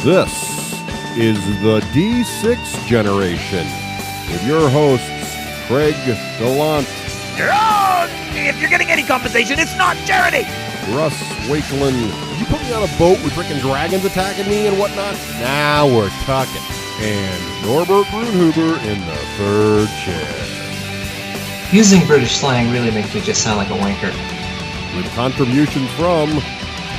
This is the D6 generation with your hosts, Craig Gallant. If you're getting any compensation, it's not charity. Russ Wakeland. You put me on a boat with frickin' dragons attacking me and whatnot? Now we're talking. And Norbert Brunhuber in the third chair. Using British slang really makes me just sound like a wanker. With contributions from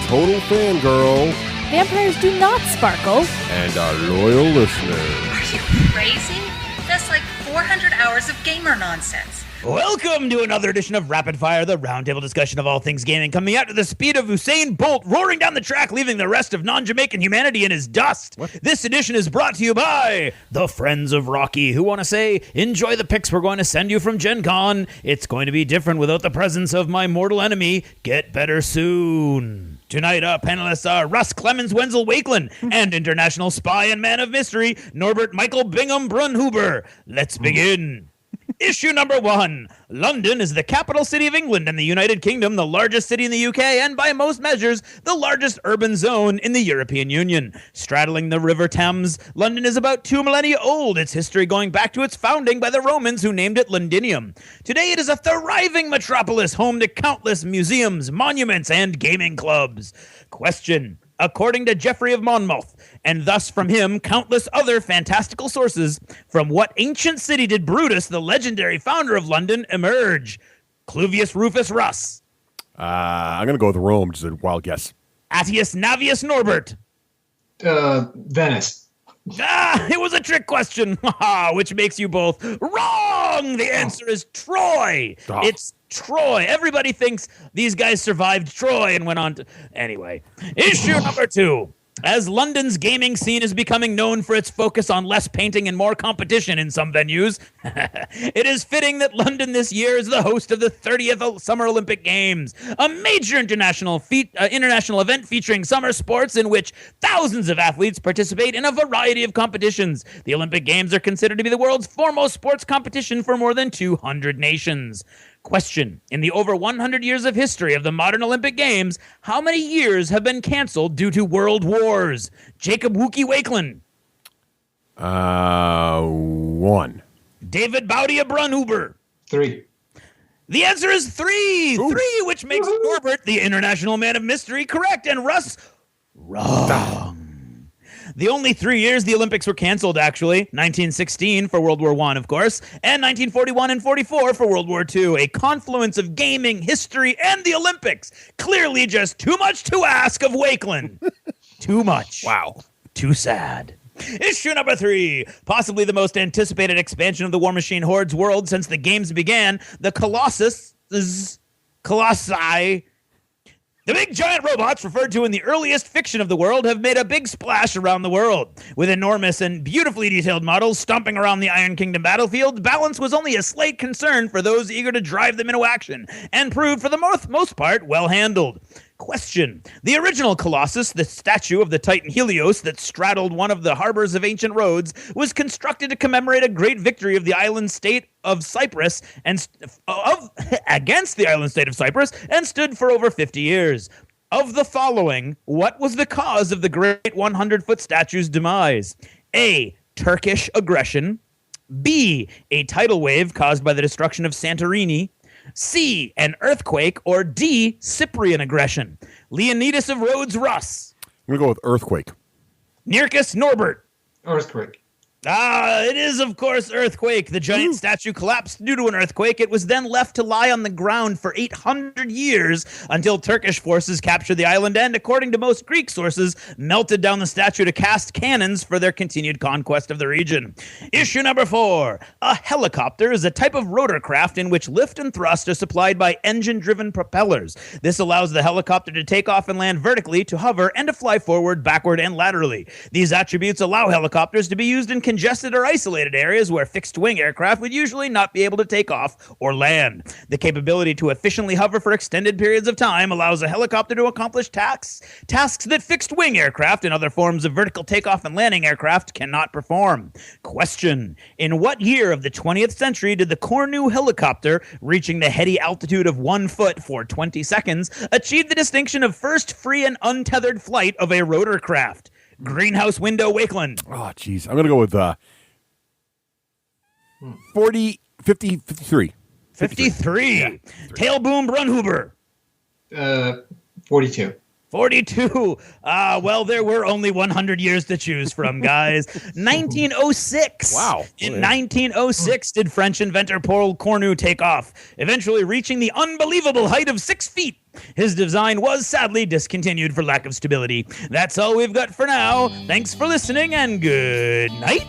Total Fangirl. Vampires do not sparkle. And our loyal listeners. Are you crazy? That's like 400 hours of gamer nonsense. Welcome to another edition of Rapid Fire, the roundtable discussion of all things gaming, coming out to the speed of Usain Bolt, roaring down the track, leaving the rest of non-Jamaican humanity in his dust. What? This edition is brought to you by the Friends of Rocky, who want to say, enjoy the picks we're going to send you from Gen Con. It's going to be different without the presence of my mortal enemy. Get better soon. Tonight, panelists are Russ Clemens Wenzel Wakeland and international spy and man of mystery, Norbert Michael Bingham Brunhuber. Let's begin. Issue number 1. London is the capital city of England and the United Kingdom, the largest city in the UK, and by most measures, the largest urban zone in the European Union. Straddling the River Thames, London is about 2 millennia old, its history going back to its founding by the Romans who named it Londinium. Today it is a thriving metropolis, home to countless museums, monuments, and gaming clubs. Question. According to Geoffrey of Monmouth, and thus from him countless other fantastical sources, from what ancient city did Brutus, the legendary founder of London, emerge? Cluvius Rufus Russ. I'm going to go with Rome, just a wild guess. Attius Navius Norbert. Venice. It was a trick question, which makes you both wrong. The answer is Troy. Oh. It's Troy. Everybody thinks these guys survived Troy and went on to... Anyway, issue number 2. As London's gaming scene is becoming known for its focus on less painting and more competition in some venues, it is fitting that London this year is the host of the 30th Summer Olympic Games, a major international event featuring summer sports in which thousands of athletes participate in a variety of competitions. The Olympic Games are considered to be the world's foremost sports competition for more than 200 nations. Question. In the over 100 years of history of the modern Olympic Games, how many years have been canceled due to world wars? Jacob Wookie Wakeland. 1. David Baudia Brunhuber. 3. The answer is 3. Ooh. 3, which makes Norbert, the international man of mystery, correct, and Russ wrong. The only 3 years the Olympics were canceled, actually, 1916 for World War I, of course, and 1941 and 44 for World War II, a confluence of gaming, history, and the Olympics. Clearly just too much to ask of Wakeland. Too much. Wow. Too sad. Issue number 3, possibly the most anticipated expansion of the Warmachine Hordes world since the games began, the Colossi. The big giant robots, referred to in the earliest fiction of the world, have made a big splash around the world. With enormous and beautifully detailed models stomping around the Iron Kingdom battlefield, balance was only a slight concern for those eager to drive them into action, and proved for the most part well handled. Question. The original Colossus, the statue of the Titan Helios that straddled one of the harbors of ancient Rhodes, was constructed to commemorate a great victory of the island state of Cyprus against the island state of Cyprus and stood for over 50 years. Of the following, what was the cause of the great 100-foot statue's demise? A. Turkish aggression. B. A tidal wave caused by the destruction of Santorini. C, an earthquake, or D, Cyprian aggression. Leonidas of Rhodes Russ. I'm going to go with earthquake. Nearchus Norbert. Earthquake. It is, of course, earthquake. The giant statue collapsed due to an earthquake. It was then left to lie on the ground for 800 years until Turkish forces captured the island and, according to most Greek sources, melted down the statue to cast cannons for their continued conquest of the region. Issue number 4. A helicopter is a type of rotorcraft in which lift and thrust are supplied by engine-driven propellers. This allows the helicopter to take off and land vertically, to hover, and to fly forward, backward, and laterally. These attributes allow helicopters to be used in congested or isolated areas where fixed-wing aircraft would usually not be able to take off or land. The capability to efficiently hover for extended periods of time allows a helicopter to accomplish tasks that fixed-wing aircraft and other forms of vertical takeoff and landing aircraft cannot perform. Question. In what year of the 20th century did the Cornu helicopter, reaching the heady altitude of 1 foot for 20 seconds, achieve the distinction of first free and untethered flight of a rotorcraft? Greenhouse Window Wakeland. Oh, geez. I'm going to go with 53. 53. Tailboom Brunhuber. 42. 42. Well, there were only 100 years to choose from, guys. 1906. Wow. In 1906 did French inventor Paul Cornu take off, eventually reaching the unbelievable height of 6 feet. His design was sadly discontinued for lack of stability. That's all we've got for now. Thanks for listening and good night.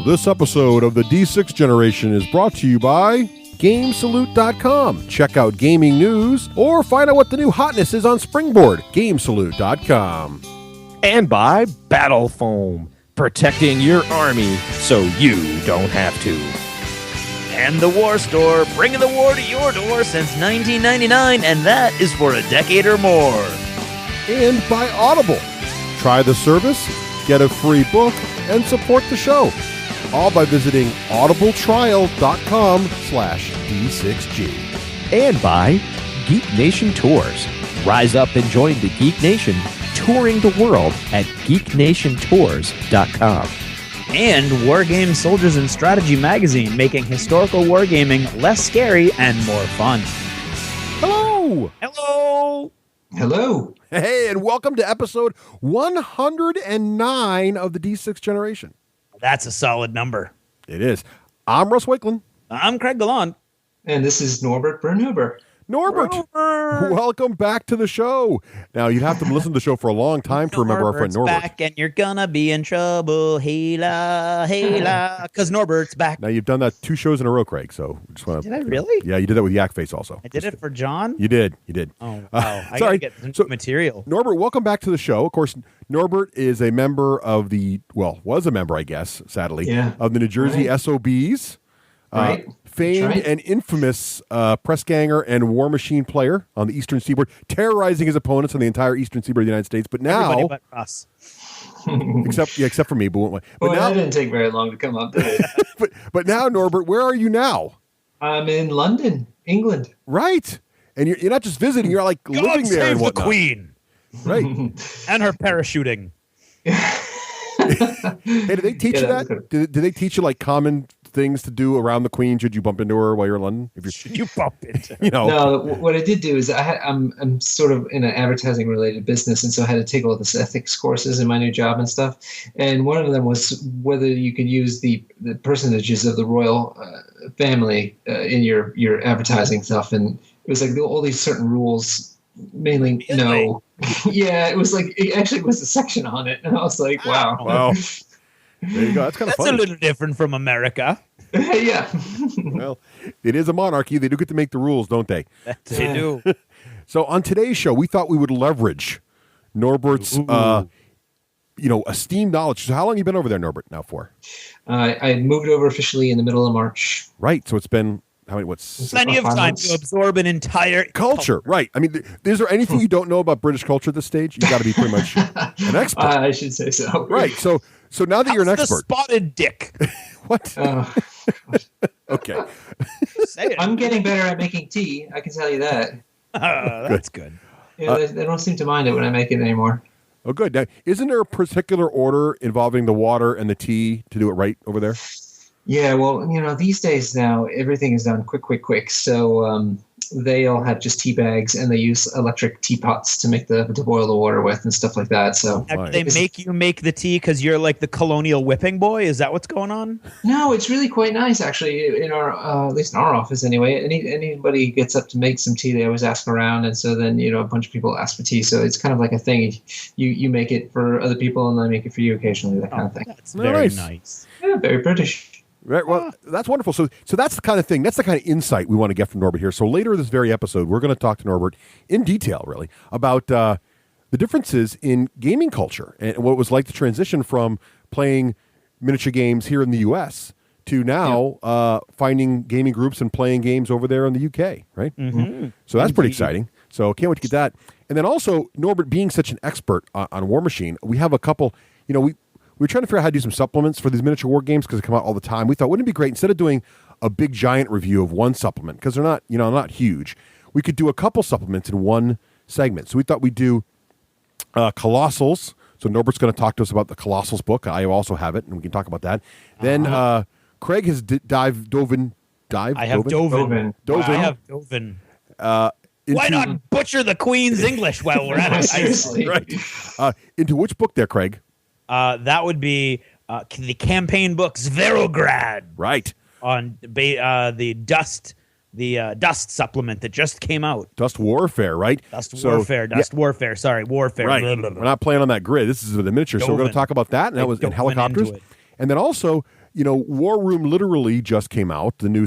This episode of the D6 Generation is brought to you by GameSalute.com. Check out gaming news or find out what the new hotness is on Springboard. GameSalute.com. And by Battle Foam, protecting your army so you don't have to. And the War Store, bringing the war to your door since 1999, and that is for a decade or more. And by Audible. Try the service, get a free book, and support the show. All by visiting audibletrial.com/D6G. And by Geek Nation Tours. Rise up and join the Geek Nation, touring the world at geeknationtours.com. And Wargame Soldiers and Strategy magazine, making historical wargaming less scary and more fun. Hello! Hello! Hello. Hey, and welcome to episode 109 of the D6 Generation. That's a solid number. It is. I'm Russ Wakeland. I'm Craig Gallant. And this is Norbert Brunhuber. Norbert, welcome back to the show. Now, you'd have to listen to the show for a long time to remember our friend Norbert. Back and you're gonna be in trouble. Hey la, because Norbert's back. Now, you've done that 2 shows in a row, Craig, so just want to... Did I really? Yeah, you did that with Yak Face also. I did it for John? You did. Oh, wow. I sorry. gotta get some material. Norbert, welcome back to the show. Of course, Norbert is a member of was a member, I guess, sadly, of the New Jersey SOBs. Right. Famed and infamous press ganger and Warmachine player on the Eastern Seaboard, terrorizing his opponents on the entire Eastern Seaboard of the United States. But now, everybody but us. except for me. But Well, now, that didn't take very long to come up, did it? but now, Norbert, where are you now? I'm in London, England. Right, and you're not just visiting; you're like God living there save and the whatnot. Queen Right? and her parachuting. Hey, did they teach you that? Did they teach you like common things to do around the Queen should you bump into her while you're in London? Should you bump into her? No, what I did do is I'm sort of in an advertising related business, and so I had to take all this ethics courses in my new job and stuff. And one of them was whether you could use the personages of the royal family in your advertising stuff. And it was like all these certain rules, mainly no. Yeah, it was like it actually was a section on it, and I was like, wow. Wow. There you go. That's kind of funny. That's a little different from America. Yeah. Well, it is a monarchy. They do get to make the rules, don't they? They do. So on today's show, we thought we would leverage Norbert's, esteemed knowledge. So how long have you been over there, Norbert, now for? I moved over officially in the middle of March. Right. So it's been, Plenty of time to absorb an entire culture. Right. I mean, is there anything you don't know about British culture at this stage? You got to be pretty much an expert. I should say so. Right. So now that you're an expert. The spotted dick. What? Okay. Say it. I'm getting better at making tea. I can tell you that. That's good. Yeah, they don't seem to mind it when I make it anymore. Oh, good. Now, isn't there a particular order involving the water and the tea to do it right over there? Yeah, well, these days now, everything is done quick. So they all have just tea bags, and they use electric teapots to boil the water with and stuff like that. So they make you make the tea because you're like the colonial whipping boy? Is that what's going on? No, it's really quite nice, actually. In our, at least in our office anyway, anybody gets up to make some tea, they always ask around, and so then a bunch of people ask for tea. So it's kind of like a thing. You make it for other people, and I make it for you occasionally. That kind of thing. That's very nice. Yeah, very British. Right. Well, that's wonderful. So that's the kind of thing. That's the kind of insight we want to get from Norbert here. So later in this very episode, we're going to talk to Norbert in detail, really, about the differences in gaming culture and what it was like to transition from playing miniature games here in the U.S. to now finding gaming groups and playing games over there in the UK. Right. Mm-hmm. So that's pretty exciting. So can't wait to get that. And then also Norbert being such an expert on Warmachine, we have a couple. We were trying to figure out how to do some supplements for these miniature war games because they come out all the time. We thought, wouldn't it be great, instead of doing a big giant review of one supplement, because they're not, not huge, we could do a couple supplements in one segment. So we thought we'd do Colossals. So Norbert's going to talk to us about the Colossals book. I also have it, and we can talk about that. Then Craig has dove in. I have dove in. Why not butcher the Queen's English while we're at it? Seriously. Right. Into which book there, Craig? That would be the campaign book Zverograd. Right. On the Dust supplement that just came out. Dust Warfare, right? Dust Warfare. Sorry, Warfare. Right. Blah, blah, blah. We're not playing on that grid. This is the miniature, so we're going to talk about that. And that was in helicopters. And then also, War Room literally just came out. The new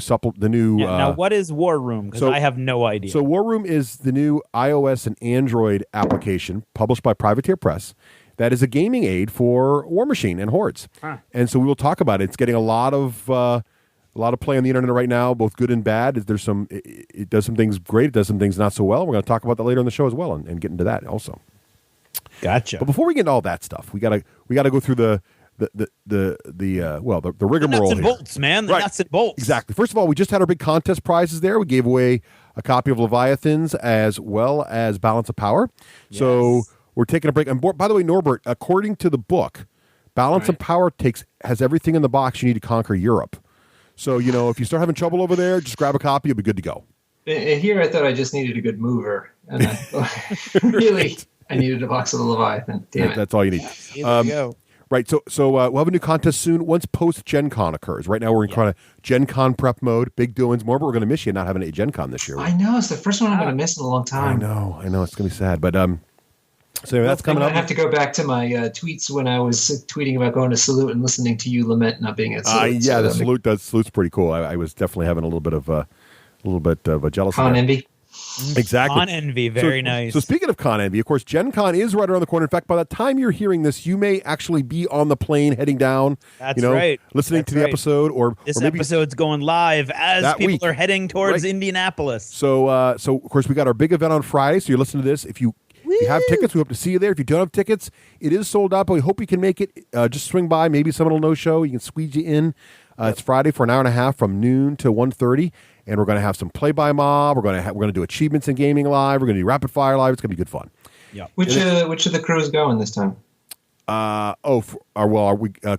now, what is War Room? Because I have no idea. So War Room is the new iOS and Android application published by Privateer Press. That is a gaming aid for Warmachine and Hordes. And so we will talk about it. It's getting a lot of play on the internet right now, both good and bad. It does some things great. It does some things not so well. We're going to talk about that later in the show as well and get into that also. Gotcha. But before we get into all that stuff, we gotta go through the rigmarole. Nuts and bolts, man. The nuts and bolts. Exactly. First of all, we just had our big contest prizes there. We gave away a copy of Leviathans as well as Balance of Power. Yes. So we're taking a break. And by the way, Norbert, according to the book, Balance of Power has everything in the box you need to conquer Europe. So, if you start having trouble over there, just grab a copy. You'll be good to go. Here, I thought I just needed a good mover. And really, I needed a box of the Leviathan. Damn it. That's all you need. There you go. Right, so we'll have a new contest soon once post-Gen Con occurs. Right now we're in kind of Gen Con prep mode, big doings. More, but we're going to miss you not having a Gen Con this year. I know, it's the first one I'm going to miss in a long time. I know, it's going to be sad. But so that's coming up. I have to go back to my tweets when I was tweeting about going to Salute and listening to you lament not being at Salute. The Salute's pretty cool. I was definitely having a little bit of a jealousy. Con envy. Exactly. Con envy, very nice. So speaking of con envy, of course, Gen Con is right around the corner. In fact, by the time you're hearing this, you may actually be on the plane heading down. That's right. Listening to the episode, this maybe episode's going live as people are heading towards Indianapolis. So of course, we got our big event on Friday. So you're listening to this. If you have tickets, we hope to see you there. If you don't have tickets, it is sold out, but we hope you can make it. Just swing by. Maybe someone will no-show. You can squeeze you in. It's Friday for an hour and a half from noon to 1:30. And we're going to have some play-by-mob. We're going to do achievements in gaming live. We're going to do rapid fire live. It's going to be good fun. Yeah. Which of the crews going this time?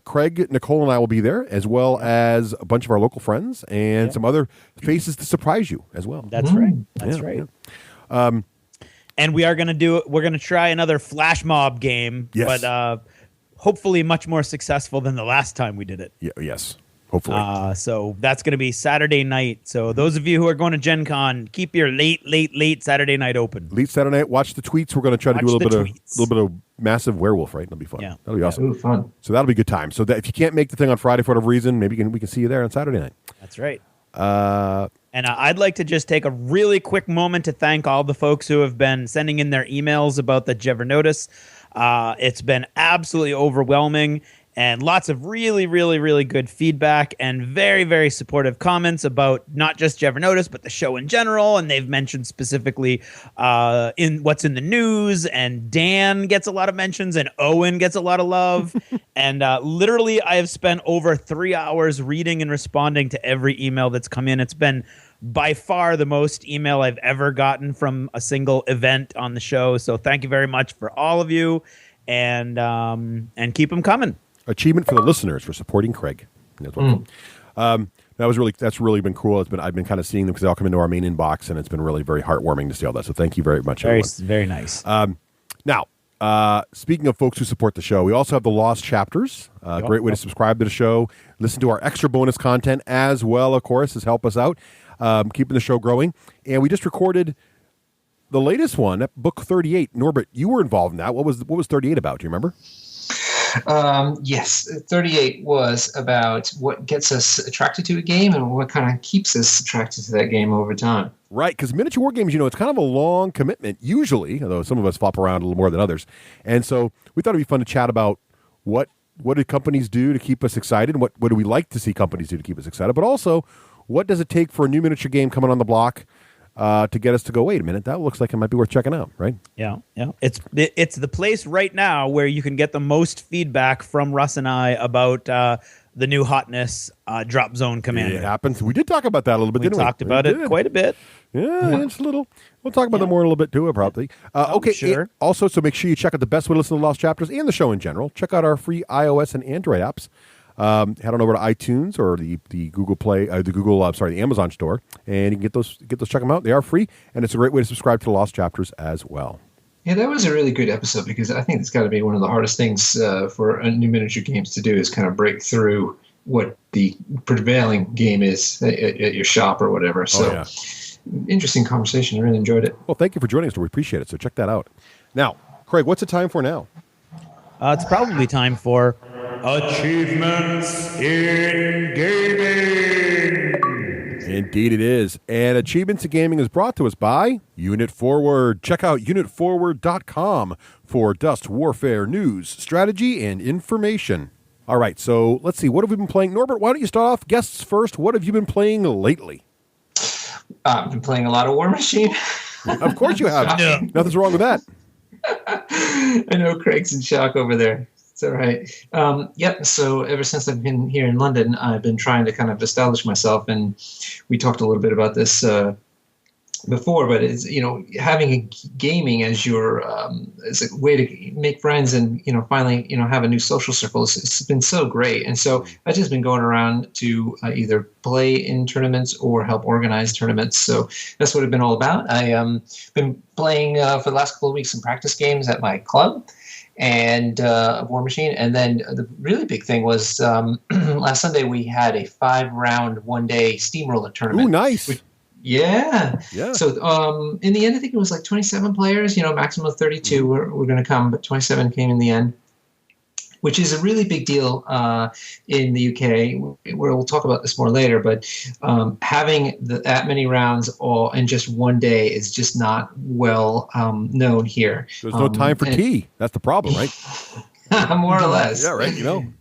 Craig, Nicole, and I will be there, as well as a bunch of our local friends and some other faces to surprise you as well. That's right. That's right. Yeah. And we're going to try another flash mob game, but hopefully much more successful than the last time we did it. Yeah. Yes. Hopefully. So that's going to be Saturday night. So those of you who are going to Gen Con, keep your late Saturday night open. Late Saturday night. Watch the tweets. We're going to try to do a little bit of massive werewolf, right? That'll be fun. Yeah. That'll be awesome. Ooh, fun. So that'll be a good time. So that if you can't make the thing on Friday for whatever reason, maybe we can see you there on Saturday night. That's right. And I'd like to just take a really quick moment to thank all the folks who have been sending in their emails about the Jever Notice. It's been absolutely overwhelming. And lots of really, really, really good feedback and very, very supportive comments about not just Jever Notice, but the show in general. And they've mentioned specifically in what's in the news. And Dan gets a lot of mentions and Owen gets a lot of love. And literally, I have spent over 3 hours reading and responding to every email that's come in. It's been by far the most email I've ever gotten from a single event on the show. So thank you very much for all of you, and keep them coming. Achievement for the listeners for supporting Craig. That's really been cool. I've been kind of seeing them because they all come into our main inbox, and it's been really very heartwarming to see all that. So thank you very much, everyone. Very nice. Now, speaking of folks who support the show, we also have the Lost Chapters. Great way to subscribe to the show, listen to our extra bonus content as well. Of course, has helped us out, keeping the show growing. And we just recorded the latest one, book 38. Norbert, you were involved in that. What was 38 about? Do you remember? Yes, 38 was about what gets us attracted to a game and what kind of keeps us attracted to that game over time. Right, because miniature war games, it's kind of a long commitment, usually, although some of us flop around a little more than others. And so we thought it'd be fun to chat about what do companies do to keep us excited, and what do we like to see companies do to keep us excited, but also what does it take for a new miniature game coming on the block to get us to go, wait a minute, that looks like it might be worth checking out, right? Yeah. It's the place right now where you can get the most feedback from Russ and I about the new hotness drop zone commander. It happens. We did talk about that a little bit, didn't we? Talked about it quite a bit. Yeah, it's a little. We'll talk about that more in a little bit too, probably. Okay. Sure. Also, so make sure you check out the best way to listen to Lost Chapters and the show in general. Check out our free iOS and Android apps. Head on over to iTunes or the Google Play, the Amazon store, and you can get those. Check them out. They are free, and it's a great way to subscribe to the Lost Chapters as well. Yeah, that was a really good episode because I think it's got to be one of the hardest things for new miniature games to do is kind of break through what the prevailing game is at your shop or whatever. So, interesting conversation. I really enjoyed it. Well, thank you for joining us. We appreciate it. So check that out. Now, Craig, what's it time for now? It's probably time for Achievements in Gaming. Indeed it is. And Achievements in Gaming is brought to us by Unit Forward. Check out unitforward.com for Dust Warfare news, strategy, and information. All right, so let's see. What have we been playing? Norbert, why don't you start off? Guests first. What have you been playing lately? I've been playing a lot of Warmachine. Of course you have. No. Nothing's wrong with that. I know Craig's in shock over there. It's all right. Yep. So ever since I've been here in London, I've been trying to kind of establish myself, and we talked a little bit about this before. But it's having gaming as your as a way to make friends and finally have a new social circle. It's been so great, and so I've just been going around to either play in tournaments or help organize tournaments. So that's what it's been all about. I been playing for the last couple of weeks some practice games at my club. And Warmachine, and then the really big thing was last Sunday we had a 5-round one-day steamroller tournament. Ooh, nice! Yeah. So in the end, I think it was like 27 players. Maximum of 32 were going to come, but 27 came in the end, which is a really big deal in the UK. We'll talk about this more later, but having that many rounds all in just one day is just not well known here. There's no time for tea. That's the problem, right? More or less. Yeah, right.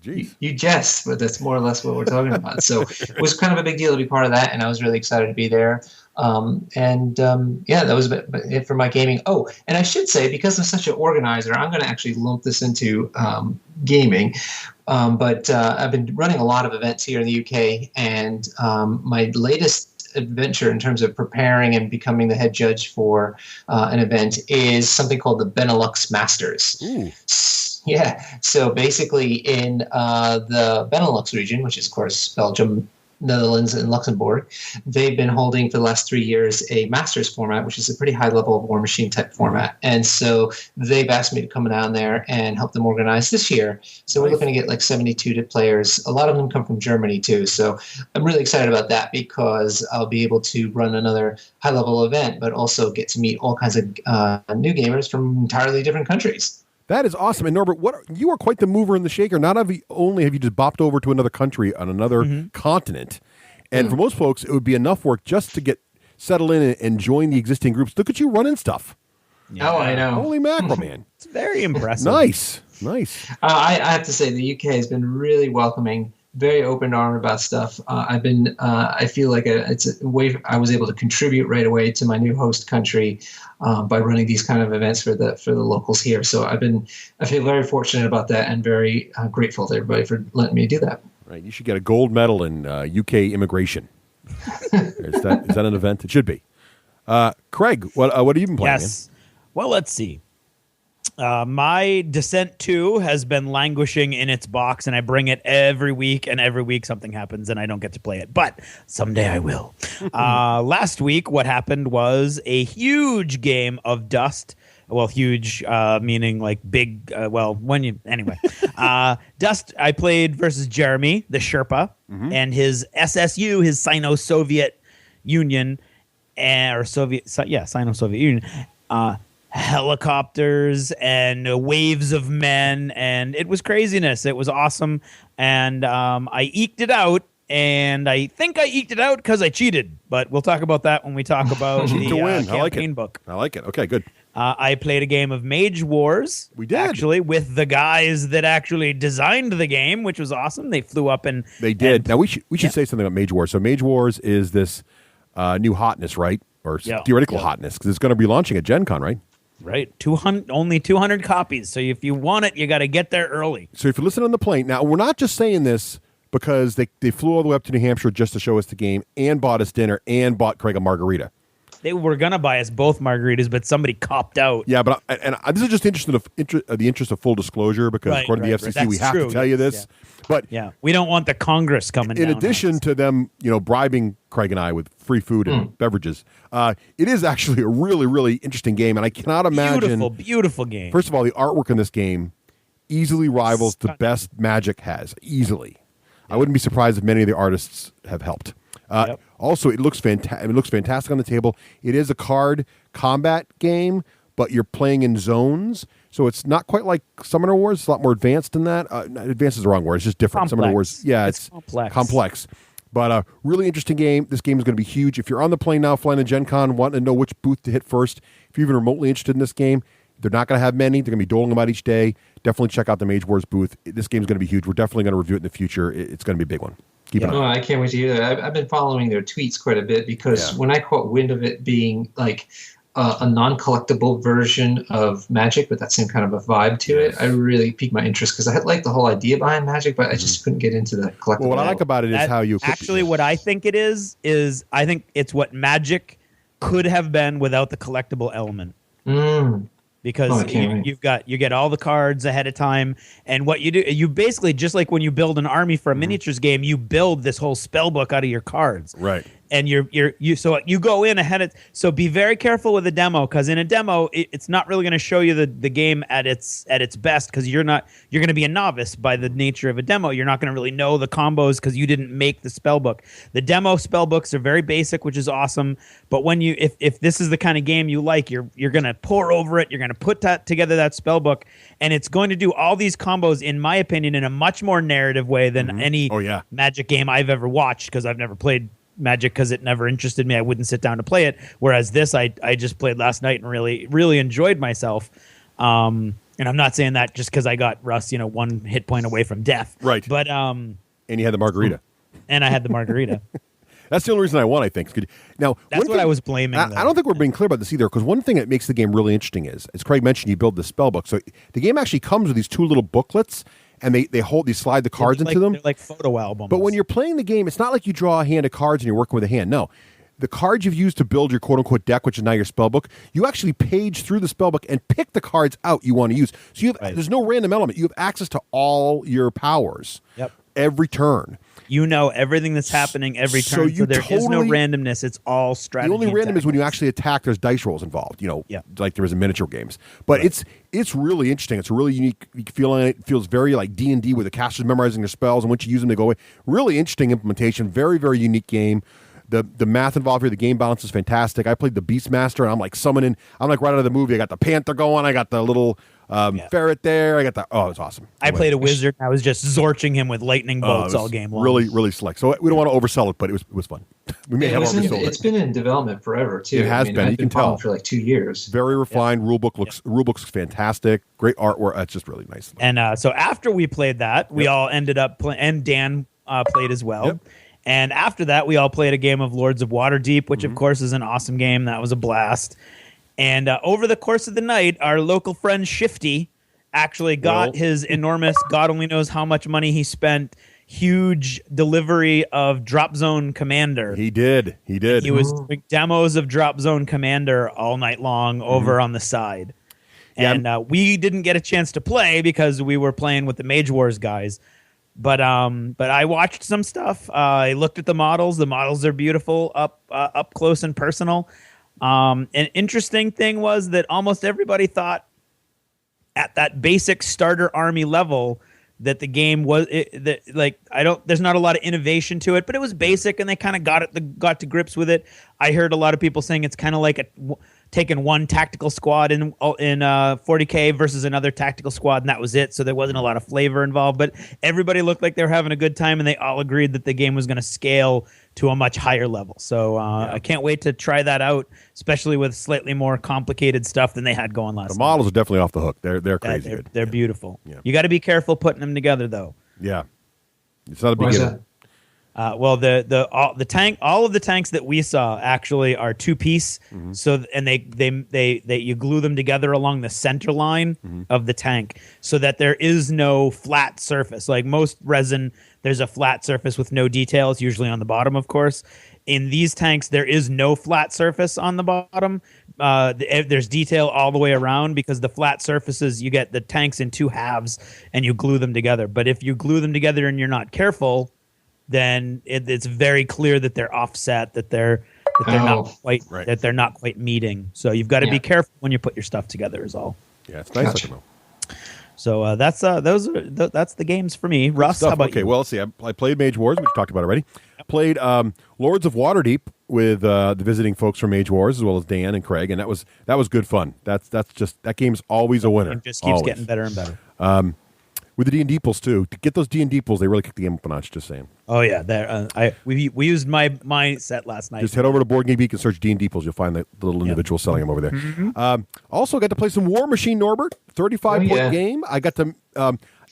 Geez. You jest, but that's more or less what we're talking about. So it was kind of a big deal to be part of that, and I was really excited to be there. That was it for my gaming. Oh, and I should say, because I'm such an organizer, I'm going to actually lump this into gaming. But I've been running a lot of events here in the UK, and my latest adventure in terms of preparing and becoming the head judge for an event is something called the Benelux Masters. Ooh. Yeah. So basically in the Benelux region, which is, of course, Belgium, Netherlands, and Luxembourg, they've been holding for the last 3 years a Masters format, which is a pretty high level of Warmachine type format. And so they've asked me to come down there and help them organize this year. So we're looking to get like 72 players. A lot of them come from Germany too. So I'm really excited about that because I'll be able to run another high level event, but also get to meet all kinds of new gamers from entirely different countries. That is awesome. And Norbert, you are quite the mover and the shaker. Not only have you just bopped over to another country on another continent, and for most folks, it would be enough work just to get settled in and join the existing groups. Look at you running stuff. Yeah. Oh, I know. Holy mackerel, man. It's very impressive. Nice. I have to say the UK has been really welcoming, very open armed about stuff. I feel like it's a way I was able to contribute right away to my new host country by running these kind of events for the locals here. So I feel very fortunate about that and very grateful to everybody for letting me do that. Right. You should get a gold medal in UK immigration. Is that an event? It should be. Craig, what have you been playing? Yes. Well, let's see. My Descent 2 has been languishing in its box, and I bring it every week, and every week something happens, and I don't get to play it. But someday I will. Last week, what happened was a huge game of Dust. Well, huge meaning like big. Anyway. Dust, I played versus Jeremy, the Sherpa, and his SSU, his Sino-Soviet Union, Sino-Soviet Union. Helicopters and waves of men, and it was craziness. It was awesome, and I eked it out, and I think I eked it out because I cheated, but we'll talk about that when we talk about the campaign book. I like it. Okay, good. I played a game of Mage Wars. We did. Actually, with the guys that actually designed the game, which was awesome. They flew up and... They did. Now, we should say something about Mage Wars. So Mage Wars is this new hotness, right? Or theoretical hotness, because it's going to be launching at Gen Con, right? Right. Only 200 copies. So if you want it, you got to get there early. So if you listen on the plane, now we're not just saying this because they flew all the way up to New Hampshire just to show us the game and bought us dinner and bought Craig a margarita. They were gonna buy us both margaritas, but somebody copped out. Yeah, but this is just the interest of full disclosure, because according to the FCC, we have to tell you this. Yeah. But yeah, we don't want the Congress coming. In addition to them, bribing Craig and I with free food and beverages, it is actually a really, really interesting game, and I cannot imagine. Beautiful game. First of all, the artwork in this game easily rivals the best Magic has. Easily, I wouldn't be surprised if many of the artists have helped. Also, it looks fantastic. It looks fantastic on the table. It is a card combat game, but you're playing in zones, so it's not quite like Summoner Wars. It's a lot more advanced than that. Advanced is the wrong word. It's just different. Complex. Summoner Wars, yeah, it's complex. But really interesting game. This game is going to be huge. If you're on the plane now, flying to Gen Con, wanting to know which booth to hit first, if you're even remotely interested in this game, they're not going to have many. They're going to be doling them out each day. Definitely check out the Mage Wars booth. This game is going to be huge. We're definitely going to review it in the future. It's going to be a big one. Keep an eye. Oh, I can't wait to hear that. I've been following their tweets quite a bit, because when I caught wind of it being like a non-collectible version of Magic with that same kind of a vibe to it, I really piqued my interest, because I had liked the whole idea behind Magic, but I just couldn't get into the collectible. Well, what I like about it is how you actually. What I think it is I think it's what Magic could have been without the collectible element. Because you get all the cards ahead of time, and what you do, you basically, just like when you build an army for a miniatures game, you build this whole spell book out of your cards. Right. And so you go in ahead of, so be very careful with a demo, because in a demo it's not really going to show you the game at its best, because you're going to be a novice by the nature of a demo. You're not going to really know the combos because you didn't make the spell book. The demo spell books are very basic, which is awesome. But when if this is the kind of game you like, you're going to pour over it. You're going to put together that spell book, and it's going to do all these combos, in my opinion, in a much more narrative way than any Magic game I've ever watched, because I've never played Magic because it never interested me. I wouldn't sit down to play it. Whereas this, I just played last night and really, really enjoyed myself. And I'm not saying that just because I got Russ, 1 hit point away from death. Right. But and you had the margarita. And I had the margarita. That's the only reason I won, I think. Now, that's what I was blaming. I don't think we're being clear about this either, because one thing that makes the game really interesting is, as Craig mentioned, you build the spell book. So the game actually comes with these 2 little booklets, and they slide the cards into them. They're like photo albums. But when you're playing the game, it's not like you draw a hand of cards and you're working with a hand. No. The cards you've used to build your quote-unquote deck, which is now your spellbook, you actually page through the spellbook and pick the cards out you want to use. So there's no random element. You have access to all your powers every turn. You know everything that's happening every turn, so there is no randomness. It's all strategy. The only random is when you actually attack. There's dice rolls involved, like there is in miniature games. But it's really interesting. It's a really unique feeling. It feels very like D&D, where the casters memorizing their spells, and once you use them, they go away. Really interesting implementation. Very, very unique game. The math involved here, the game balance is fantastic. I played the Beastmaster, and I'm like summoning. I'm like right out of the movie. I got the Panther going. I got the little ferret there. I got the. Oh, it's awesome. I played a wizard. I was just zorching him with lightning bolts all game long. Really, really slick. So we don't want to oversell it, but it was fun. We may have oversold it. It's been in development forever too. It has been. You can tell for like 2 years. Very refined. Rulebook looks fantastic. Great artwork. It's just really nice. And so after we played that, we all ended up playing, and Dan played as well. Yep. And after that, we all played a game of Lords of Waterdeep, which of course is an awesome game. That was a blast. And over the course of the night, our local friend Shifty actually got his enormous, God only knows how much money he spent, huge delivery of Drop Zone Commander. He did. He was doing demos of Drop Zone Commander all night long over on the side. And we didn't get a chance to play because we were playing with the Mage Wars guys. But I watched some stuff. I looked at the models. The models are beautiful, up close and personal. An interesting thing was that almost everybody thought at that basic starter army level that the game was there's not a lot of innovation to it, but it was basic and they kind of got to grips with it. I heard a lot of people saying it's kind of like taking one tactical squad in 40K versus another tactical squad, and that was it. So there wasn't a lot of flavor involved, but everybody looked like they were having a good time, and they all agreed that the game was going to scale to a much higher level. So I can't wait to try that out, especially with slightly more complicated stuff than they had going last night. The models are definitely off the hook. They're crazy good. They're beautiful. Yeah. You got to be careful putting them together, though. Yeah. It's not a beginner. Well, the tank, all of the tanks that we saw actually are 2-piece. So, and they you glue them together along the center line of the tank, so that there is no flat surface. Like most resin, there's a flat surface with no details, usually on the bottom, of course. In these tanks, there is no flat surface on the bottom. There's detail all the way around, because the flat surfaces, you get the tanks in 2 halves and you glue them together. But if you glue them together and you're not careful, then it's very clear that they're offset, that they're not quite meeting. So you've got to be careful when you put your stuff together. Is all. Yeah, it's nice looking though. So that's the games for me. Russ, how about you? Well, let's see. I played Mage Wars, which we talked about already. Played Lords of Waterdeep with the visiting folks from Mage Wars, as well as Dan and Craig, and that was good fun. That game's always a winner. It just keeps getting better and better. With the D&D pools too. To get those D&D pools, they really kick the game up a notch. Just saying. Oh yeah, we used my set last night. Just head over to Board Game Geek and search D&D pools. You'll find the little individuals selling them over there. Also got to play some Warmachine, Norbert. 35-point game. I got to.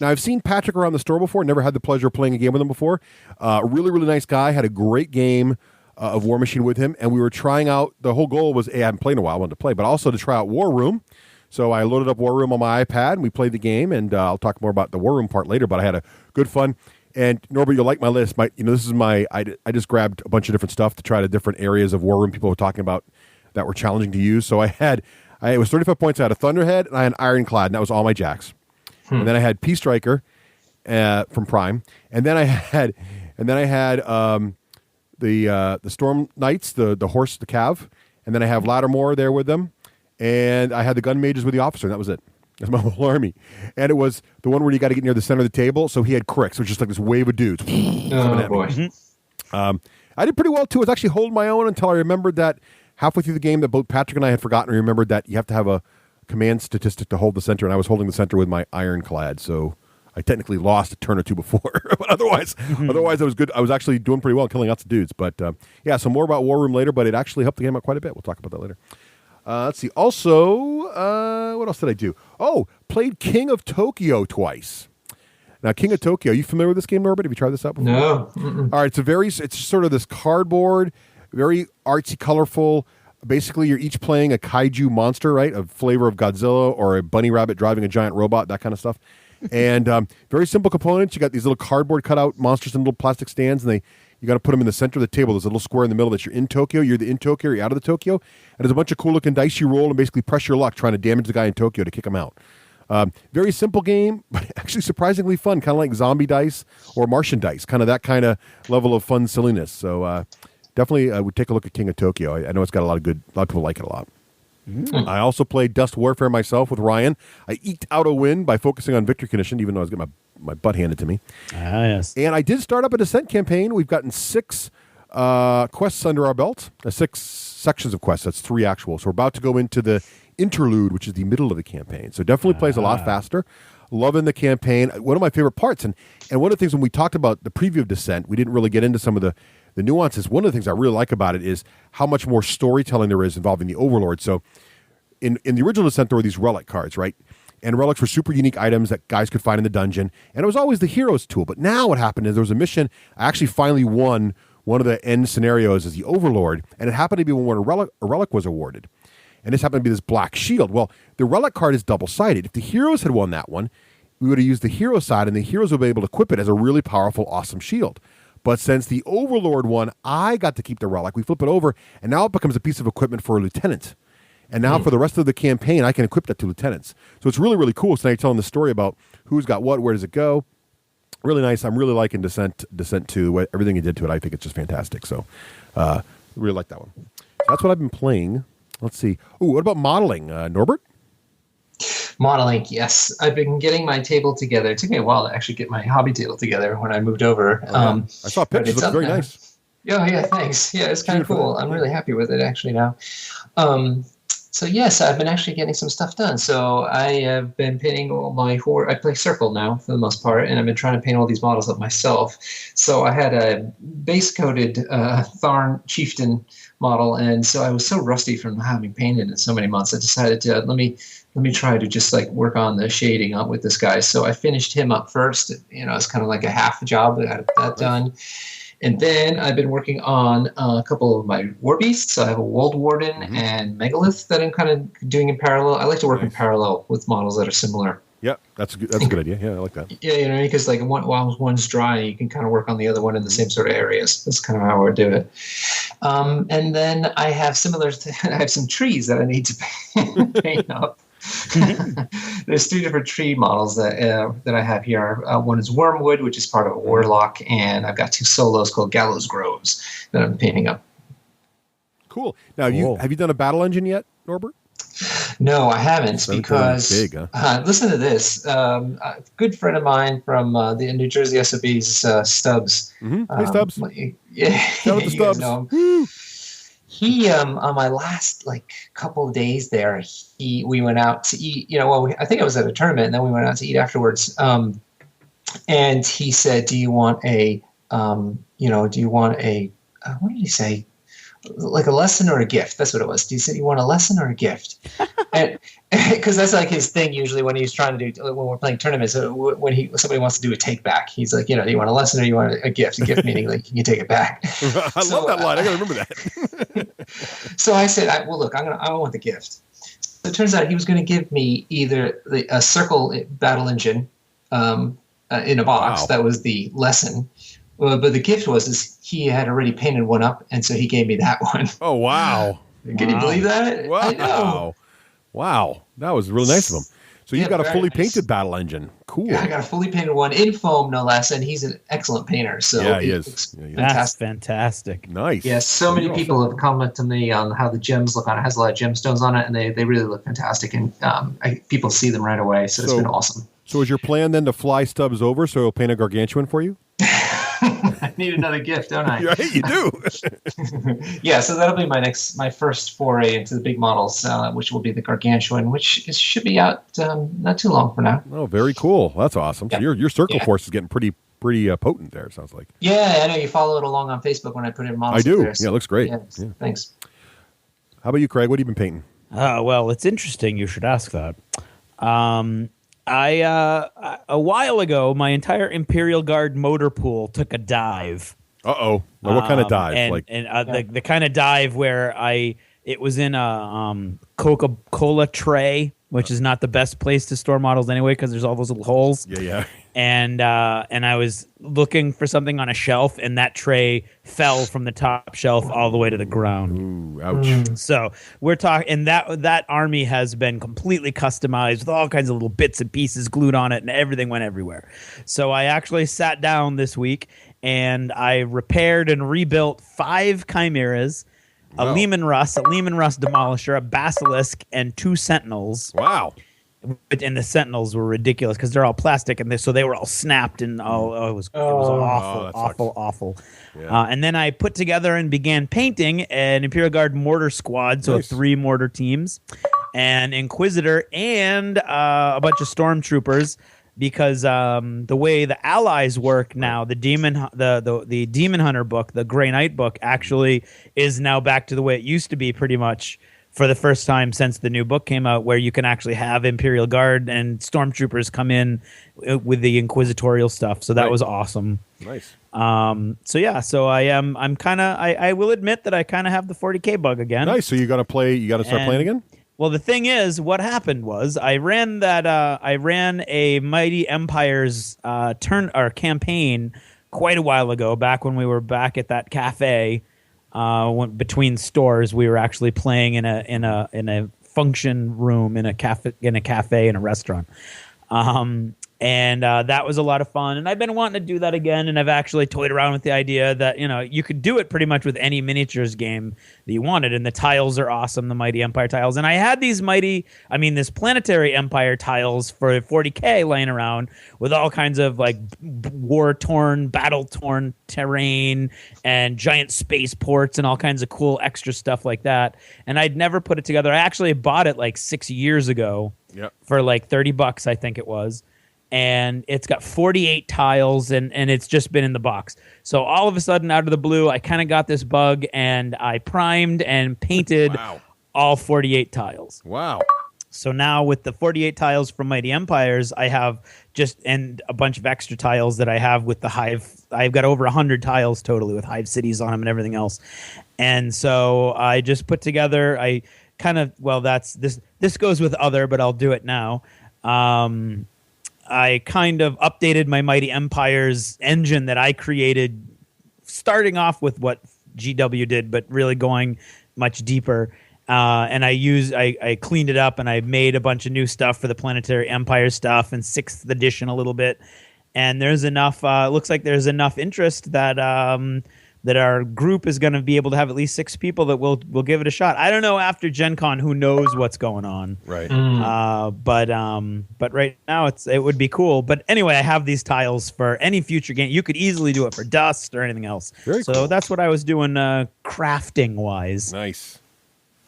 Now I've seen Patrick around the store before. Never had the pleasure of playing a game with him before. Really, really nice guy. Had a great game of Warmachine with him, and we were trying out. The whole goal was, I haven't played in a while, I wanted to play, but also to try out War Room. So I loaded up War Room on my iPad, and we played the game, and I'll talk more about the War Room part later, but I had a good fun. And Norbert, you'll like my list. This is I just grabbed a bunch of different stuff to try to different areas of War Room people were talking about that were challenging to use. So it was 35 points. I had a Thunderhead, and I had an Ironclad, and that was all my jacks. And then I had Peace Striker from Prime, and then I had the Storm Knights, the horse, the Cav, and then I have Lattimore there with them. And I had the gun mages with the officer, and that was it. That's my whole army. And it was the one where you got to get near the center of the table. So he had cricks, which is just like this wave of dudes. Oh, boy. I did pretty well, too. I was actually holding my own until I remembered that halfway through the game that both Patrick and I had forgotten and remembered that you have to have a command statistic to hold the center, and I was holding the center with my Ironclad. So I technically lost a turn or two before. But otherwise I was good. I was actually doing pretty well, killing lots of dudes. But so more about War Room later, but it actually helped the game out quite a bit. We'll talk about that later. Let's see. Also, what else did I do? Oh, played King of Tokyo twice. Now, King of Tokyo, are you familiar with this game, Norbert? Have you tried this out before? No. All right, it's sort of this cardboard, very artsy, colorful. Basically, you're each playing a kaiju monster, right? A flavor of Godzilla or a bunny rabbit driving a giant robot, that kind of stuff. And very simple components. You got these little cardboard cutout monsters in little plastic stands, and you got to put them in the center of the table. There's a little square in the middle that you're in Tokyo. You're in Tokyo, you're out of the Tokyo. And there's a bunch of cool looking dice you roll and basically press your luck trying to damage the guy in Tokyo to kick him out. Very simple game, but actually surprisingly fun, kind of like zombie dice or Martian dice, kind of that kind of level of fun silliness. So definitely would take a look at King of Tokyo. I know it's got a lot of people like it a lot. I also played Dust Warfare myself with Ryan. I eked out a win by focusing on victory condition, even though I was getting my butt handed to me. Yes. And I did start up a Descent campaign. We've gotten 6 quests under our belt, 6 sections of quests. That's 3 actual. So we're about to go into the interlude, which is the middle of the campaign. So definitely plays a lot faster. Loving the campaign. One of my favorite parts, and one of the things when we talked about the preview of Descent, we didn't really get into some of the nuances. One of the things I really like about it is how much more storytelling there is involving the Overlord. So in the original Descent, there were these relic cards, right? And relics were super unique items that guys could find in the dungeon. And it was always the hero's tool. But now what happened is there was a mission. I actually finally won one of the end scenarios as the Overlord. And it happened to be when a relic was awarded. And this happened to be this black shield. Well, the relic card is double-sided. If the heroes had won that one, we would have used the hero side, and the heroes would be able to equip it as a really powerful, awesome shield. But since the Overlord won, I got to keep the relic. We flip it over, and now it becomes a piece of equipment for a lieutenant. And now for the rest of the campaign, I can equip that to lieutenants. So it's really, really cool. So now you're telling the story about who's got what, where does it go. Really nice. I'm really liking Descent 2. Everything you did to it, I think it's just fantastic. So really like that one. So that's what I've been playing. Let's see. Oh, what about modeling? Norbert? Modeling, yes. I've been getting my table together. It took me a while to actually get my hobby table together when I moved over. I saw pictures. It looks very nice. Yeah, thanks. Yeah, it's kind of cool. I'm really happy with it actually now. So yes, I've been actually getting some stuff done. So I have been painting all my Horde. I play Circle now for the most part, and I've been trying to paint all these models up myself. So I had a base-coated Tharn Chieftain model, and so I was so rusty from having painted in so many months. I decided to let me try to just like work on the shading up with this guy. So I finished him up first. It's kind of like a half job. I got that done. And then I've been working on a couple of my war beasts. I have a World Warden and Megalith that I'm kind of doing in parallel. I like to work in parallel with models that are similar. Yeah, that's a good idea. Yeah, I like that. Yeah, because like while one's dry, you can kind of work on the other one in the same sort of areas. That's kind of how I would do it. And then I have I have some trees that I need to paint up. There's 3 different tree models that I have here. One is Wormwood, which is part of a Warlock, and I've got 2 solos called Gallows Groves that I'm painting up. Cool. Now, have you done a battle engine yet, Norbert? No, I haven't, because big, huh? Listen to this. A good friend of mine from the New Jersey SOBs, Stubbs. Hey, Stubbs. Yeah, Shout out to Stubbs. Know him. He on my last couple of days there, we went out to eat. I think I was at a tournament, and then we went out to eat afterwards. And he said, "Do you want a what did he say? Like a lesson or a gift?" That's what it was. He said, "You want a lesson or a gift?" And because that's like his thing usually when he's trying to do when we're playing tournaments. When somebody wants to do a take back, he's like, do you want a lesson or you want a gift? A gift meaning like you can take it back. I love that line. I gotta remember that. So I said, "Well, look, I want the gift." So it turns out he was going to give me either a circle battle engine in a box. Wow. That was the lesson. But the gift was he had already painted one up, and so he gave me that one. Oh, wow. Can you believe that? Wow. I know. Wow. That was really nice of him. So you've got a fully nice. painted battle engine. Cool. Yeah, I got a fully painted one in foam, no less, and he's an excellent painter. So Yeah, he is. looks Yeah, he is. That's fantastic. fantastic. Nice. Yes, so many people have commented to me on how the gems look on it. It has a lot of gemstones on it, and they really look fantastic. And people see them right away, so it's been awesome. So is your plan then to fly Stubbs over so he'll paint a gargantuan for you? I need another gift, don't I? Right, you do. Yeah, so that'll be my first foray into the big models, which will be the Gargantuan, which should be out not too long from now. Oh, very cool. That's awesome. Yeah. So your circle force is getting pretty potent there, it sounds like. Yeah, I know you follow it along on Facebook when I put in models. I do. There, so, Yeah, it looks great. Yeah, Yeah. Thanks. How about you, Craig? What have you been painting? Well, it's interesting you should ask that. A while ago, my entire Imperial Guard motor pool took a dive. Uh-oh. Now, what kind of dive? The kind of dive where it was in a Coca-Cola tray, which is not the best place to store models anyway because there's all those little holes. Yeah. And I was looking for something on a shelf, and that tray fell from the top shelf all the way to the ground. Ooh, ouch. So we're talking, and that army has been completely customized with all kinds of little bits and pieces glued on it, and everything went everywhere. So I actually sat down this week and I repaired and rebuilt 5 chimeras, a Lehman Russ Demolisher, a Basilisk, and 2 Sentinels. Wow. And the Sentinels were ridiculous because they're all plastic, and so they were all snapped, and it was awful. Yeah. And then I put together and began painting an Imperial Guard mortar squad, so Nice. 3 mortar teams, an Inquisitor, and a bunch of stormtroopers. Because the way the allies work now, the Demon Hunter book, the Grey Knight book, actually is now back to the way it used to be, pretty much. For the first time since the new book came out, where you can actually have Imperial Guard and Stormtroopers come in with the inquisitorial stuff. So that was awesome. Nice. So I will admit that I kind of have the 40K bug again. Nice. So you got to start playing again? Well, the thing is, what happened was I ran a Mighty Empires campaign quite a while ago, back when we were back at that cafe. Between stores, we were actually playing in a function room in a cafe in a restaurant, and that was a lot of fun. And I've been wanting to do that again, and I've actually toyed around with the idea that you could do it pretty much with any miniatures game that you wanted. And the tiles are awesome, the Mighty Empire tiles. And I had this Planetary Empire tiles for 40K laying around with all kinds of war-torn, battle-torn terrain and giant spaceports and all kinds of cool extra stuff like that. And I'd never put it together. I actually bought it 6 years ago for $30, I think it was. And it's got 48 tiles, and it's just been in the box. So all of a sudden, out of the blue, I kind of got this bug, and I primed and painted all 48 tiles. Wow. So now with the 48 tiles from Mighty Empires, I have and a bunch of extra tiles that I have with the Hive. I've got over 100 tiles totally with Hive cities on them and everything else. And so I just put together, this goes with other, but I'll do it now. I kind of updated my Mighty Empires engine that I created, starting off with what GW did, but really going much deeper. And I cleaned it up and I made a bunch of new stuff for the Planetary Empire stuff and 6th edition a little bit. And there's enough, looks like there's enough interest that that our group is going to be able to have at least 6 people that will give it a shot. I don't know after Gen Con, who knows what's going on. Right. But right now it would be cool. But anyway, I have these tiles for any future game. You could easily do it for Dust or anything else. Very cool. That's what I was doing crafting wise. Nice.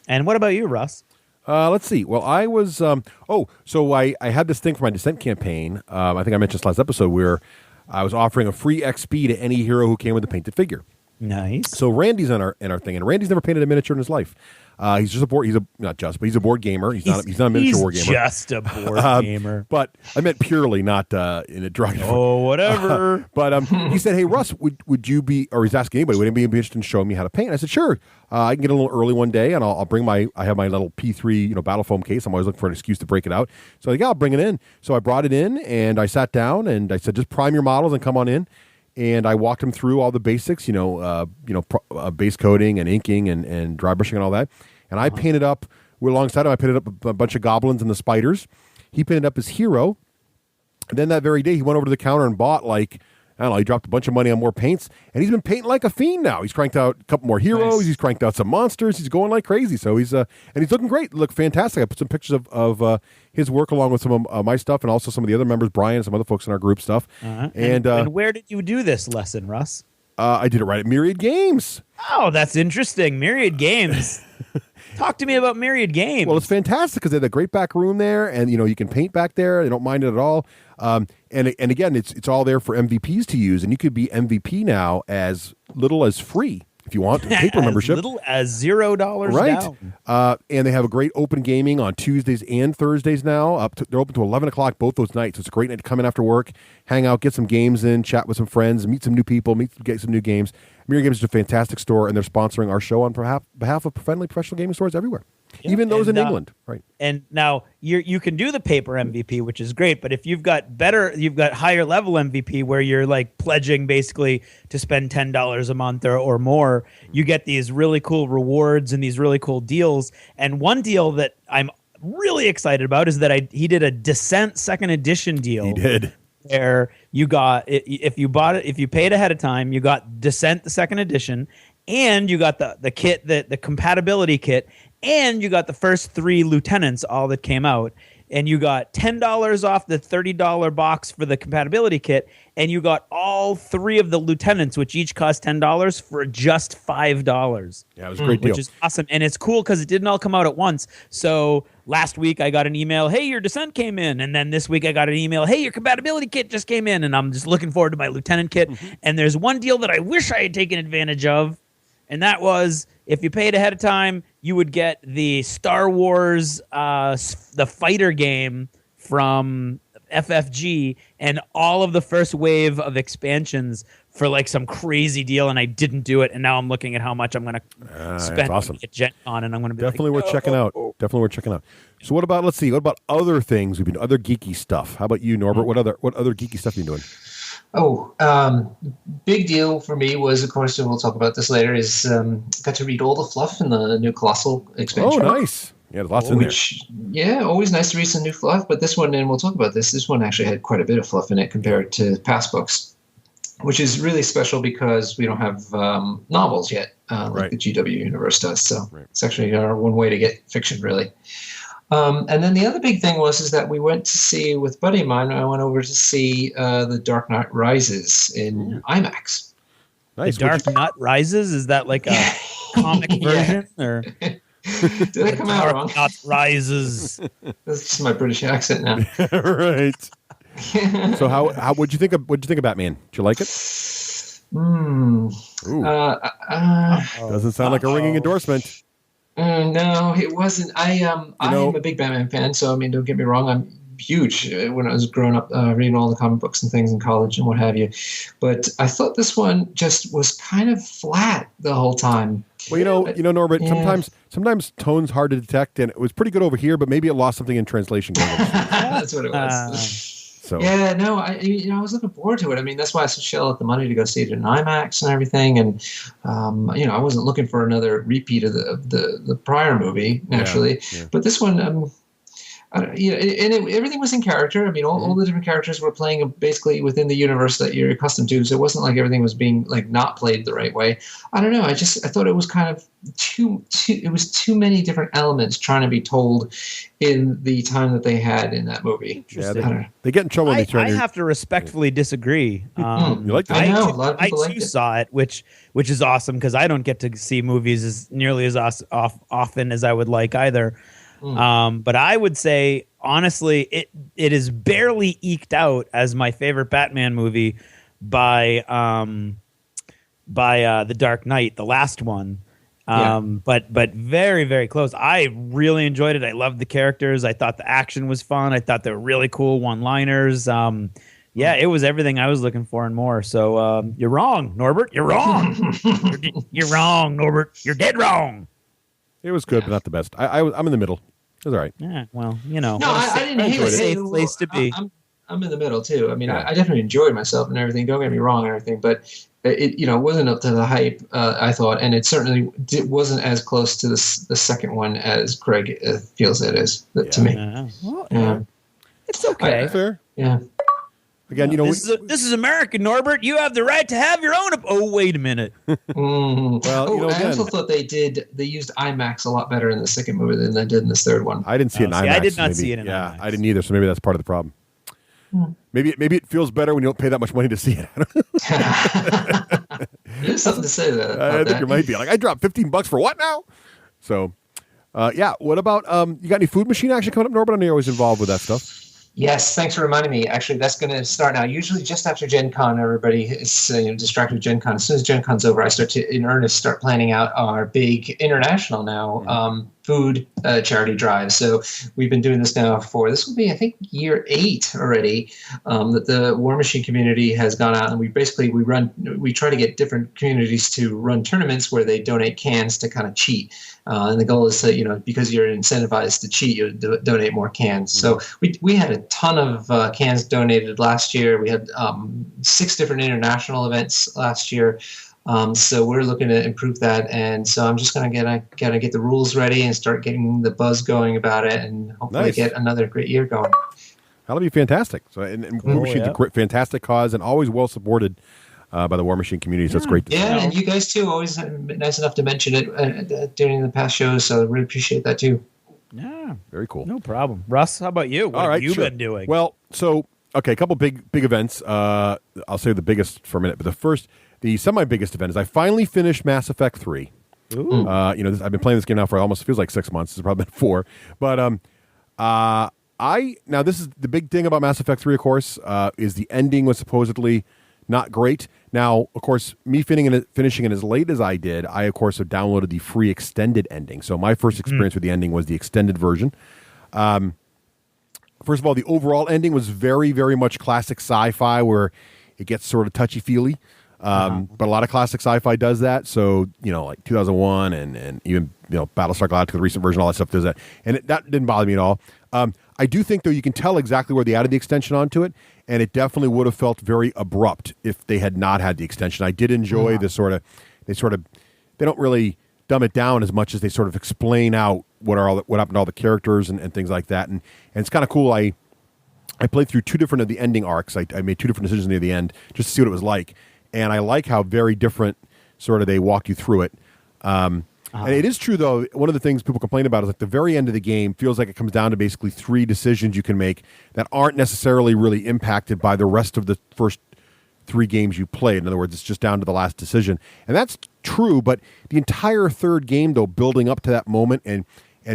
And what about you, Russ? Let's see. Well, I was so I had this thing for my Descent campaign. I think I mentioned this last episode where I was offering a free XP to any hero who came with a painted figure. Nice. So Randy's in our thing, and Randy's never painted a miniature in his life. He's just a board. He's a board gamer. He's not a miniature war gamer. He's just a board gamer. But I meant purely, not in a drug. Oh, whatever. But he said, "Hey, Russ, would you be?" Or he's asking anybody, would anybody be interested in showing me how to paint? And I said, "Sure. I can get a little early one day, and I'll bring I have my little P3 battle foam case. I'm always looking for an excuse to break it out. So I'll bring it in. So I brought it in, and I sat down, and I said, just prime your models and come on in. And I walked him through all the basics, base coating and inking and dry brushing and all that. And I painted up, alongside him, I painted up a bunch of goblins and the spiders. He painted up his hero. And then that very day, he went over to the counter and bought, he dropped a bunch of money on more paints. And he's been painting like a fiend now. He's cranked out a couple more heroes. Nice. He's cranked out some monsters. He's going like crazy. So he's looking great. Look fantastic. I put some pictures of his work along with some of my stuff and also some of the other members, Brian and some other folks in our group stuff. Uh-huh. And where did you do this lesson, Russ? I did it right at Myriad Games. Oh, that's interesting. Myriad Games. Talk to me about Myriad Games. Well, it's fantastic because they have a great back room there, and you can paint back there. They don't mind it at all. And again, it's all there for MVPs to use, and you could be MVP now as little as free if you want paper membership. As little as $0 right. down. And they have a great open gaming on Tuesdays and Thursdays now. They're open to 11 o'clock both those nights. So it's a great night to come in after work, hang out, get some games in, chat with some friends, meet some new people, get some new games. Myriad Games is a fantastic store, and they're sponsoring our show on behalf of professional gaming stores everywhere. Yeah. Even those in England, right? And now you can do the paper MVP, which is great. But if you've got higher level MVP where you're pledging basically to spend $10 a month or more, you get these really cool rewards and these really cool deals. And one deal that I'm really excited about is that he did a Descent 2nd edition deal. He did. Where you got if you paid ahead of time, you got Descent the 2nd edition, and you got the kit, the compatibility kit, and you got the first 3 lieutenants, all that came out, and you got $10 off the $30 box for the compatibility kit, and you got all 3 of the lieutenants, which each cost $10 for just $5. Yeah, it was a great deal. Which is awesome, and it's cool because it didn't all come out at once. So last week I got an email, hey, your Descent came in, and then this week I got an email, hey, your compatibility kit just came in, and I'm just looking forward to my lieutenant kit. Mm-hmm. And there's one deal that I wish I had taken advantage of, and that was if you paid ahead of time, you would get the Star Wars, the fighter game from FFG, and all of the first wave of expansions for some crazy deal, and I didn't do it, and now I'm looking at how much I'm going to spend at Gen Con, and I'm going to be definitely worth checking out. Definitely worth checking out. So what about other things we've been doing, other geeky stuff? How about you, Norbert? Mm-hmm. What other geeky stuff have you been doing? Big deal for me was, of course, and we'll talk about this later, is got to read all the fluff in the new Colossal expansion. Oh, nice. Yeah, there's lots in there. Yeah, always nice to read some new fluff, but this one, and we'll talk about this one actually had quite a bit of fluff in it compared to past books, which is really special because we don't have novels yet, like the GW universe does. So It's actually one way to get fiction, really. And then the other big thing is that we went to see, with a buddy of mine, I went over to see The Dark Knight Rises in IMAX. Nice. The Dark Knight Rises? Is that like a comic version? Or? Did I come out wrong? Dark Knight Rises. That's just my British accent now. Right. So what'd you think of Batman? Did you like it? Ooh. Doesn't sound like a ringing endorsement. No, it wasn't. I am a big Batman fan, so I mean, don't get me wrong. I'm huge when I was growing up, reading all the comic books and things in college and what have you. But I thought this one just was kind of flat the whole time. Well, Norbert. Yeah. Sometimes tone's hard to detect, and it was pretty good over here, but maybe it lost something in translation. That's what it was. So yeah, no, I was looking forward to it. I mean, that's why I shelled out the money to go see it in IMAX and everything. And I wasn't looking for another repeat of the prior movie naturally, but this one. Everything was in character. I mean, all the different characters were playing basically within the universe that you're accustomed to. So it wasn't like everything was being like not played the right way. I don't know. I thought it was kind of it was too many different elements trying to be told in the time that they had in that movie. Yeah, they get in trouble when they turn. I have to respectfully disagree. You like that? I know. A lot of people I too saw it, which is awesome because I don't get to see movies as nearly as often as I would like either. But I would say, honestly, it is barely eked out as my favorite Batman movie by The Dark Knight, the last one. But very, very close. I really enjoyed it. I loved the characters. I thought the action was fun. I thought they were really cool one-liners. It was everything I was looking for and more. So you're wrong, Norbert. You're wrong. You're wrong, Norbert. You're dead wrong. It was good, but not the best. I'm in the middle. It was all right. Yeah, well, No, I didn't hate it. Safe place to be. I'm in the middle too. I mean, I definitely enjoyed myself and everything. Don't get me wrong and everything, but it wasn't up to the hype I thought, and it certainly wasn't as close to the second one as Craig feels it is to me. It's okay. Fair. Yeah. Again, this is American, Norbert. You have the right to have your own. Oh, wait a minute. Well, I also thought they used IMAX a lot better in the second movie than they did in this third one. I didn't see it in IMAX. I did not see it in IMAX. I didn't either. So maybe that's part of the problem. Maybe it feels better when you don't pay that much money to see it. There's something to say there. I think there might be. Like, I dropped $15 for what now? So, what about you got any food machine action coming up, Norbert? I know you're always involved with that stuff. Yes, thanks for reminding me. Actually, that's going to start now. Usually just after Gen Con, everybody is distracted with Gen Con. As soon as Gen Con's over, I start to, in earnest, start planning out our big international now food charity drive. So we've been doing this now this will be, I think, year 8 already, that the Warmachine community has gone out, and we try to get different communities to run tournaments where they donate cans to kind of cheat. And the goal is to, because you're incentivized to cheat, you donate more cans. So we had a ton of cans donated last year. We had 6 different international events last year. So we're looking to improve that. And so I'm just going to get the rules ready and start getting the buzz going about it, and hopefully get another great year going. That'll be fantastic. So, and War Machine's a fantastic cause and always well supported by the War Machine community. So it's great to see. Yeah, and you guys too, always nice enough to mention it during the past shows. So I really appreciate that too. Yeah, very cool. No problem. Russ, how about you? What have you been doing? Well, so a couple big events. I'll say the biggest for a minute, but the semi-biggest event is I finally finished Mass Effect 3. Ooh. I've been playing this game now for almost feels like 6 months. It's probably been 4, but now this is the big thing about Mass Effect 3. Of course, is the ending was supposedly not great. Now, of course, me finishing it as late as I did, I, of course, have downloaded the free extended ending. So my first experience with the ending was the extended version. First of all, the overall ending was very, very much classic sci-fi where it gets sort of touchy-feely. But a lot of classic sci-fi does that. So, like 2001 and even, Battlestar Galactica, the recent version, all that stuff does that. And that didn't bother me at all. I do think, though, you can tell exactly where they added the extension onto it, and it definitely would have felt very abrupt if they had not had the extension. I did enjoy the they don't really dumb it down as much as they sort of explain out what happened to all the characters and things like that. And it's kind of cool. I played through 2 different of the ending arcs. I made 2 different decisions near the end just to see what it was like. And I like how very different sort of they walk you through it. And it is true, though, one of the things people complain about is like the very end of the game feels like it comes down to basically 3 decisions you can make that aren't necessarily really impacted by the rest of the first 3 games you played. In other words, it's just down to the last decision. And that's true, but the entire third game, though, building up to that moment and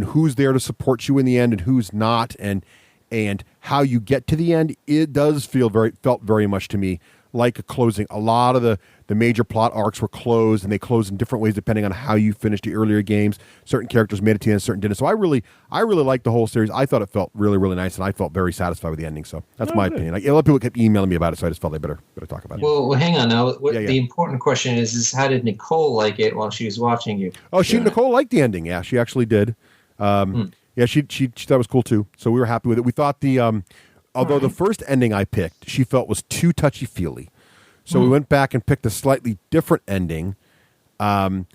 who's there to support you in the end and who's not and how you get to the end, it does felt very much to me like a closing. A lot of the major plot arcs were closed, and they closed in different ways depending on how you finished the earlier games. Certain characters made it to the end, certain didn't. So I really liked the whole series. I thought it felt really, really nice, and I felt very satisfied with the ending. So that's my opinion. Like, a lot of people kept emailing me about it, so I just felt I better talk about it. Well, hang on now. The important question is how did Nicole like it while she was watching you? Oh, Nicole liked the ending. Yeah, she actually did. Yeah, she thought it was cool too. So we were happy with it. We thought although the first ending I picked, she felt was too touchy-feely. So we went back and picked a slightly different ending, and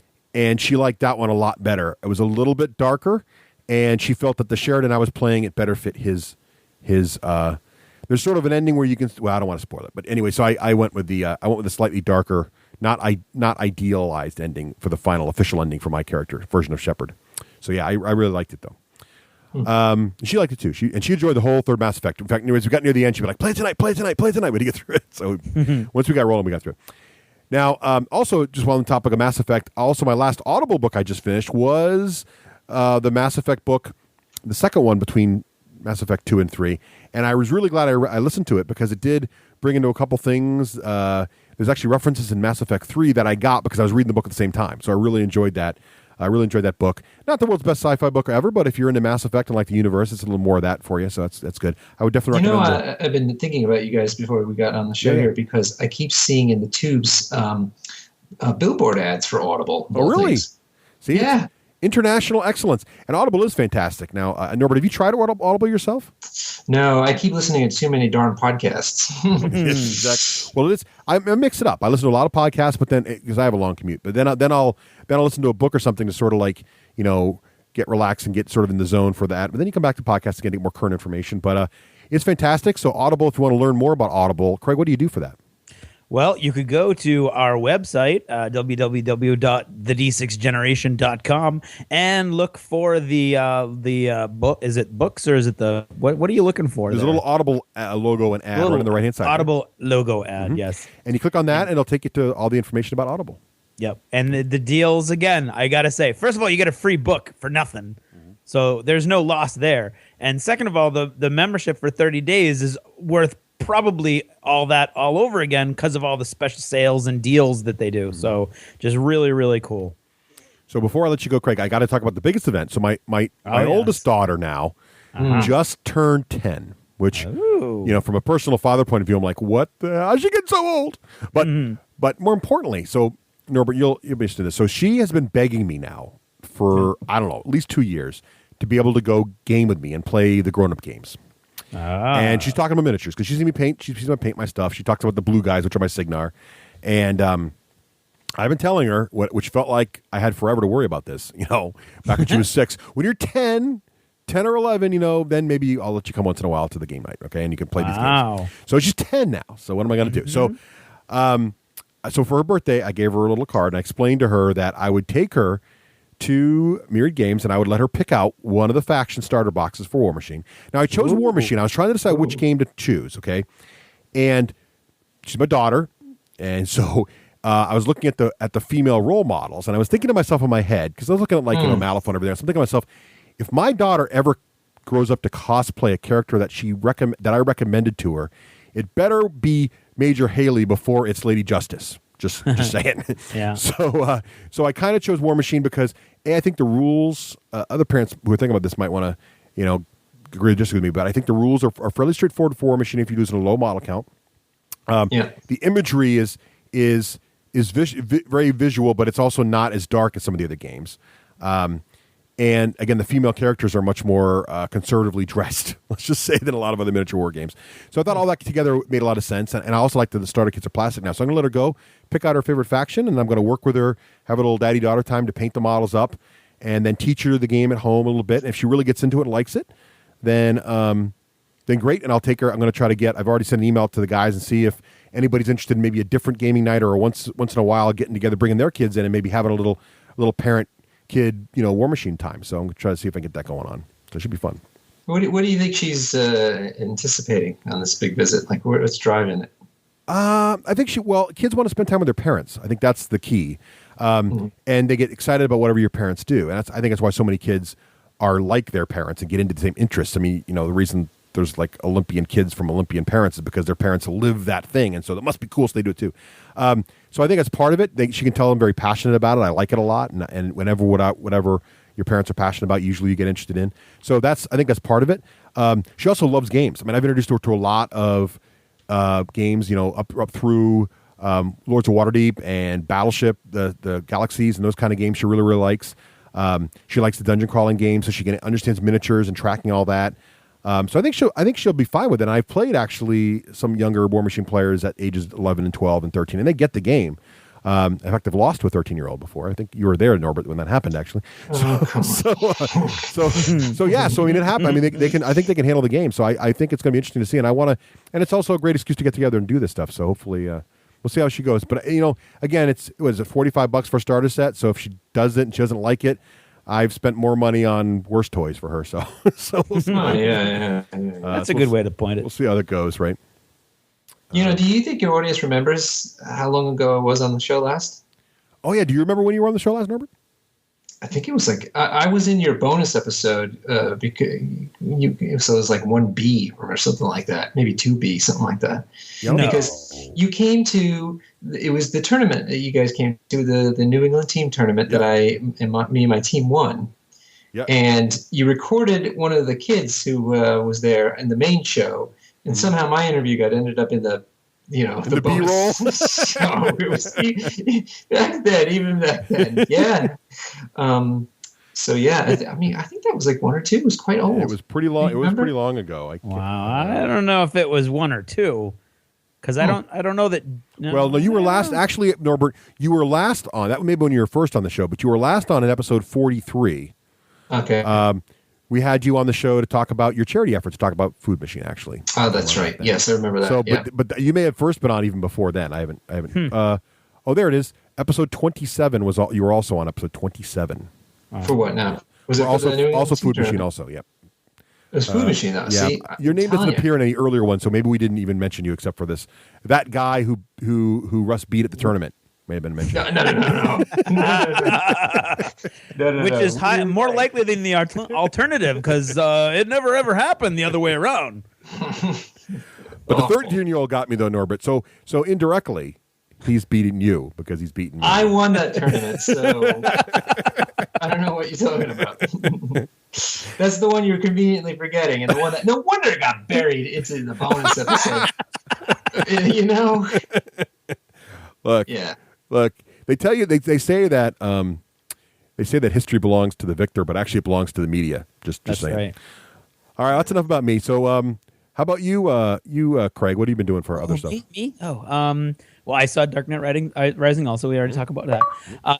she liked that one a lot better. It was a little bit darker, and she felt that the Sheridan I was playing, it better fit his there's sort of an ending where you can, well, I don't want to spoil it, but anyway, so I went with the slightly darker, not idealized ending for the final official ending for my character version of Shepard. So yeah, I really liked it though. She liked it too. She enjoyed the whole third Mass Effect. In fact, as we got near the end, she'd be like, play it tonight. We had to get through it. So once we got rolling, we got through it. Now, also, just while on the topic of Mass Effect, also my last Audible book I just finished was the Mass Effect book, the second one between Mass Effect 2 and 3. And I was really glad I listened to it because it did bring into a couple things. There's actually references in Mass Effect 3 that I got because I was reading the book at the same time. So I really enjoyed that. I really enjoyed that book. Not the world's best sci-fi book ever, but if you're into Mass Effect and like the universe, it's a little more of that for you. So that's good. I would definitely recommend it. I've been thinking about you guys before we got on the show here because I keep seeing in the tubes billboard ads for Audible. Oh, really? Things. See, yeah. International excellence. And Audible is fantastic. Now, Norbert, have you tried Audible yourself? No, I keep listening to too many darn podcasts. Exactly. Well, I mix it up. I listen to a lot of podcasts, but then because I have a long commute, but then I'll listen to a book or something to sort of like, get relaxed and get sort of in the zone for that. But then you come back to podcasts again to get more current information. But it's fantastic. So Audible, if you want to learn more about Audible, Craig, what do you do for that? Well, you could go to our website, www.the d6generation.com, and look for the book. Is it books or is it the what are you looking for? There's a little Audible logo and ad right on the right hand side. Audible logo ad, yes. And you click on that, and it'll take you to all the information about Audible. Yep. And the deals, again, I got to say, first of all, you get a free book for nothing. So there's no loss there. And second of all, the membership for 30 days is worth probably all over again because of all the special sales and deals that they do. So just really, really cool. So before I let you go, Craig, I got to talk about the biggest event. So my oldest daughter now just turned 10, which, from a personal father point of view, I'm like, what the hell? How'd she get so old? But more importantly, so Norbert, you'll be interested in this. So she has been begging me now for, I don't know, at least 2 years to be able to go game with me and play the grown-up games. And she's talking about miniatures because she's seen me paint. She's seen me paint my stuff. She talks about the blue guys, which are my Signar. And I've been telling her, which felt like I had forever to worry about this, back when she was 6. When you're 10 or 11, then maybe I'll let you come once in a while to the game night, okay? And you can play these games. So she's 10 now. So what am I going to do? So for her birthday, I gave her a little card, and I explained to her that I would take her to Myriad Games, and I would let her pick out one of the faction starter boxes for Warmachine. Now, I chose Warmachine. I was trying to decide which game to choose, okay? And she's my daughter, and so I was looking at the female role models, and I was thinking to myself in my head, because I was looking at Malifaux and everything, so I'm thinking to myself, if my daughter ever grows up to cosplay a character that I recommended to her, it better be Major Haley before it's Lady Justice. Just saying. Yeah. So I kind of chose Warmachine because I think the rules. Other parents who are thinking about this might want to, agree or disagree with me, but I think the rules are fairly straightforward for Warmachine if you use a low model count. The imagery is very visual, but it's also not as dark as some of the other games. And again, the female characters are much more conservatively dressed, let's just say, than a lot of other miniature war games. So I thought all that together made a lot of sense. And I also like that the starter kits are plastic now. So I'm going to let her go, pick out her favorite faction, and I'm going to work with her, have a little daddy-daughter time to paint the models up, and then teach her the game at home a little bit. And if she really gets into it and likes it, then great. And I'll take her. I'm going to try to I've already sent an email to the guys and see if anybody's interested in maybe a different gaming night or once in a while getting together, bringing their kids in and maybe having a little parent kid, Warmachine time. So I'm going to try to see if I can get that going on. So it should be fun. What do you think she's anticipating on this big visit? Like, what's driving it? I think kids want to spend time with their parents. I think that's the key. And they get excited about whatever your parents do. And I think that's why so many kids are like their parents and get into the same interests. I mean, the reason there's like Olympian kids from Olympian parents is because their parents live that thing, and so that must be cool. So they do it too. So I think that's part of it. She can tell I'm very passionate about it. I like it a lot, and whenever whatever your parents are passionate about, usually you get interested in. So I think that's part of it. She also loves games. I mean, I've introduced her to a lot of games, up through Lords of Waterdeep and Battleship, the Galaxies, and those kind of games she really, really likes. She likes the dungeon crawling games, so she understands miniatures and tracking all that. So I think she'll be fine with it. And I've played actually some younger Warmachine players at ages 11 and 12 and 13, and they get the game. In fact, I've lost to a 13-year-old before. I think you were there, Norbert, when that happened, actually. So yeah. So I mean, it happened. I mean, they can. I think they can handle the game. So I think it's going to be interesting to see. And and it's also a great excuse to get together and do this stuff. So hopefully, we'll see how she goes. But again, it was $45 for a starter set. So if she does it and she doesn't like it, I've spent more money on worse toys for her. So we'll see. Yeah. That's a good way to point it. We'll see how that goes, right? Do you think your audience remembers how long ago I was on the show last? Oh, yeah. Do you remember when you were on the show last, Norbert? I think it was like I was in your bonus episode because so it was like 1B or something like that, maybe 2B, something like that. Yep. Because you came to it was the tournament that you guys came to, the New England team tournament that me and my team won. Yep. And you recorded one of the kids who was there in the main show, and somehow my interview ended up in the the B-roll. So it was even back then, yeah. So yeah, I mean, I think that was like 1 or 2. It was quite old. It was pretty long. It was pretty long ago. Wow, I don't know if it was 1 or 2, because I don't know that. No, well, no, you were last. Actually, Norbert, you were last on that. Maybe when you were first on the show, but you were last on in episode 43. Okay. We had you on the show to talk about your charity efforts, to talk about Food Machine, actually. Oh, that's right. Yes, I remember that. So, yeah. but you may have first been on even before then. I haven't. Oh, there it is. Episode 27 was you were also on episode 27. For what now? Was it also Food Machine? Also, yep. It was Food Machine, though. Yeah, See, your name doesn't appear in any earlier one, so maybe we didn't even mention you except for this. That guy who Russ beat at the tournament may have been mentioned. No. Which is more likely than the alternative, because it never ever happened the other way around. But the 13-year-old got me though, Norbert. So indirectly, he's beating you because he's beating me. I won that tournament, so I don't know what you're talking about. That's the one you're conveniently forgetting, and the one that no wonder it got buried into the bonus episode. Look. They tell you they say that history belongs to the victor, but actually it belongs to the media. Just saying. Right. All right, that's enough about me. So, how about you, Craig? What have you been doing for other stuff? Me? Oh, well, I saw Dark Knight Rising. Also, we already talked about that.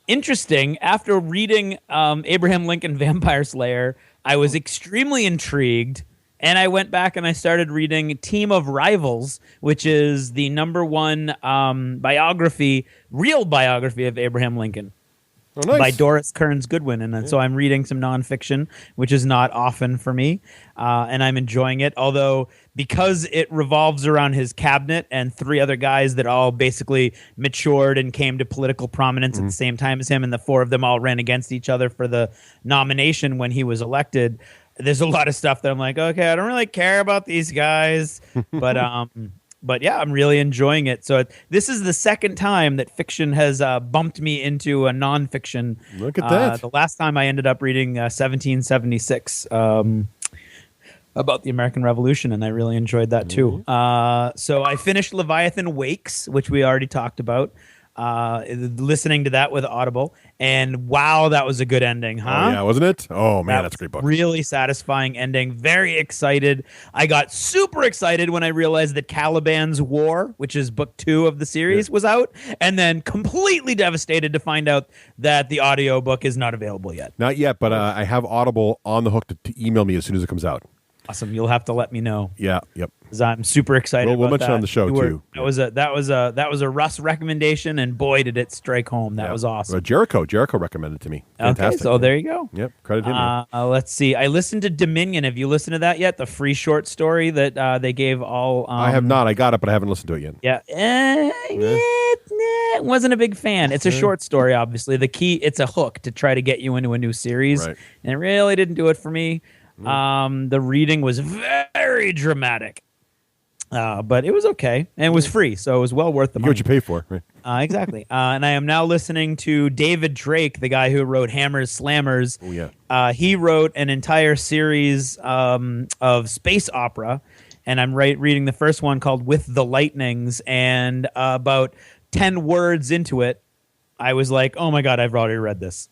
Interesting. After reading Abraham Lincoln Vampire Slayer, I was extremely intrigued. And I went back and I started reading Team of Rivals, which is the #1 real biography of Abraham Lincoln. Oh, nice. By Doris Kearns Goodwin. And so I'm reading some nonfiction, which is not often for me. And I'm enjoying it. Although, because it revolves around his cabinet and 3 other guys that all basically matured and came to political prominence at the same time as him, and the 4 of them all ran against each other for the nomination when he was elected, there's a lot of stuff that I'm like, okay, I don't really care about these guys. But yeah, I'm really enjoying it. So this is the second time that fiction has bumped me into a nonfiction. Look at that. The last time I ended up reading 1776 about the American Revolution, and I really enjoyed that too. So I finished Leviathan Wakes, which we already talked about. Listening to that with Audible, and wow, that was a good ending, huh? Oh, yeah, wasn't it? Oh man, that's a great book. Really satisfying ending. Very excited. I got super excited when I realized that Caliban's War, which is book 2 of the series, was out, and then completely devastated to find out that the audiobook is not available yet. Not yet, but I have Audible on the hook to email me as soon as it comes out. Awesome. You'll have to let me know. Yeah. Yep. Because I'm super excited. We'll about mention that. on the show too. That was a Russ recommendation, and boy, did it strike home. That was awesome. Jericho recommended to me. Fantastic. Okay, so there you go. Yep. Credit him. Let's see. I listened to Dominion. Have you listened to that yet? The free short story that they gave all. I have not. I got it, but I haven't listened to it yet. Yeah. Wasn't a big fan. It's a short story, obviously. It's a hook to try to get you into a new series, and it really didn't do it for me. The reading was very dramatic. But it was okay, and it was free, so it was well worth the You get money. what you pay for. Right? Exactly. And I am now listening to David Drake, the guy who wrote Hammers, Slammers. Oh, yeah. He wrote an entire series of space opera, and I'm reading the first one called With the Lightnings, and about 10 words into it, I was like, oh my God, I've already read this.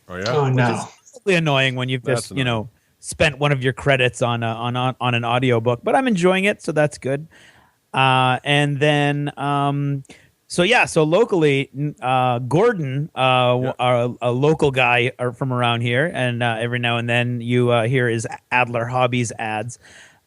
Oh, yeah? Oh, no. Which is really annoying when you've That's just, spent one of your credits on an audiobook, but I'm enjoying it, so that's good. And then, so locally, Gordon, a local guy from around here, and every now and then you hear his Adler Hobbies ads,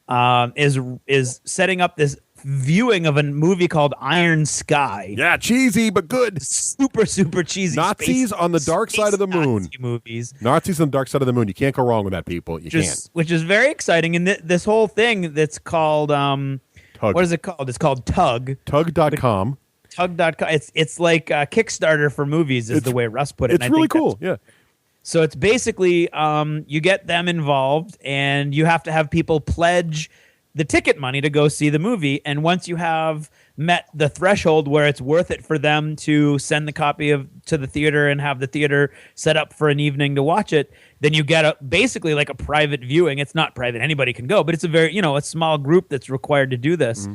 is setting up this viewing of a movie called Iron Sky. Yeah, cheesy, but good. Super, super cheesy. Nazis on the dark side of the moon. Nazi movies. Nazis on the dark side of the moon. You can't go wrong with that, people. You can't. Which is very exciting. And this whole thing that's called, Tug. what is it called? It's called Tug. Tug.com. Tug.com. It's like Kickstarter for movies is the way Russ put it. It's really cool. Yeah. So it's basically you get them involved, and you have to have people pledge the ticket money to go see the movie. And once you have met the threshold where it's worth it for them to send the copy to the theater and have the theater set up for an evening to watch it, then you get basically like a private viewing. It's not private. Anybody can go, but it's a very, a small group that's required to do this. Mm-hmm.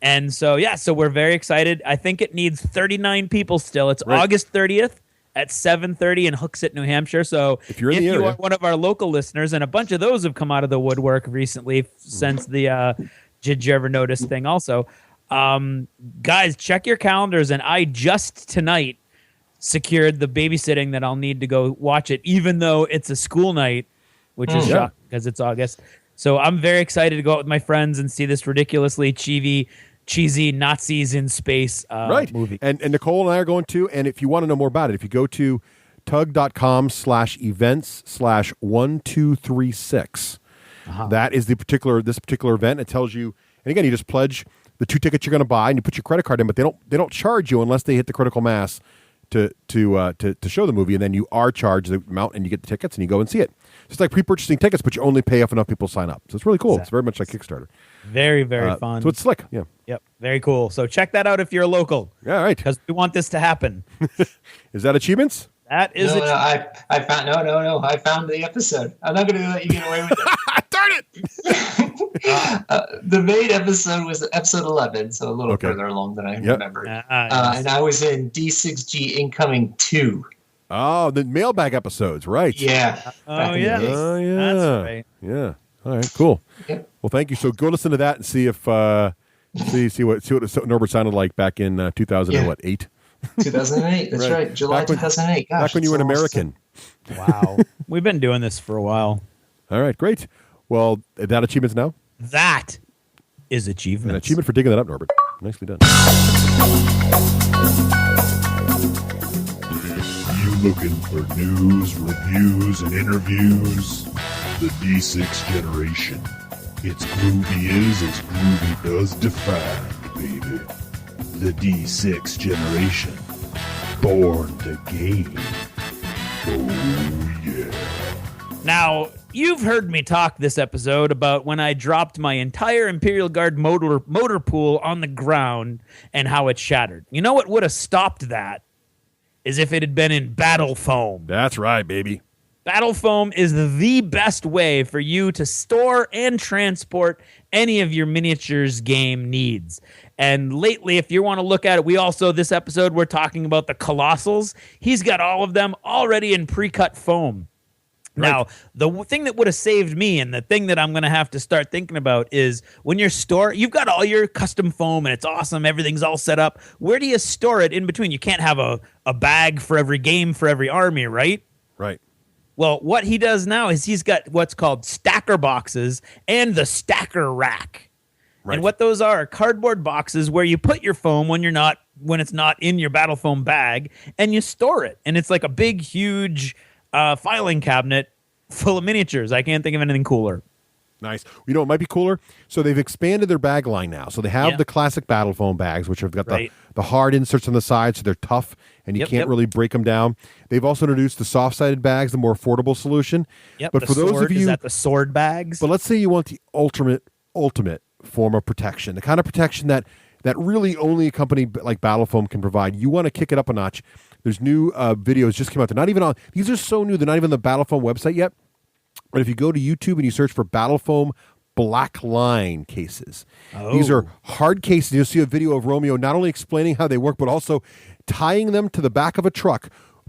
And so, so we're very excited. I think it needs 39 people still. It's right. August 30th. At 7:30 in Hooksett, New Hampshire. So if you're in the area, you are one of our local listeners, and a bunch of those have come out of the woodwork recently since the Did You Ever Notice thing also. Guys, check your calendars, and I just tonight secured the babysitting that I'll need to go watch it, even though it's a school night, which is shocking because it's August. So I'm very excited to go out with my friends and see this ridiculously cheesy Nazis in space movie. And Nicole and I are going to, and if you want to know more about it, if you go to tug.com/events/1236, that is this particular event. It tells you, and again, you just pledge the 2 tickets you're going to buy, and you put your credit card in, but they don't charge you unless they hit the critical mass to show the movie, and then you are charged the amount, and you get the tickets, and you go and see it. It's like pre-purchasing tickets, but you only pay if enough people sign up. So it's really cool. Exactly. It's very much like Kickstarter. Very, very fun. So it's slick. Yeah. Yep. Very cool. So check that out if you're local. Yeah, right. Because we want this to happen. Is that achievements? That is no. I found I found the episode. I'm not going to let you get away with it. Darn it! The main episode was episode 11, so a little further along than I remembered. Yes. And I was in D6G Incoming 2. Oh, the mailbag episodes, right? Yeah. Oh, yeah. Oh, yeah. That's right. Yeah. All right, cool. Yep. Well, thank you. So go listen to that and see if see what Norbert sounded like back in 2008. 2008. That's right. July 2008. Gosh, back when you were an American. Wow. We've been doing this for a while. All right, great. Well, is that achievements now? That is achievement. An achievement for digging that up, Norbert. Nicely done. You looking for news, reviews, and interviews? The D6 generation. It's groovy is as groovy does defined, baby. The D6 generation. Born to game. Oh, yeah. Now, you've heard me talk this episode about when I dropped my entire Imperial Guard motor pool on the ground and how it shattered. You know what would have stopped that? Is if it had been in battle foam. That's right, baby. Battle foam is the best way for you to store and transport any of your miniatures game needs. And lately, if you want to look at it, this episode, we're talking about the Colossals. He's got all of them already in pre-cut foam. Right. Now, the thing that would have saved me and the thing that I'm going to have to start thinking about is when you're you've got all your custom foam and it's awesome. Everything's all set up. Where do you store it in between? You can't have a bag for every game for every army, right? Right. Well, what he does now is he's got what's called stacker boxes and the stacker rack. Right. And what those are cardboard boxes where you put your foam when it's not in your battle foam bag, and you store it. And it's like a big, huge filing cabinet full of miniatures. I can't think of anything cooler. Nice. You know, it might be cooler. So they've expanded their bag line now. So they have the classic battle foam bags, which have got the hard inserts on the side, so they're tough, and you can't really break them down. They've also introduced the soft-sided bags, the more affordable solution. Yep. But for those of you, is that the sword bags? But let's say you want the ultimate form of protection, the kind of protection that really only a company like Battle Foam can provide. You want to kick it up a notch. There's new videos just came out. They're not even on. These are so new. They're not even on the Battle Foam website yet. But if you go to YouTube and you search for Battle Foam black line cases, these are hard cases. You'll see a video of Romeo not only explaining how they work, but also tying them to the back of a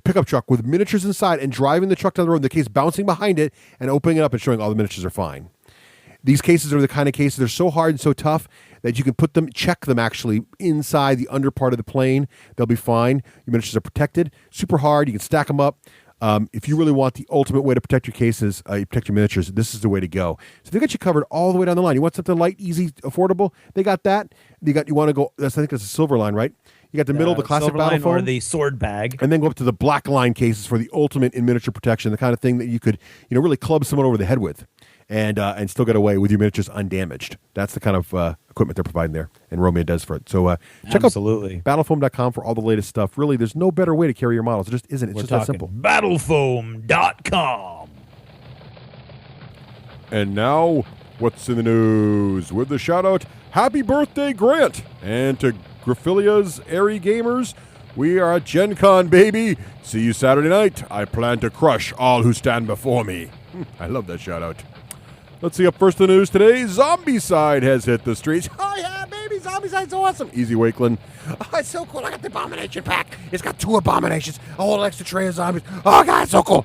pickup truck with miniatures inside and driving the truck down the road, the case bouncing behind it and opening it up and showing all the miniatures are fine. These cases are the kind of cases, they're so hard and so tough that you can check them actually inside the under part of the plane. They'll be fine. Your miniatures are protected. Super hard. You can stack them up. If you really want the ultimate way to protect your cases, you protect your miniatures, this is the way to go. So they got you covered all the way down the line. You want something light, easy, affordable? They got that. You want to go, I think that's a silver line, right? You got the middle, the classic Battle Foam. Or the sword bag. And then go up to the black line cases for the ultimate in miniature protection, the kind of thing that you could really club someone over the head with and still get away with your miniatures undamaged. That's the kind of equipment they're providing there, and Romeo does for it. So check out battlefoam.com for all the latest stuff. Really, there's no better way to carry your models. It just isn't. It's just that simple. Battlefoam.com. And now, what's in the news? With the shout-out, Happy Birthday, Grant! And to Graphilia's Airy Gamers, we are at Gen Con, baby! See you Saturday night. I plan to crush all who stand before me. I love that shout-out. Let's see, up first in the news today, Zombicide has hit the streets. Oh, yeah, baby, Zombicide's awesome. Easy, Wakeland. Oh, it's so cool. I got the Abomination pack. It's got 2 Abominations, a whole extra tray of zombies. Oh, God, it's so cool.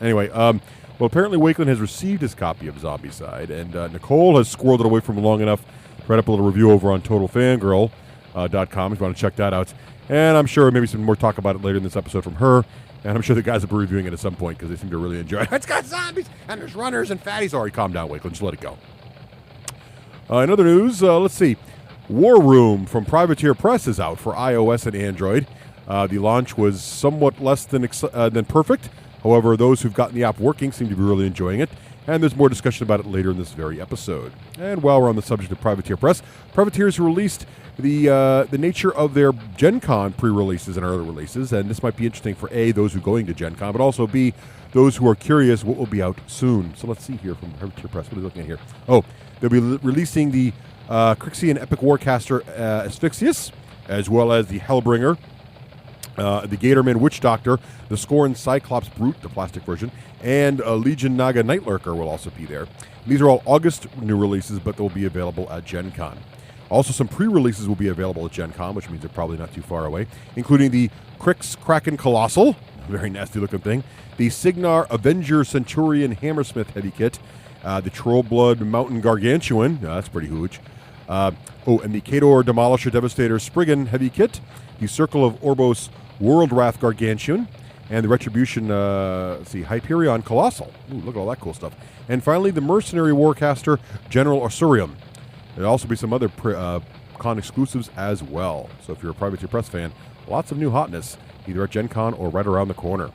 Anyway, well, apparently Wakeland has received his copy of Zombicide, and Nicole has squirreled it away from him long enough to write up a little review over on TotalFangirl.com if you want to check that out. And I'm sure maybe some more talk about it later in this episode from her. And I'm sure the guys will be reviewing it at some point because they seem to really enjoy it. It's got zombies, and there's runners and fatties. Already calm down, Wakeland. Just let it go. In other news, let's see. War Room from Privateer Press is out for iOS and Android. The launch was somewhat less than perfect. However, those who've gotten the app working seem to be really enjoying it. And there's more discussion about it later in this very episode. And while we're on the subject of Privateer Press, Privateers released the nature of their Gen Con pre-releases and early releases, and this might be interesting for A, those who are going to Gen Con, but also B, those who are curious what will be out soon. So let's see here from Privateer Press. What are we looking at here? Oh, they'll be releasing the Crixian Epic Warcaster Asphyxius, as well as the Hellbringer, the Gatorman Witch Doctor, the Scorn Cyclops Brute, the plastic version, and Legion Naga Night Lurker will also be there. These are all August new releases, but they'll be available at Gen Con. Also, some pre-releases will be available at Gen Con, which means they're probably not too far away, including the Crix Kraken Colossal, very nasty-looking thing, the Signar Avenger Centurion Hammersmith Heavy Kit, the Trollblood Mountain Gargantuan, that's pretty huge, and the Kador Demolisher Devastator Spriggan Heavy Kit, the Circle of Orbos World Wrath Gargantuan, and the Retribution, Hyperion Colossal. Ooh, look at all that cool stuff. And finally, the Mercenary Warcaster General Osurium. There'll also be some other con exclusives as well. So if you're a Privateer Press fan, lots of new hotness, either at Gen Con or right around the corner.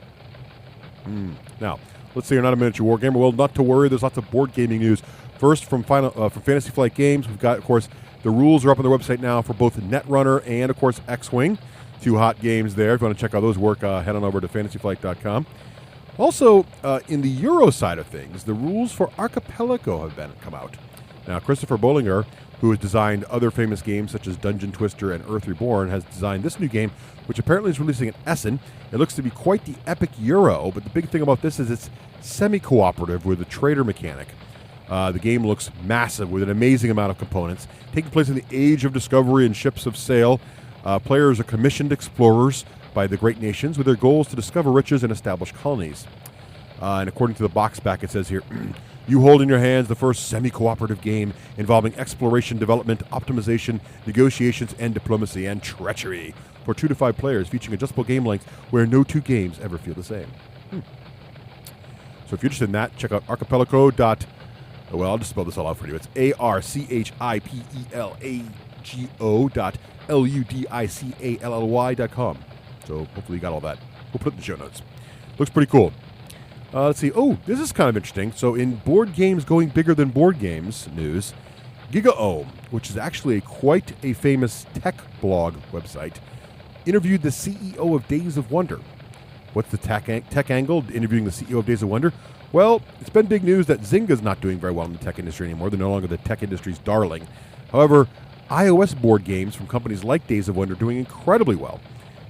Now, let's say you're not a miniature wargamer. Well, not to worry. There's lots of board gaming news. First, from Fantasy Flight Games, we've got, of course, the rules are up on their website now for both Netrunner and, of course, X-Wing. 2 hot games there. If you want to check out those work, head on over to fantasyflight.com. Also, in the Euro side of things, the rules for Archipelago have come out. Now, Christopher Bollinger, who has designed other famous games such as Dungeon Twister and Earth Reborn, has designed this new game, which apparently is releasing in Essen. It looks to be quite the epic Euro, but the big thing about this is it's semi-cooperative with a trader mechanic. The game looks massive with an amazing amount of components. Taking place in the age of discovery and ships of sail, players are commissioned explorers by the great nations with their goals to discover riches and establish colonies. And according to the box back, it says here, you hold in your hands the first semi-cooperative game involving exploration, development, optimization, negotiations, and diplomacy, and treachery for 2 to 5 players, featuring adjustable game length where no 2 games ever feel the same. So if you're interested in that, check out Archipelago. Well, I'll just spell this all out for you. It's ARCHIPELAGO.LUDICALLY.com. So hopefully you got all that. We'll put it in the show notes. Looks pretty cool. Let's see. Oh, this is kind of interesting. So in board games going bigger than board games news, GigaOM, which is actually quite a famous tech blog website, interviewed the CEO of Days of Wonder. What's the tech angle interviewing the CEO of Days of Wonder? Well, it's been big news that Zynga's not doing very well in the tech industry anymore. They're no longer the tech industry's darling. However, iOS board games from companies like Days of Wonder are doing incredibly well.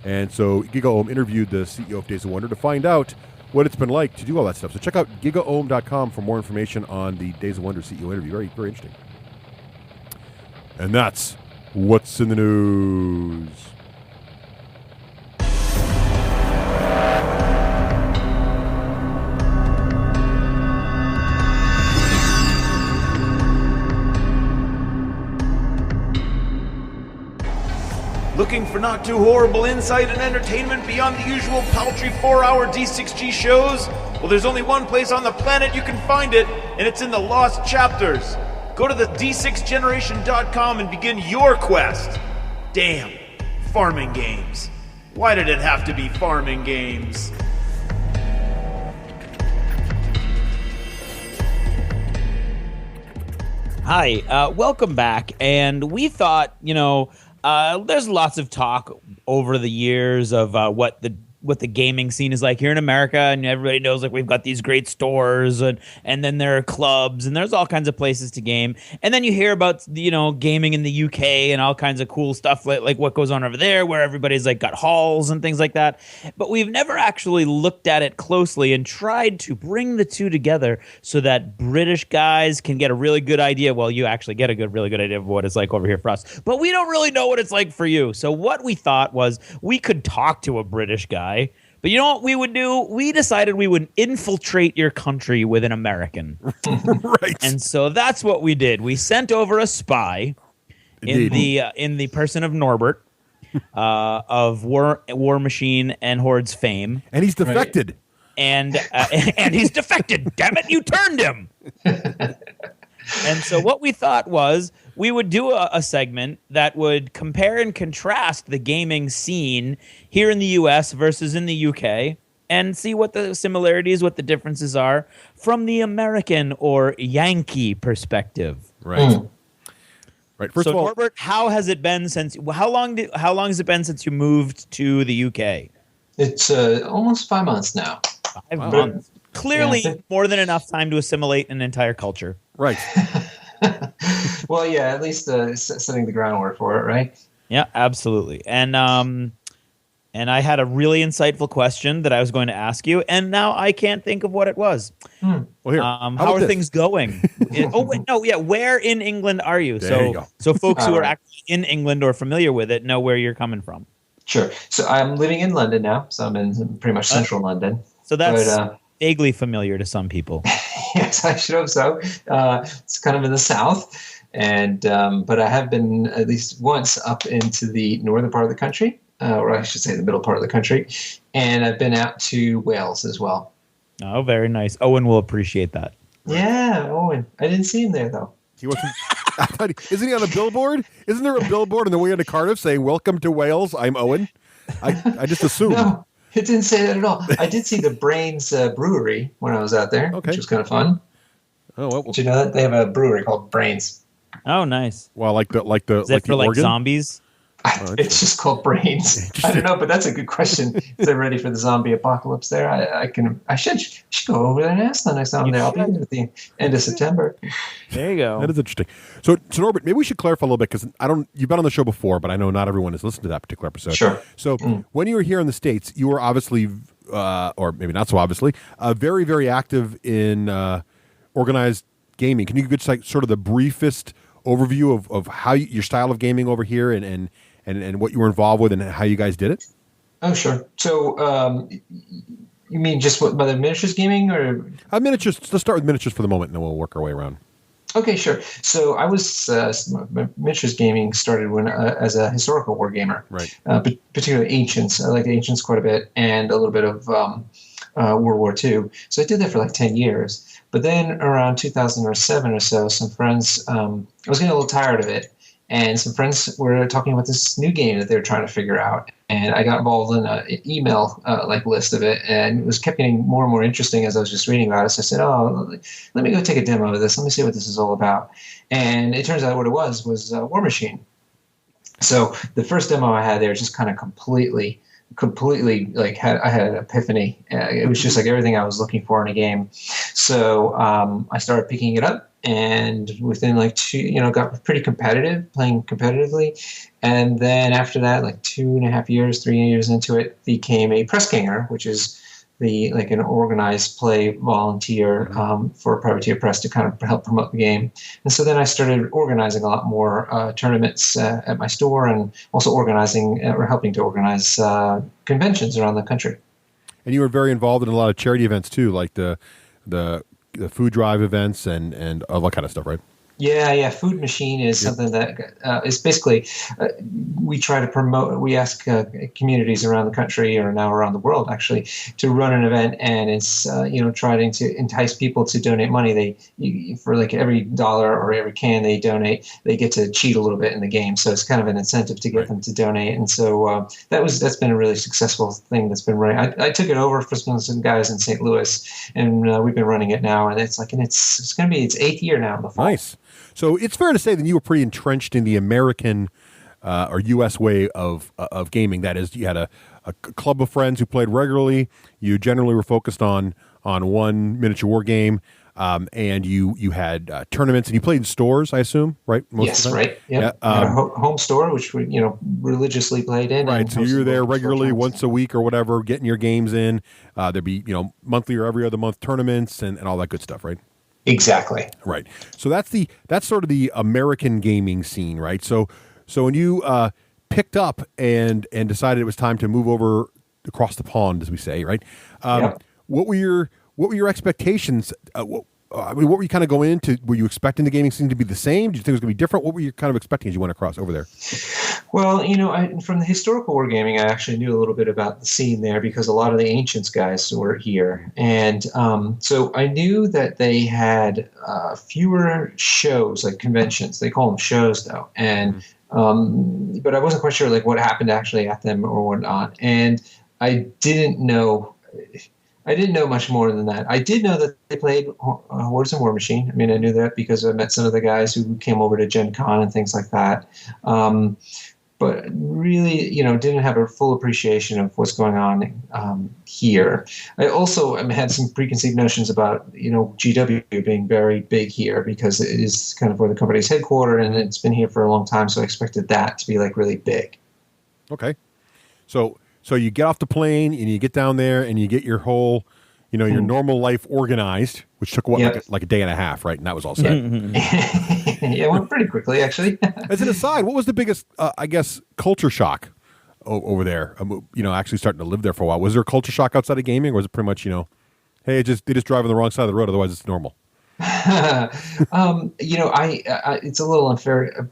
And so GigaOM interviewed the CEO of Days of Wonder to find out what it's been like to do all that stuff. So check out gigaom.com for more information on the Days of Wonder CEO interview. Very, very interesting. And that's what's in the news. Looking for not too horrible insight and entertainment beyond the usual paltry 4-hour D6G shows? Well, there's only one place on the planet you can find it, and it's in the Lost Chapters. Go to the D6generation.com and begin your quest. Damn, farming games. Why did it have to be farming games? Hi, welcome back. And we thought, there's lots of talk over the years of what the gaming scene is like here in America, and everybody knows like we've got these great stores and then there are clubs and there's all kinds of places to game, and then you hear about gaming in the UK and all kinds of cool stuff like what goes on over there where everybody's like got halls and things like that, but we've never actually looked at it closely and tried to bring the two together so that British guys can get a really good idea. Well, you actually get a really good idea of what it's like over here for us, but we don't really know what it's like for you. So what we thought was we could talk to a British guy. But you know what we would do? We decided we would infiltrate your country with an American. Right. And so that's what we did. We sent over a spy in the person of Norbert of Warmachine and Hordes fame. And he's defected. And he's defected. Damn it, you turned him. And so what we thought was we would do a segment that would compare and contrast the gaming scene here in the U.S. versus in the U.K. and see what the similarities, what the differences are from the American or Yankee perspective. Right. Right. First of all, Norbert, how has it been since? How long has it been since you moved to the UK? It's almost 5 months now. 5 months. Clearly, more than enough time to assimilate an entire culture. Right. Well, yeah, at least setting the groundwork for it, right? Yeah, absolutely. And I had a really insightful question that I was going to ask you, and now I can't think of what it was. Well, here. How are things going? Where in England are you? There you go. So folks who are actually in England or familiar with it know where you're coming from. Sure. So I'm living in London now, so I'm in pretty much central London. So that's vaguely familiar to some people. Yes, I should hope so. It's kind of in the south, and but I have been at least once up into the northern part of the country, or I should say the middle part of the country, and I've been out to Wales as well. Oh, very nice. Owen will appreciate that. Yeah, Owen. I didn't see him there though. He wasn't. Isn't he on a billboard? Isn't there a billboard on the way into Cardiff saying "Welcome to Wales"? I'm Owen. I just assumed. No, it didn't say that at all. I did see the Brains Brewery when I was out there, which was kind of fun. Oh, well. Did you know that they have a brewery called Brains? Oh, nice. Well, like the Is it for like organ? zombies? It's just called Brains. I don't know, but that's a good question. Is they ready for the zombie apocalypse there? I should go over there and ask them next time I'm there. I'll be there at the end of September. There you go. That is interesting. So Norbert, maybe we should clarify a little bit because you've been on the show before, but I know not everyone has listened to that particular episode. Sure. So when you were here in the States, you were obviously, or maybe not so obviously, very, very active in organized gaming. Can you give sort of the briefest overview of how your style of gaming over here and what you were involved with and how you guys did it? Oh, sure. So you mean just by the miniatures gaming or? Miniatures. Let's start with miniatures for the moment and then we'll work our way around. Okay, sure. So I was miniatures gaming started when as a historical war gamer, right? Particularly Ancients. I like Ancients quite a bit, and a little bit of World War II. So I did that for like 10 years. But then around 2007 or so, some friends, I was getting a little tired of it, and some friends were talking about this new game that they were trying to figure out. And I got involved in an email list of it, and it was kept getting more and more interesting as I was just reading about it. So I said, "Oh, let me go take a demo of this. Let me see what this is all about." And it turns out what it was Warmachine. So the first demo I had there just kind of completely like I had an epiphany. It was just like everything I was looking for in a game. So I started picking it up, and within like got pretty competitive, playing competitively. And then after that, like 2.5 years, 3 years into it, became a press ganger, which is an organized play volunteer for a privateer press to kind of help promote the game. And so then I started organizing a lot more tournaments at my store, and also organizing or helping to organize conventions around the country. And you were very involved in a lot of charity events too, like the food drive events and all that kind of stuff, right? Yeah. Food Machine is something that is basically we try to promote. We ask communities around the country, or now around the world, actually, to run an event, and it's trying to entice people to donate money. For like every dollar or every can they donate, they get to cheat a little bit in the game. So it's kind of an incentive to get them to donate. And so that's been a really successful thing that's been running. I took it over for some guys in St. Louis, and we've been running it now, and it's going to be its 8th year now in the fall. Nice. So it's fair to say that you were pretty entrenched in the American or U.S. way of gaming. That is, you had a club of friends who played regularly. You generally were focused on one miniature war game, and you had tournaments, and you played in stores, I assume, right? Yes, right. Yep. Yeah. Home store, which we religiously played in. Right. So you were there regularly, once a week or whatever, getting your games in. There'd be monthly or every other month tournaments and all that good stuff, right? Exactly. Right. So that's sort of the American gaming scene, right? So when you picked up and decided it was time to move over across the pond, as we say, right? What were your expectations? What were you kind of going into? Were you expecting the gaming scene to be the same? Did you think it was going to be different? What were you kind of expecting as you went across over there? Well, from the historical wargaming, I actually knew a little bit about the scene there because a lot of the Ancients guys were here. And so I knew that they had fewer shows, like conventions. They call them shows, though. And but I wasn't quite sure like what happened actually at them or whatnot. And I didn't know much more than that. I did know that they played Hordes and Warmachine. I mean, I knew that because I met some of the guys who came over to Gen Con and things like that. But really, didn't have a full appreciation of what's going on here. I also had some preconceived notions about, GW being very big here because it is kind of where the company's headquartered, and it's been here for a long time, so I expected that to be like really big. Okay. So you get off the plane and you get down there and you get your whole, your normal life organized, which took like a day and a half, right? And that was all set. Yeah, it went pretty quickly, actually. As an aside, what was the biggest, culture shock over there? Actually starting to live there for a while. Was there a culture shock outside of gaming, or was it pretty much, hey, they just drive on the wrong side of the road, otherwise it's normal? It's a little unfair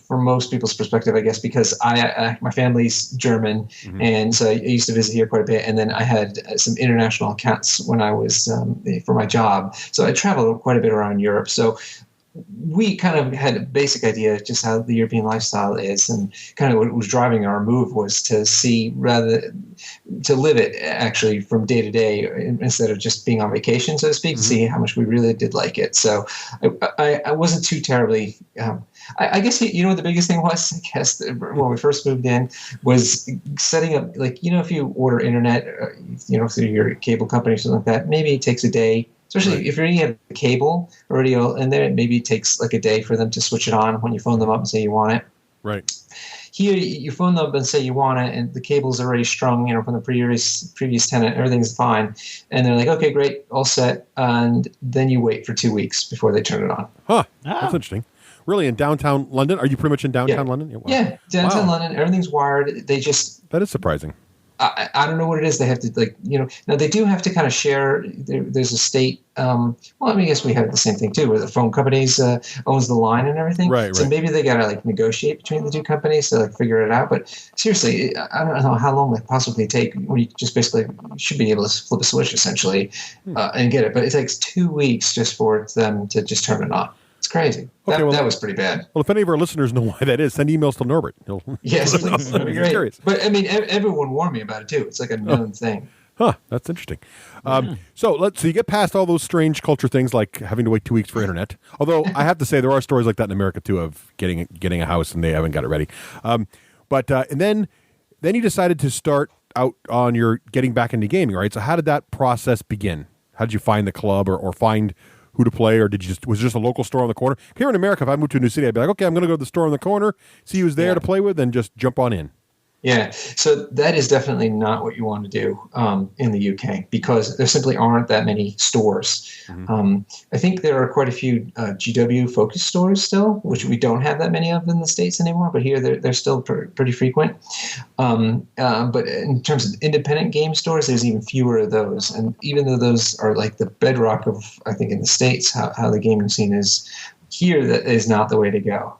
from most people's perspective, I guess, because my family's German, and so I used to visit here quite a bit. And then I had some international accounts when I was for my job, so I traveled quite a bit around Europe. So we kind of had a basic idea of just how the European lifestyle is, and kind of what was driving our move was to live it actually from day to day instead of just being on vacation, so to speak, to see how much we really did like it. So I wasn't too terribly. I guess what the biggest thing was, when we first moved in, was setting up, like, if you order internet, through your cable company or something like that, maybe it takes a day. Especially if you already have a cable already in there, maybe it takes like a day for them to switch it on when you phone them up and say you want it. Right. Here, you phone them up and say you want it, and the cable's already strung, from the previous tenant. Everything's fine, and they're like, "Okay, great, all set." And then you wait for 2 weeks before they turn it on. Huh? That's interesting. Really, in downtown London? Are you pretty much in downtown London? Yeah, wow. Yeah, downtown London. Everything's wired. That is surprising. I don't know what it is. They have to now they do have to kind of share. There's a state. I guess we have the same thing too, where the phone companies owns the line and everything. Right. So maybe they got to negotiate between the two companies to figure it out. But seriously, I don't know how long that possibly take. When you just basically should be able to flip a switch essentially and get it. But it takes 2 weeks just for them to just turn it on. It's crazy. Okay, That was pretty bad. Well, if any of our listeners know why that is, send emails to Norbert. Yes, please. That'd be great. Curious. But I mean, everyone warned me about it too. It's like a known thing. Huh, that's interesting. So you get past all those strange culture things like having to wait 2 weeks for internet. Although I have to say there are stories like that in America too of getting a house and they haven't got it ready. And then you decided to start out on your getting back into gaming, right? So how did that process begin? How did you find the club or find who to play, or was it just a local store on the corner? Here in America, if I moved to a new city, I'd be like, okay, I'm going to go to the store on the corner, see who's there to play with, and just jump on in. Yeah, so that is definitely not what you want to do in the UK because there simply aren't that many stores. Mm-hmm. I think there are quite a few GW focus stores still, which we don't have that many of in the States anymore, but here they're still pretty frequent. But in terms of independent game stores, there's even fewer of those. And even though those are like the bedrock of, I think in the States, how the gaming scene is here, that is not the way to go.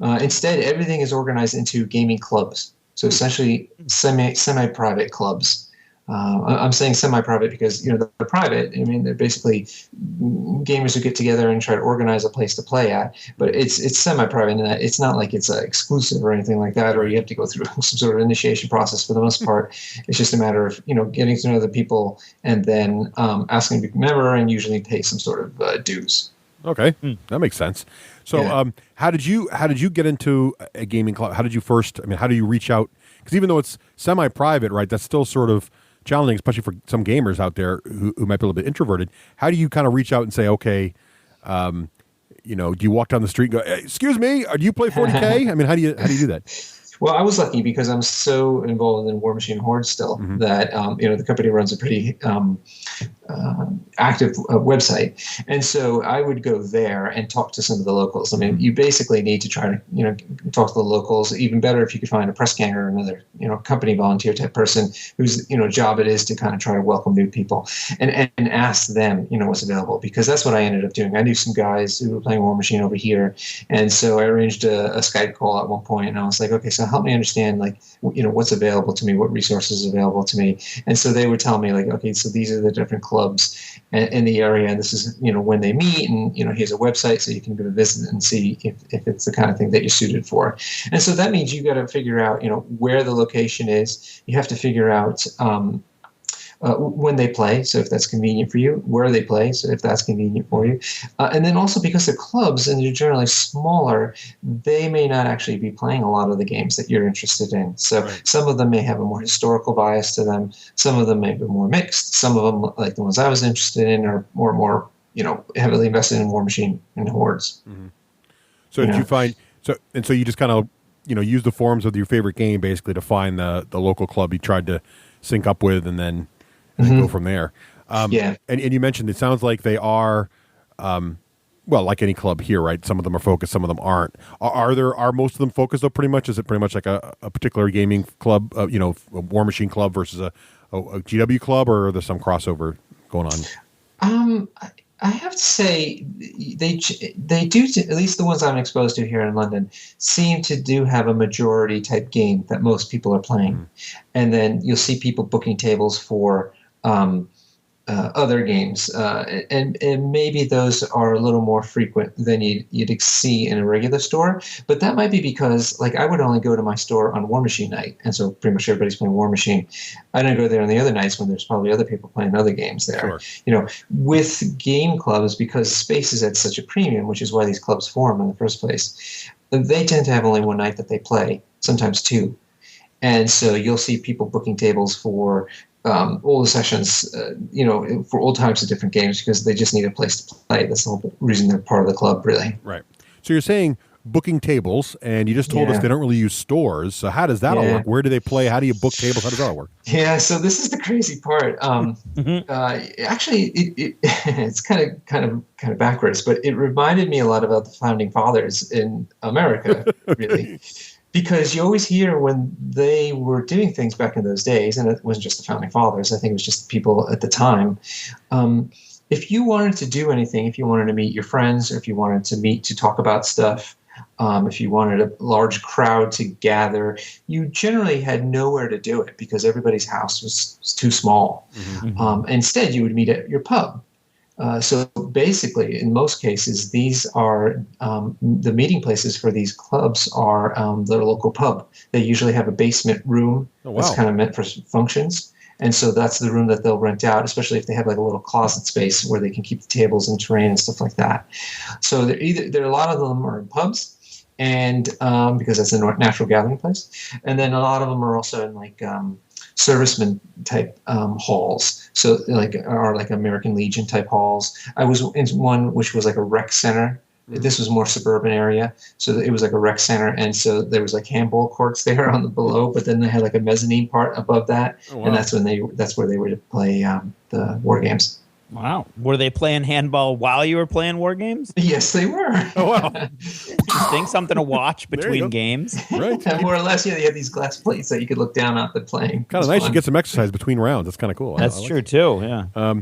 Instead, everything is organized into gaming clubs. So essentially semi-private clubs. I'm saying semi-private because, they're private. I mean, they're basically gamers who get together and try to organize a place to play at. But it's semi-private in that it's not like it's exclusive or anything like that, or you have to go through some sort of initiation process. For the most part, it's just a matter of, getting to know the people and then asking to be a member and usually pay some sort of dues. Okay, that makes sense. So, how did you get into a gaming club? How did you first? I mean, how do you reach out? Because even though it's semi-private, right, that's still sort of challenging, especially for some gamers out there who might be a little bit introverted. How do you kind of reach out and say, okay, do you walk down the street and go, hey, "Excuse me, do you play 40K?" I mean, how do you do that? Well, I was lucky because I'm so involved in Warmachine Hordes still that the company runs a pretty active website, and so I would go there and talk to some of the locals. I mean, you basically need to try to talk to the locals. Even better if you could find a press gang or another company volunteer type person whose job it is to kind of try to welcome new people and ask them what's available, because that's what I ended up doing. I knew some guys who were playing Warmachine over here, and so I arranged a Skype call at one point, and I was like, okay, so help me understand what's available to me, what resources are available to me. And so they would tell me okay, so these are the different clubs in the area, and this is when they meet, and here's a website so you can go to visit and see if it's the kind of thing that you're suited for. And so that means you got to figure out where the location is. You have to figure out when they play, so if that's convenient for you, where they play, so if that's convenient for you. And then also because they're clubs and they're generally smaller, they may not actually be playing a lot of the games that you're interested in. So some of them may have a more historical bias to them. Some of them may be more mixed. Some of them, like the ones I was interested in, are more heavily invested in Warmachine and Hordes. Mm-hmm. So did you find, so you just kind of, use the forums of your favorite game basically to find the local club you tried to sync up with and then go from there. And you mentioned it sounds like they are, like any club here, right? Some of them are focused, some of them aren't. Are most of them focused though? Pretty much, is it pretty much like a particular gaming club? A Warmachine club versus a GW club, or are there some crossover going on? I have to say they do, at least the ones I'm exposed to here in London, seem to do have a majority type game that most people are playing. And then you'll see people booking tables for other games, and maybe those are a little more frequent than you'd see in a regular store. But that might be because, I would only go to my store on Warmachine night, and so pretty much everybody's playing Warmachine. I don't go there on the other nights when there's probably other people playing other games there. Sure. With game clubs, because space is at such a premium, which is why these clubs form in the first place, they tend to have only one night that they play, sometimes two. And so you'll see people booking tables for all the sessions, for all types of different games, because they just need a place to play. That's the whole reason they're part of the club, really. Right. So you're saying booking tables, and you just told us they don't really use stores. So how does that all work? Where do they play? How do you book tables? How does that all work? Yeah, so this is the crazy part. Actually, it's kind of backwards, but it reminded me a lot about the founding fathers in America, really. Because you always hear when they were doing things back in those days, and it wasn't just the founding fathers, I think it was just the people at the time. If you wanted to do anything, if you wanted to meet your friends, or if you wanted to meet to talk about stuff, if you wanted a large crowd to gather, you generally had nowhere to do it because everybody's house was too small. Instead, you would meet at your pub. So basically, in most cases, these are the meeting places for these clubs are their local pub. They usually have a basement room that's kind of meant for functions. And so that's the room that they'll rent out, especially if they have like a little closet space where they can keep the tables and terrain and stuff like that. So there are a lot of them are in pubs, and because that's a natural gathering place. And then a lot of them are also in like serviceman type halls. So like American Legion type halls. I was in one which was like a rec center. This was more suburban area, so it was like a rec center, and so there was like handball courts there on the below, but then they had like a mezzanine part above that, and that's where they would play the war games. Wow, were they playing handball while you were playing war games? Yes, they were. Oh wow, interesting. Something to watch between games, right? And more or less, they had these glass plates that you could look down at the playing. Kind of nice. You get some exercise between rounds. That's kind of cool. That's true too. Yeah.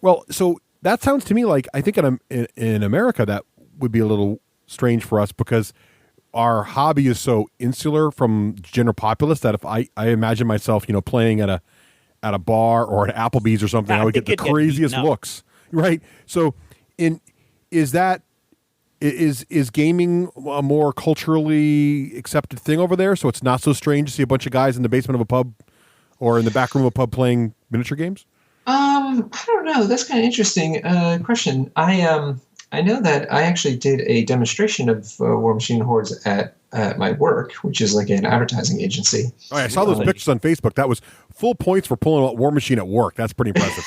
Well, so that sounds to me like I think in America that would be a little strange for us because our hobby is so insular from general populace that if I imagine myself, playing at a bar or at Applebee's or something, I would get the craziest looks, right? So is gaming a more culturally accepted thing over there? So it's not so strange to see a bunch of guys in the basement of a pub or in the back room of a pub playing miniature games? I don't know. That's kind of interesting question. I know that I actually did a demonstration of Warmachine Hordes at my work, which is like an advertising agency. Oh, I saw those pictures on Facebook. That was full points for pulling out Warmachine at work. That's pretty impressive.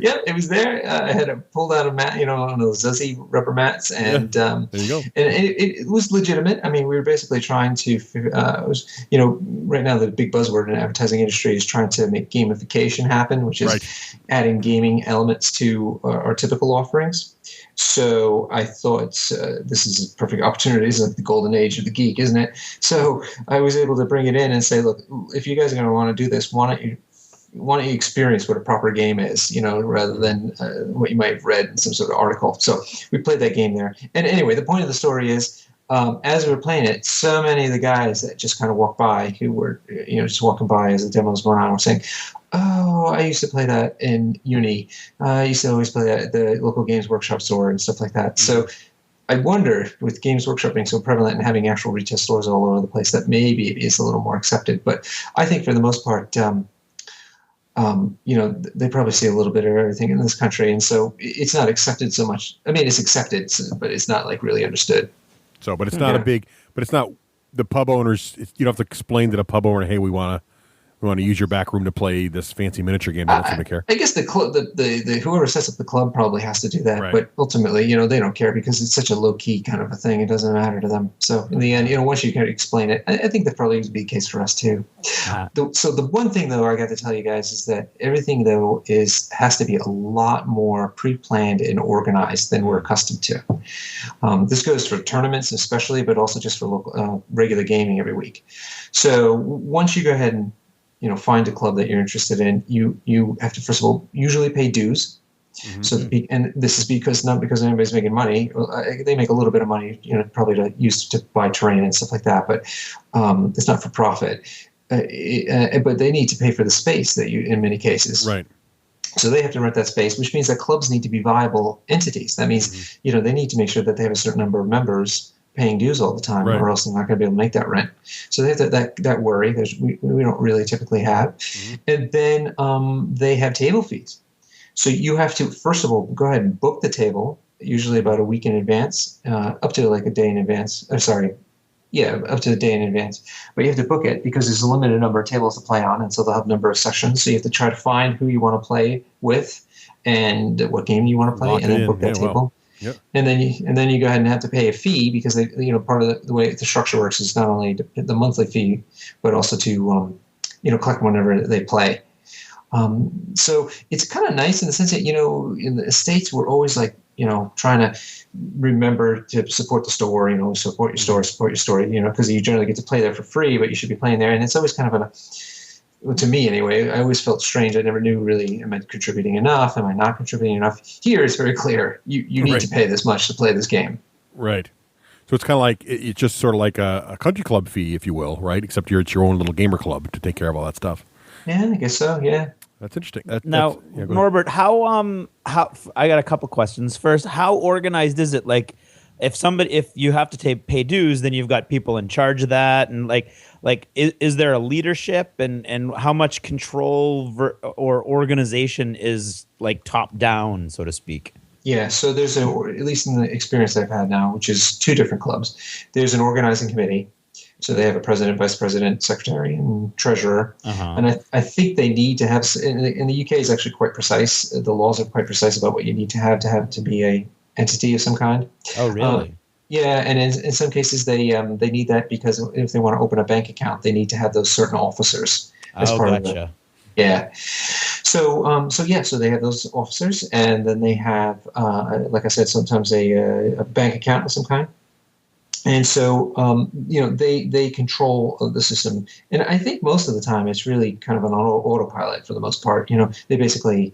Yeah, it was there. I had pulled out a mat, one of those Zuzzy rubber mats, and there you go. And it was legitimate. I mean, we were basically trying to, right now the big buzzword in the advertising industry is trying to make gamification happen, which is adding gaming elements to our typical offerings. So I thought this is a perfect opportunity. It's like the golden age of the geek, isn't it? So I was able to bring it in and say, look, if you guys are going to want to do this, why don't you experience what a proper game is, rather than what you might have read in some sort of article. So we played that game there. And anyway, the point of the story is, as we were playing it, so many of the guys that just kind of walked by who were, just walking by as the demo was going on were saying, oh, I used to play that in uni. I used to always play that at the local Games Workshop store and stuff like that. So I wonder, with Games Workshop being so prevalent and having actual retail stores all over the place, that maybe it is a little more accepted. But I think for the most part, they probably see a little bit of everything in this country. And so it's not accepted so much. I mean, it's accepted, but it's not like really understood. So, but it's not but it's not the pub owners. You don't have to explain to the pub owner, hey, we want to use your back room to play this fancy miniature game. They don't seem to care. I guess the club, the whoever sets up the club probably has to do that. Right. But ultimately, they don't care because it's such a low key kind of a thing. It doesn't matter to them. So in the end, once you kind of explain it, I think that probably would be the case for us too. So the one thing though I got to tell you guys is that everything though has to be a lot more pre-planned and organized than we're accustomed to. This goes for tournaments especially, but also just for local regular gaming every week. So once you go ahead and find a club that you're interested in, you have to, first of all, usually pay dues. Mm-hmm. So, and this is not because anybody's making money. They make a little bit of money, probably to use to buy terrain and stuff like that, but it's not for profit. But they need to pay for the space that in many cases. Right. So they have to rent that space, which means that clubs need to be viable entities. That means, they need to make sure that they have a certain number of members paying dues all the time, or else they're not going to be able to make that rent. So they have that worry that we don't really typically have. Mm-hmm. And then they have table fees. So you have to, first of all, go ahead and book the table, usually about a week in advance, up to like a day in advance. Up to a day in advance. But you have to book it because there's a limited number of tables to play on, and so they'll have a number of sessions. So you have to try to find who you want to play with and what game you want to play, and then book that table. Well. Yep. And then you go ahead and have to pay a fee because part of the way the structure works is not only the monthly fee, but also to collect whenever they play. So it's kind of nice in the sense that in the States we're always like trying to remember to support the store, support your store, because you generally get to play there for free, but you should be playing there, and it's always kind of to me anyway, I always felt strange. I never knew really, am I contributing enough? Am I not contributing enough? Here it's very clear. You need to pay this much to play this game. Right. So it's kind of like, it's just sort of like a country club fee, if you will, right? Except it's your own little gamer club to take care of all that stuff. Yeah, I guess so, yeah. That's interesting. Now, go ahead. Norbert, how I got a couple questions. First, how organized is it? Like, if you have to pay dues, then you've got people in charge of that, and is there a leadership, and how much control or organization is like top down, so to speak? Yeah, so there's at least in the experience I've had now, which is 2 different clubs. There's an organizing committee. So they have a president, vice president, secretary, and treasurer. And I think they need to have, in the UK is actually quite precise. The laws are quite precise about what you need to have to be a entity of some kind. Oh, really? Yeah, and in some cases they need that because if they want to open a bank account, they need to have those certain officers as part of it. Yeah. So they have those officers, and then they have, like I said, sometimes a bank account of some kind. And so, they control the system. And I think most of the time it's really kind of an autopilot for the most part. They basically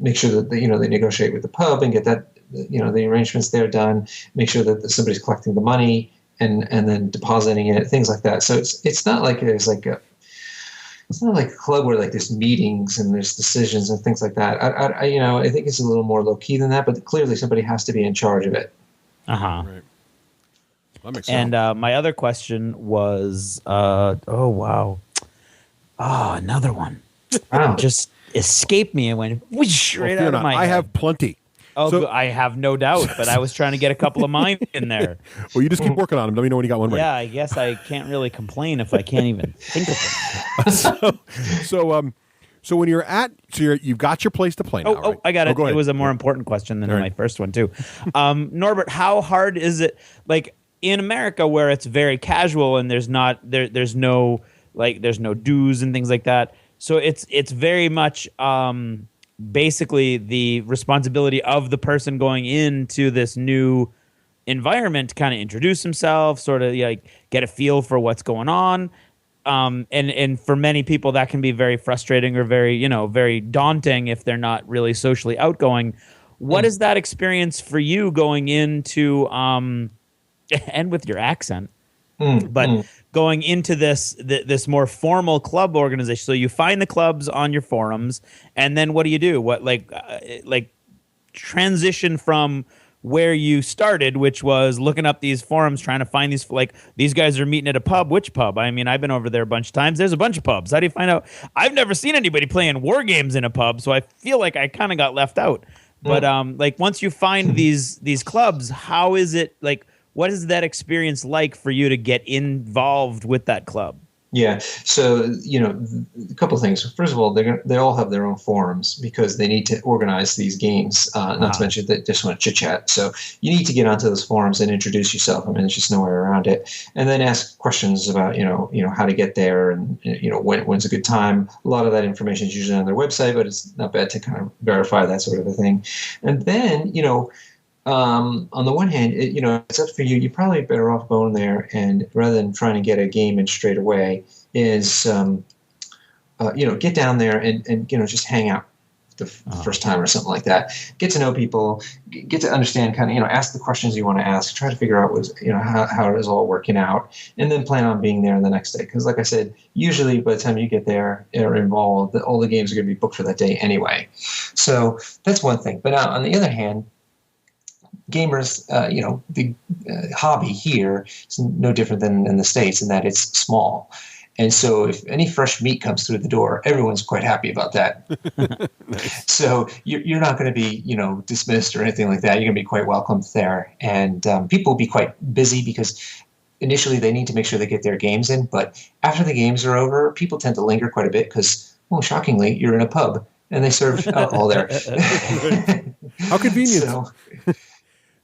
make sure that, they negotiate with the pub and get that, the arrangements there done, make sure that somebody's collecting the money and then depositing it, things like that. So it's not like it's not like a club where like there's meetings and there's decisions and things like that. I think it's a little more low key than that, but clearly somebody has to be in charge of it. Right. That makes sense. And my other question was, another one. Wow. Just escaped me and went whoosh, right out of my head. I have plenty. Oh, so, I have no doubt, but I was trying to get a couple of mine in there. Well, you just keep working on them. Let me know when you got one ready. Yeah, I guess I can't really complain if I can't even think of it. So when you've got your place to play now, right? I got it. Go ahead. It was a more important question than my first one too. Norbert, how hard is it? Like in America, where it's very casual and there's no dues and things like that. So it's very much basically the responsibility of the person going into this new environment to kind of introduce himself, sort of like get a feel for what's going on. And for many people that can be very frustrating or very daunting if they're not really socially outgoing. What is that experience for you going into and with your accent, going into this more formal club organization? So you find the clubs on your forums, and then what do you do? What like transition from where you started, which was looking up these forums, trying to find these guys are meeting at a pub. Which pub? I mean, I've been over there a bunch of times. There's a bunch of pubs. How do you find out? I've never seen anybody playing war games in a pub, so I feel like I kind of got left out. But once you find these clubs, how is it like? What is that experience like for you to get involved with that club? Yeah. So, a couple of things. First of all, they all have their own forums because they need to organize these games, not to mention they just want to chit-chat. So you need to get onto those forums and introduce yourself. I mean, there's just no way around it. And then ask questions about, how to get there and, when's a good time. A lot of that information is usually on their website, but it's not bad to kind of verify that sort of a thing. And then, on the one hand, it's up for you. You're probably better off going there and rather than trying to get a game in straight away is, get down there and just hang out the first time or something like that. Get to know people, get to understand kind of, ask the questions you want to ask, try to figure out how it is all working out, and then plan on being there the next day. Because like I said, usually by the time you get there or involved, all the games are going to be booked for that day anyway. So that's one thing. But on the other hand, gamers, the hobby here is no different than in the States in that it's small. And so if any fresh meat comes through the door, everyone's quite happy about that. Nice. So you're not going to be, dismissed or anything like that. You're going to be quite welcomed there. And people will be quite busy because initially they need to make sure they get their games in. But after the games are over, people tend to linger quite a bit because, shockingly, you're in a pub and they serve alcohol there. How convenient.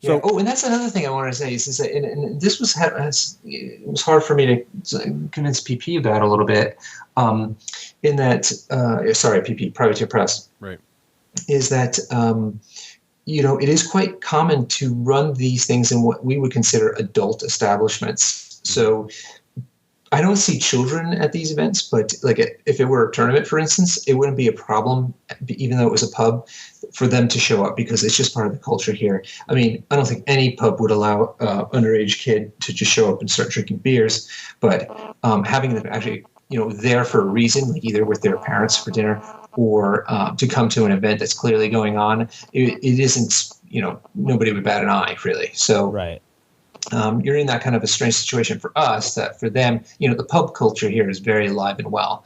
So, and that's another thing I wanted to say is that, and this it was hard for me to convince PP about a little bit, in that, PP, Privateer Press, right, is that, it is quite common to run these things in what we would consider adult establishments. So I don't see children at these events, but if it were a tournament, for instance, it wouldn't be a problem, even though it was a pub, for them to show up because it's just part of the culture here. I mean, I don't think any pub would allow an underage kid to just show up and start drinking beers, but having them actually, there for a reason, like either with their parents for dinner or to come to an event that's clearly going on, it isn't, nobody would bat an eye, really. So right. You're in that kind of a strange situation for us, that for them, the pub culture here is very alive and well.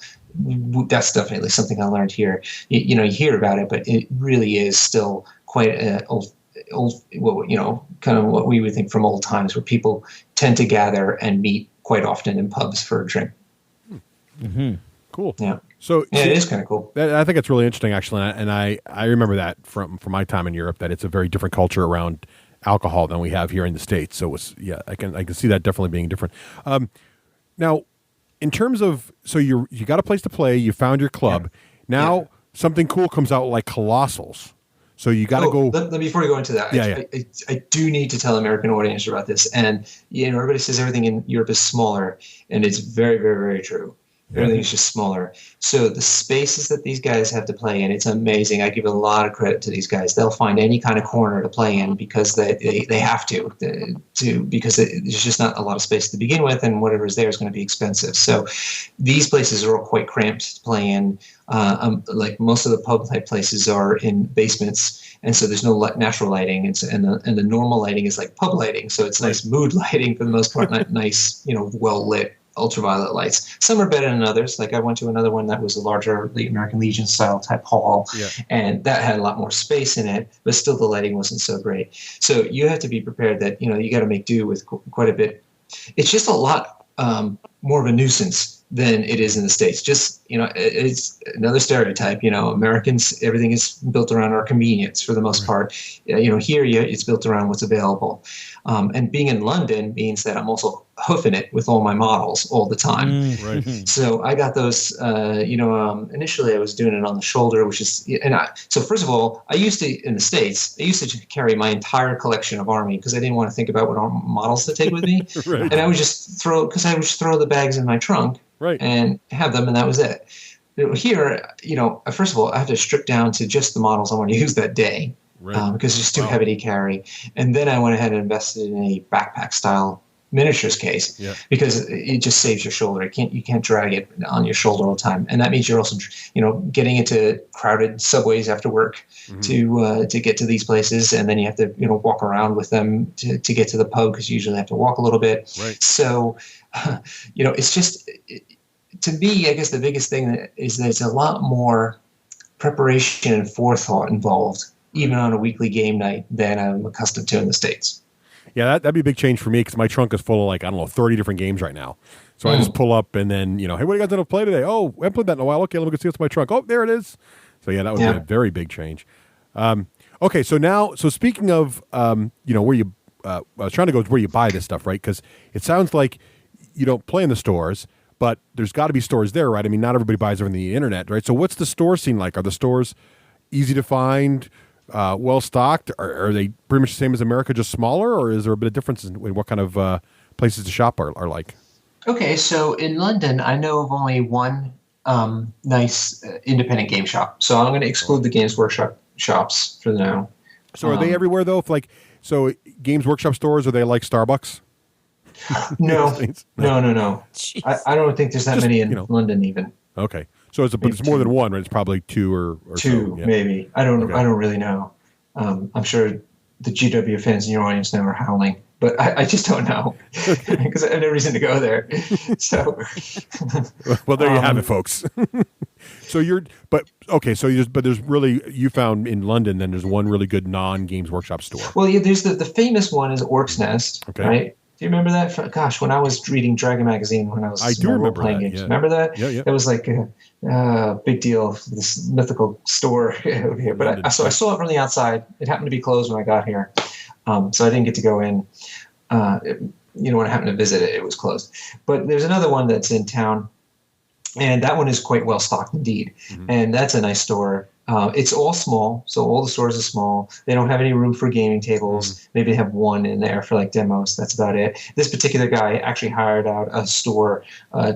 That's definitely something I learned here. You hear about it, but it really is still quite old, kind of what we would think from old times, where people tend to gather and meet quite often in pubs for a drink. Mm-hmm. Cool. Yeah. So it is kind of cool. I think it's really interesting, actually, and I remember that from my time in Europe, that it's a very different culture around alcohol than we have here in the States. So I can see that definitely being different. Now, in terms of, so you got a place to play, you found your club. Yeah. Now something cool comes out like Colossals. So you got to go. Before we go into that, I do need to tell American audience about this. And everybody says everything in Europe is smaller, and it's very, very, very true. Everything is just smaller. So the spaces that these guys have to play in, it's amazing. I give a lot of credit to these guys. They'll find any kind of corner to play in because they have to because there's just not a lot of space to begin with, and whatever is there is going to be expensive. So these places are all quite cramped to play in. Like most of the pub type places are in basements, and so there's no natural lighting. And the normal lighting is like pub lighting, so it's nice mood lighting for the most part, nice well lit ultraviolet lights. Some are better than others. Like I went to another one that was a larger American Legion style type hall, and that had a lot more space in it, but still the lighting wasn't so great. So you have to be prepared that you got to make do with quite a bit. It's just a lot more of a nuisance than it is in the States. Just, it's another stereotype. Americans, everything is built around our convenience for the most part. Here it's built around what's available. And being in London means that I'm also hoofing it with all my models all the time. Right. So I got those, initially I was doing it on the shoulder, so first of all, in the States, I used to carry my entire collection of Army because I didn't want to think about what models to take with me. Right. And I would just throw the bags in my trunk and have them, and that was it. Here, first of all, I have to strip down to just the models I want to use that day. Right. Because it's just too heavy to carry. And then I went ahead and invested in a backpack style miniatures case because it just saves your shoulder. You can't drag it on your shoulder all the time. And that means you're also, getting into crowded subways after work to get to these places. And then you have to, walk around with them to get to the pub because you usually have to walk a little bit. Right. So, it's just, to me, I guess the biggest thing is that it's a lot more preparation and forethought involved, even on a weekly game night, than I'm accustomed to in the States. Yeah, that'd be a big change for me because my trunk is full of 30 different games right now. So I just pull up and then, hey, what do you guys going to play today? Oh, I haven't played that in a while. Okay, let me go see what's in my trunk. Oh, there it is. So yeah, that would be a very big change. Okay, so speaking of, where you, I was trying to go where you buy this stuff, right? Because it sounds like you don't play in the stores, but there's got to be stores there, right? I mean, not everybody buys over the internet, right? So what's the store scene like? Are the stores easy to find? Well stocked? Are they pretty much the same as America, just smaller, or is there a bit of difference in what kind of places to shop are like? Okay, so in London, I know of only one nice independent game shop. So I'm going to exclude the Games Workshop shops for now. So are they everywhere though? So Games Workshop stores, are they like Starbucks? No. I don't think there's that many in London even. Okay. So it's more than one, right? It's probably two or two, so, maybe. I don't really know. I'm sure the GW fans in your audience now are howling, but I just don't know because I have no reason to go there. So, well, there you have it, folks. So there's really, you found in London, then there's one really good non-Games Workshop store. Well, yeah, there's the famous one is Orc's Nest, right? Do you remember that? Gosh, when I was reading Dragon Magazine when I was playing games. Remember that? Yeah. It was like a big deal, this mythical store over here. But I saw it from the outside. It happened to be closed when I got here. So I didn't get to go in. When I happened to visit it, it was closed. But there's another one that's in town, and that one is quite well stocked indeed. Mm-hmm. And that's a nice store. It's all small, so all the stores are small. They don't have any room for gaming tables. Mm-hmm. Maybe they have one in there for like demos. That's about it. This particular guy actually hired out a store,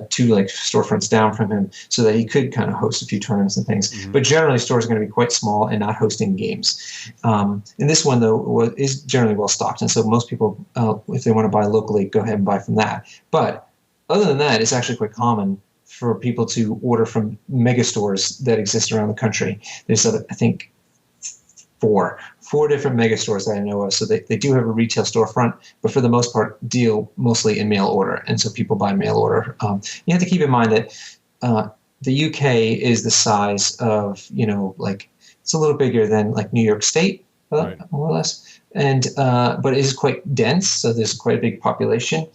2 like storefronts down from him, so that he could kind of host a few tournaments and things. Mm-hmm. But generally, stores are going to be quite small and not hosting games. And this one though is generally well stocked, and so most people, if they want to buy locally, go ahead and buy from that. But other than that, it's actually quite common for people to order from mega stores that exist around the country. There's, I think, four different mega stores that I know of. So they do have a retail storefront, but for the most part, deal mostly in mail order. And so people buy mail order. You have to keep in mind that the UK is the size of, like it's a little bigger than like New York State, more or less. And but it is quite dense. So there's quite a big population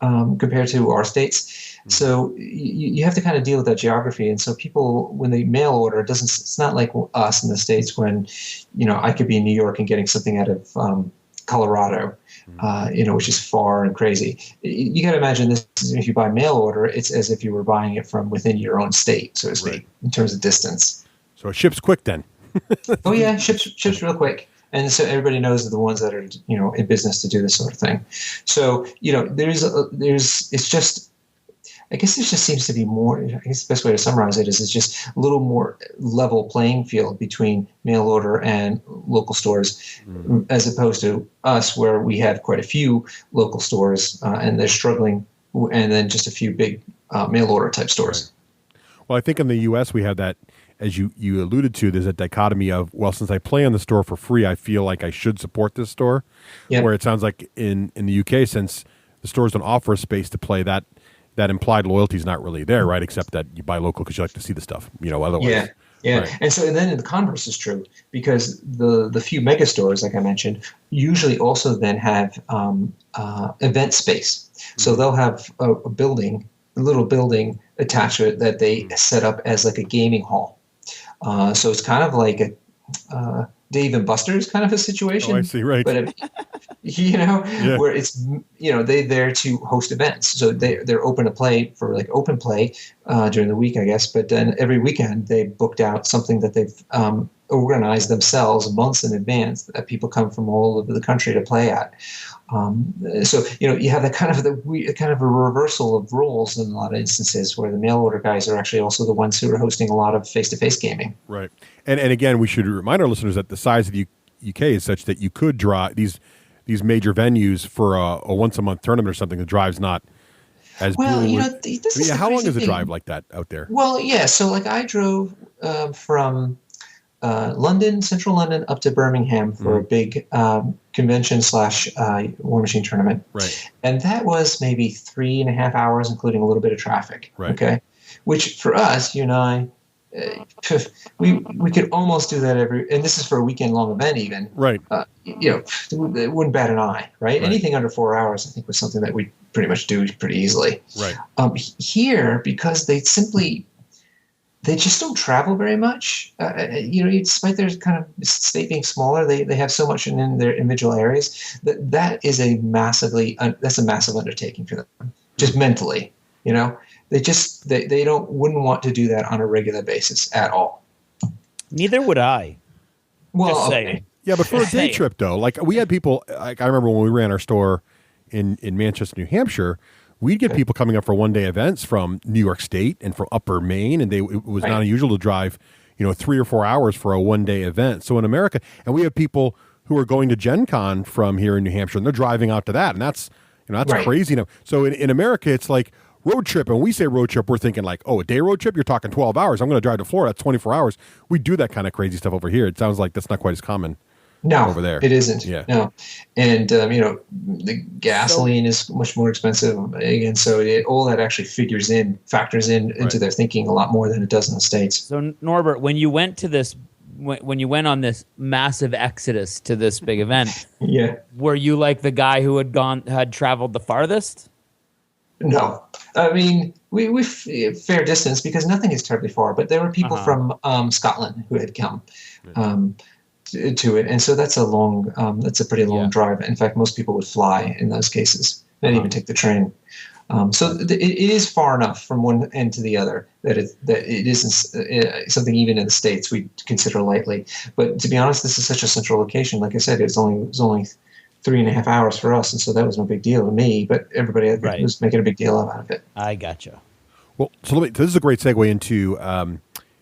compared to our states. So you have to kind of deal with that geography. And so people, when they mail order, it's not like us in the States when, I could be in New York and getting something out of Colorado, which is far and crazy. You got to imagine this, if you buy mail order, it's as if you were buying it from within your own state, so to speak, in terms of distance. So it ships quick then. Oh yeah, ships real quick. And so everybody knows the ones that are, in business to do this sort of thing. So, it's just, I guess there just seems to be more, I guess the best way to summarize it is it's just a little more level playing field between mail order and local stores, as opposed to us where we have quite a few local stores and they're struggling, and then just a few big mail order type stores. Right. Well, I think in the U.S. we have that, as you alluded to, there's a dichotomy of, well, since I play on the store for free, I feel like I should support this store. Yep. Where it sounds like in the UK, since the stores don't offer a space to play, that implied loyalty is not really there, right? Except that you buy local because you like to see the stuff, otherwise. Yeah. Right. And so then the converse is true, because the few mega stores, like I mentioned, usually also then have event space. So they'll have a little building attached to it that they set up as like a gaming hall. So it's kind of like a Dave and Buster's kind of a situation. Oh, I see, right. But where it's, they're there to host events. So they're open to play for like open play during the week, I guess. But then every weekend they booked out something that they've organized themselves months in advance that people come from all over the country to play at. So you have that kind of a reversal of roles in a lot of instances where the mail order guys are actually also the ones who are hosting a lot of face-to-face gaming. Right. And again, we should remind our listeners that the size of the UK is such that you could draw these major venues for a once a month tournament or something. The drive's not as well. How long is a drive like that out there? Well, yeah. So like I drove from London, central London, up to Birmingham for a big convention / Warmachine tournament. Right. And that was maybe 3.5 hours, including a little bit of traffic. Right. Okay. Which for us, you and I, we could almost do that and this is for a weekend long event even. Right. It wouldn't bat an eye, right? Anything under 4 hours, I think, was something that we pretty much do pretty easily. Right. Here, because they just don't travel very much. Despite their kind of state being smaller, they have so much in their individual areas that is that's a massive undertaking for them, just mentally. They wouldn't want to do that on a regular basis at all. Neither would I. Well, just okay. saying. Yeah, but for a day trip though, like we had people. Like I remember when we ran our store in Manchester, New Hampshire. We'd get people coming up for one-day events from New York State and from Upper Maine, and it was not unusual to drive, 3 or 4 hours for a one-day event. So in America, and we have people who are going to Gen Con from here in New Hampshire, and they're driving out to that, and that's crazy. So in America, it's like road trip, and when we say road trip, we're thinking like, a day road trip, you're talking 12 hours. I'm going to drive to Florida, that's 24 hours. We do that kind of crazy stuff over here. It sounds like that's not quite as common. No, over there. It isn't. Yeah. No. And, the gasoline is much more expensive. Again, so all that actually factors into their thinking a lot more than it does in the States. So, Norbert, when you went to this, when you went on this massive exodus to this big event, were you like the guy who had traveled the farthest? No. I mean, we fair distance because nothing is terribly far, but there were people from Scotland who had come. To it, and so that's a pretty long drive. In fact, most people would fly in those cases, and even take the train. So it is far enough from one end to the other that it isn't something even in the States we consider lightly. But to be honest, this is such a central location. Like I said, it was only 3.5 hours for us, and so that was no big deal to me. But everybody was making a big deal out of it. I gotcha. Well, so this is a great segue into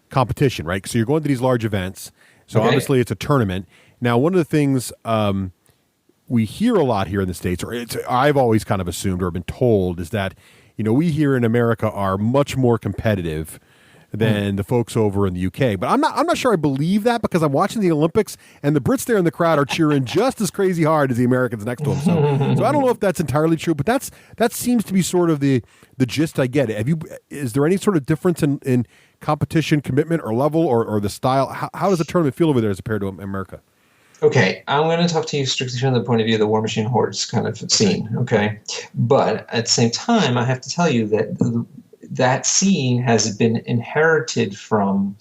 competition, right? So you're going to these large events. So obviously it's a tournament. Now, one of the things we hear a lot here in the States, or I've always kind of assumed or been told, is that we here in America are much more competitive than the folks over in the UK. But I'm not sure I believe that, because I'm watching the Olympics and the Brits there in the crowd are cheering just as crazy hard as the Americans next to them. So I don't know if that's entirely true, but that seems to be sort of the gist I get. Is there any sort of difference in competition commitment or level or the style? How does the tournament feel over there as compared to America? Okay, I'm going to talk to you strictly from the point of view of the Warmachine Hordes kind of scene, okay? But at the same time, I have to tell you that that scene has been inherited from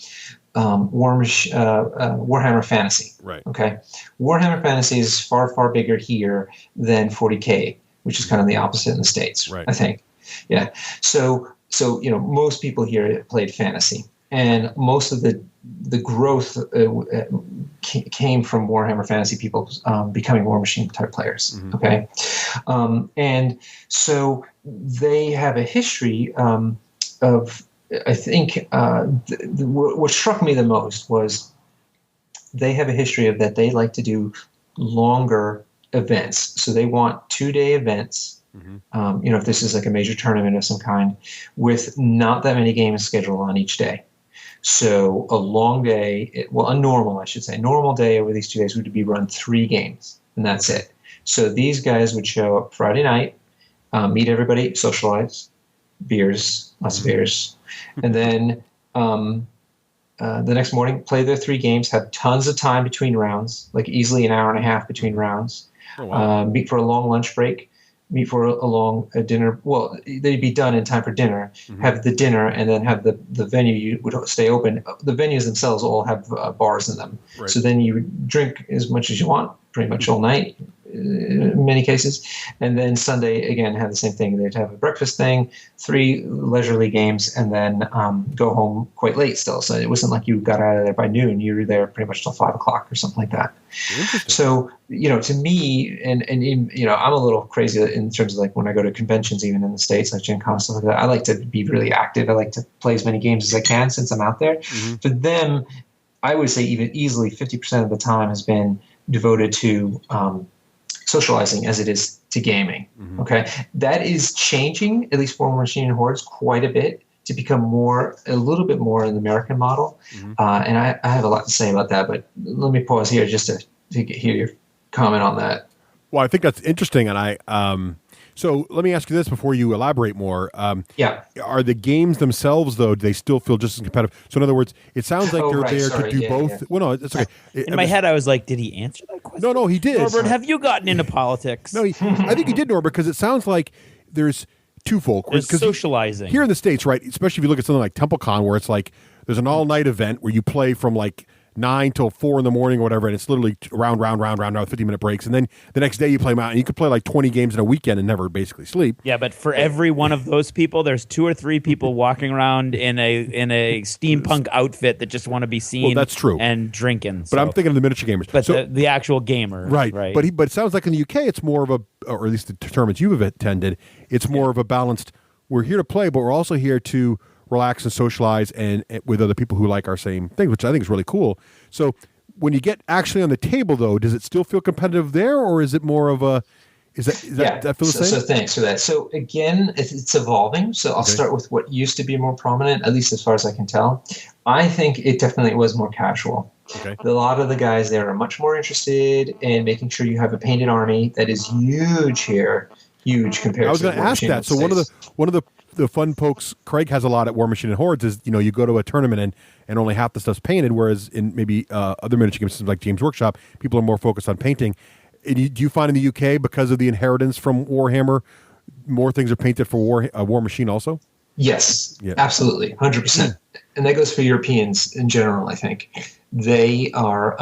Warhammer Fantasy. Right. Okay. Warhammer Fantasy is far, far bigger here than 40K, which is kind of the opposite in the States, right. I think. Yeah. So most people here played Fantasy, and most of the growth came from Warhammer Fantasy people becoming Warmachine type players. Mm-hmm. Okay. And so they have a history of, I think, what struck me the most was they have a history of that they like to do longer events. So they want 2-day events, if this is like a major tournament of some kind, with not that many games scheduled on each day. So a long day, a normal day over these 2 days would be run 3 games, and that's it. So these guys would show up Friday night, meet everybody, socialize, beers, lots of beers, and then the next morning play their 3 games, have tons of time between rounds, like easily an hour and a half between rounds, meet for a long lunch break, meet for a long dinner. Well, they'd be done in time for dinner, have the dinner, and then have the venue you would stay open. The venues themselves all have bars in them. Right. So then you would drink as much as you want pretty much all night in many cases. And then Sunday, again, have the same thing. They'd have a breakfast thing, 3 leisurely games, and then go home quite late still. So it wasn't like you got out of there by noon. You were there pretty much till 5 o'clock or something like that. So, to me, and I'm a little crazy in terms of like when I go to conventions, even in the States, like Gen Con, stuff like that, I like to be really active. I like to play as many games as I can since I'm out there. Mm-hmm. For them, I would say even easily 50% of the time has been devoted to socializing as it is to gaming. Mm-hmm. Okay, that is changing, at least for Warmachine and Hordes, quite a bit to become a little bit more in the American model. Mm-hmm. And I have a lot to say about that, but let me pause here just to hear your comment on that. Well, I think that's interesting, and so let me ask you this before you elaborate more. Are the games themselves, though, do they still feel just as competitive? So in other words, it sounds like they're there to do both. Yeah. Well, no, it's okay. In my head, I was like, did he answer that question? No, he did. Norbert, have you gotten into politics? No, I think he did, Norbert, because it sounds like there's twofold. There's socializing. Here in the States, right, especially if you look at something like TempleCon, where it's like there's an all-night event where you play from like 9 till 4 in the morning or whatever, and it's literally round, 50-minute breaks, and then the next day you play them out, and you could play like 20 games in a weekend and never basically sleep. Yeah, but for every one of those people, there's 2 or 3 people walking around in a steampunk outfit that just want to be seen. Well, that's true. And drinking. But I'm thinking of the miniature gamers. But the actual gamer. Right. But it sounds like in the UK, it's more of a, or at least the tournaments you've attended, it's more of a balanced, we're here to play, but we're also here to relax and socialize and with other people who like our same thing, which I think is really cool. So when you get actually on the table, though, does it still feel competitive there, or is it more of a Is that feel the same? So thanks for that. So again, it's evolving. So I'll start with what used to be more prominent, at least as far as I can tell. I think it definitely was more casual. Okay. A lot of the guys there are much more interested in making sure you have a painted army that is huge here, huge compared to I was going to ask that. So one of the fun pokes Craig has a lot at Warmachine and Hordes is, you go to a tournament and only half the stuff's painted, whereas in maybe other miniature game systems like James Workshop, people are more focused on painting. Do you find in the UK, because of the inheritance from Warhammer, more things are painted for Warmachine also? Yes, absolutely, 100%. And that goes for Europeans in general, I think. They are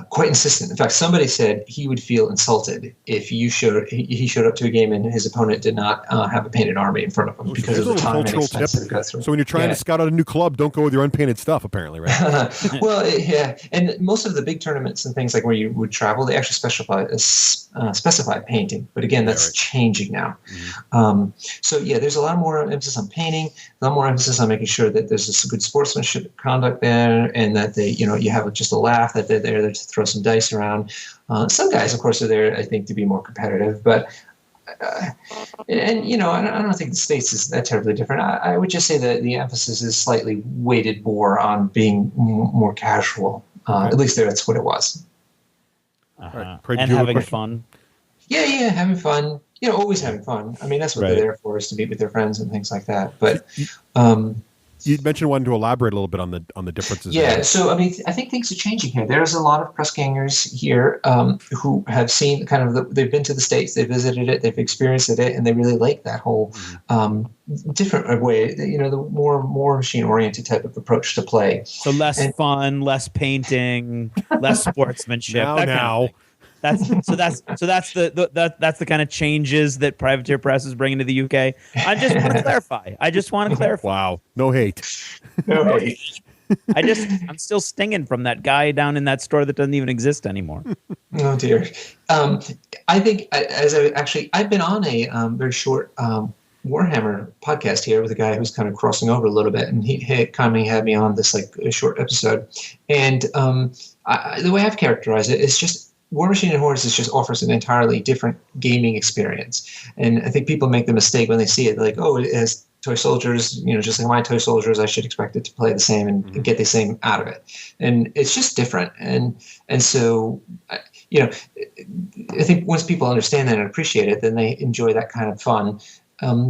quite insistent. In fact, somebody said he would feel insulted if he showed up to a game and his opponent did not have a painted army in front of him because of the time and expense it goes through. So when you're trying to scout out a new club, don't go with your unpainted stuff, apparently, right? Well, yeah. And most of the big tournaments and things like where you would travel, they actually specify painting. But again, that's changing now. Mm-hmm. So yeah, there's a lot more emphasis on painting, a lot more emphasis on making sure that there's this good sportsmanship conduct there, and that you have just a laugh, that they're there to throw some dice around. Some guys, of course, are there, I think, to be more competitive. But and I don't think the States is that terribly different. I would just say that the emphasis is slightly weighted more on being more casual. At least that's what it was. Right. Craig, And having fun. Yeah, having fun. Always having fun. I mean, that's what they're there for, is to meet with their friends and things like that. But you mentioned wanting to elaborate a little bit on the differences. Yeah, so I mean, I think things are changing here. There's a lot of press gangers here who have seen they've been to the States, they visited it, they've experienced it, and they really like that whole different way, the more machine-oriented type of approach to play. So less fun, less painting, less sportsmanship. That's the kind of changes that Privateer Press is bringing to the UK. I just want to clarify. Wow, no hate. No hate. I'm still stinging from that guy down in that store that doesn't even exist anymore. Oh dear. I think I've been on a very short Warhammer podcast here with a guy who's kind of crossing over a little bit, and he kindly had me on this a short episode. And the way I've characterized it is just Warmachine and Hordes just offers an entirely different gaming experience. And I think people make the mistake when they see it, like, oh, it has toy soldiers, just like my toy soldiers, I should expect it to play the same and get the same out of it. And it's just different. And so, I think once people understand that and appreciate it, then they enjoy that kind of fun.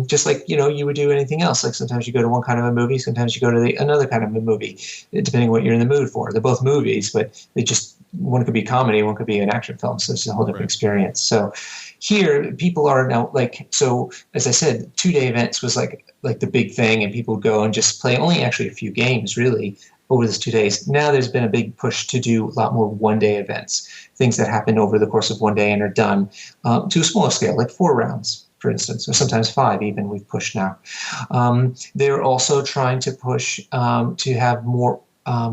Just like, you would do anything else. Like sometimes you go to one kind of a movie, sometimes you go to another kind of a movie, depending on what you're in the mood for. They're both movies, but one could be comedy, one could be an action film. So it's a whole different experience. So here, people are now so as I said, 2-day events was like the big thing, and people would go and just play only actually a few games really over these 2 days. Now there's been a big push to do a lot more one-day events, things that happen over the course of one day and are done to a smaller scale, like 4 rounds, for instance, or sometimes 5 even we've pushed now. They're also trying to push to have more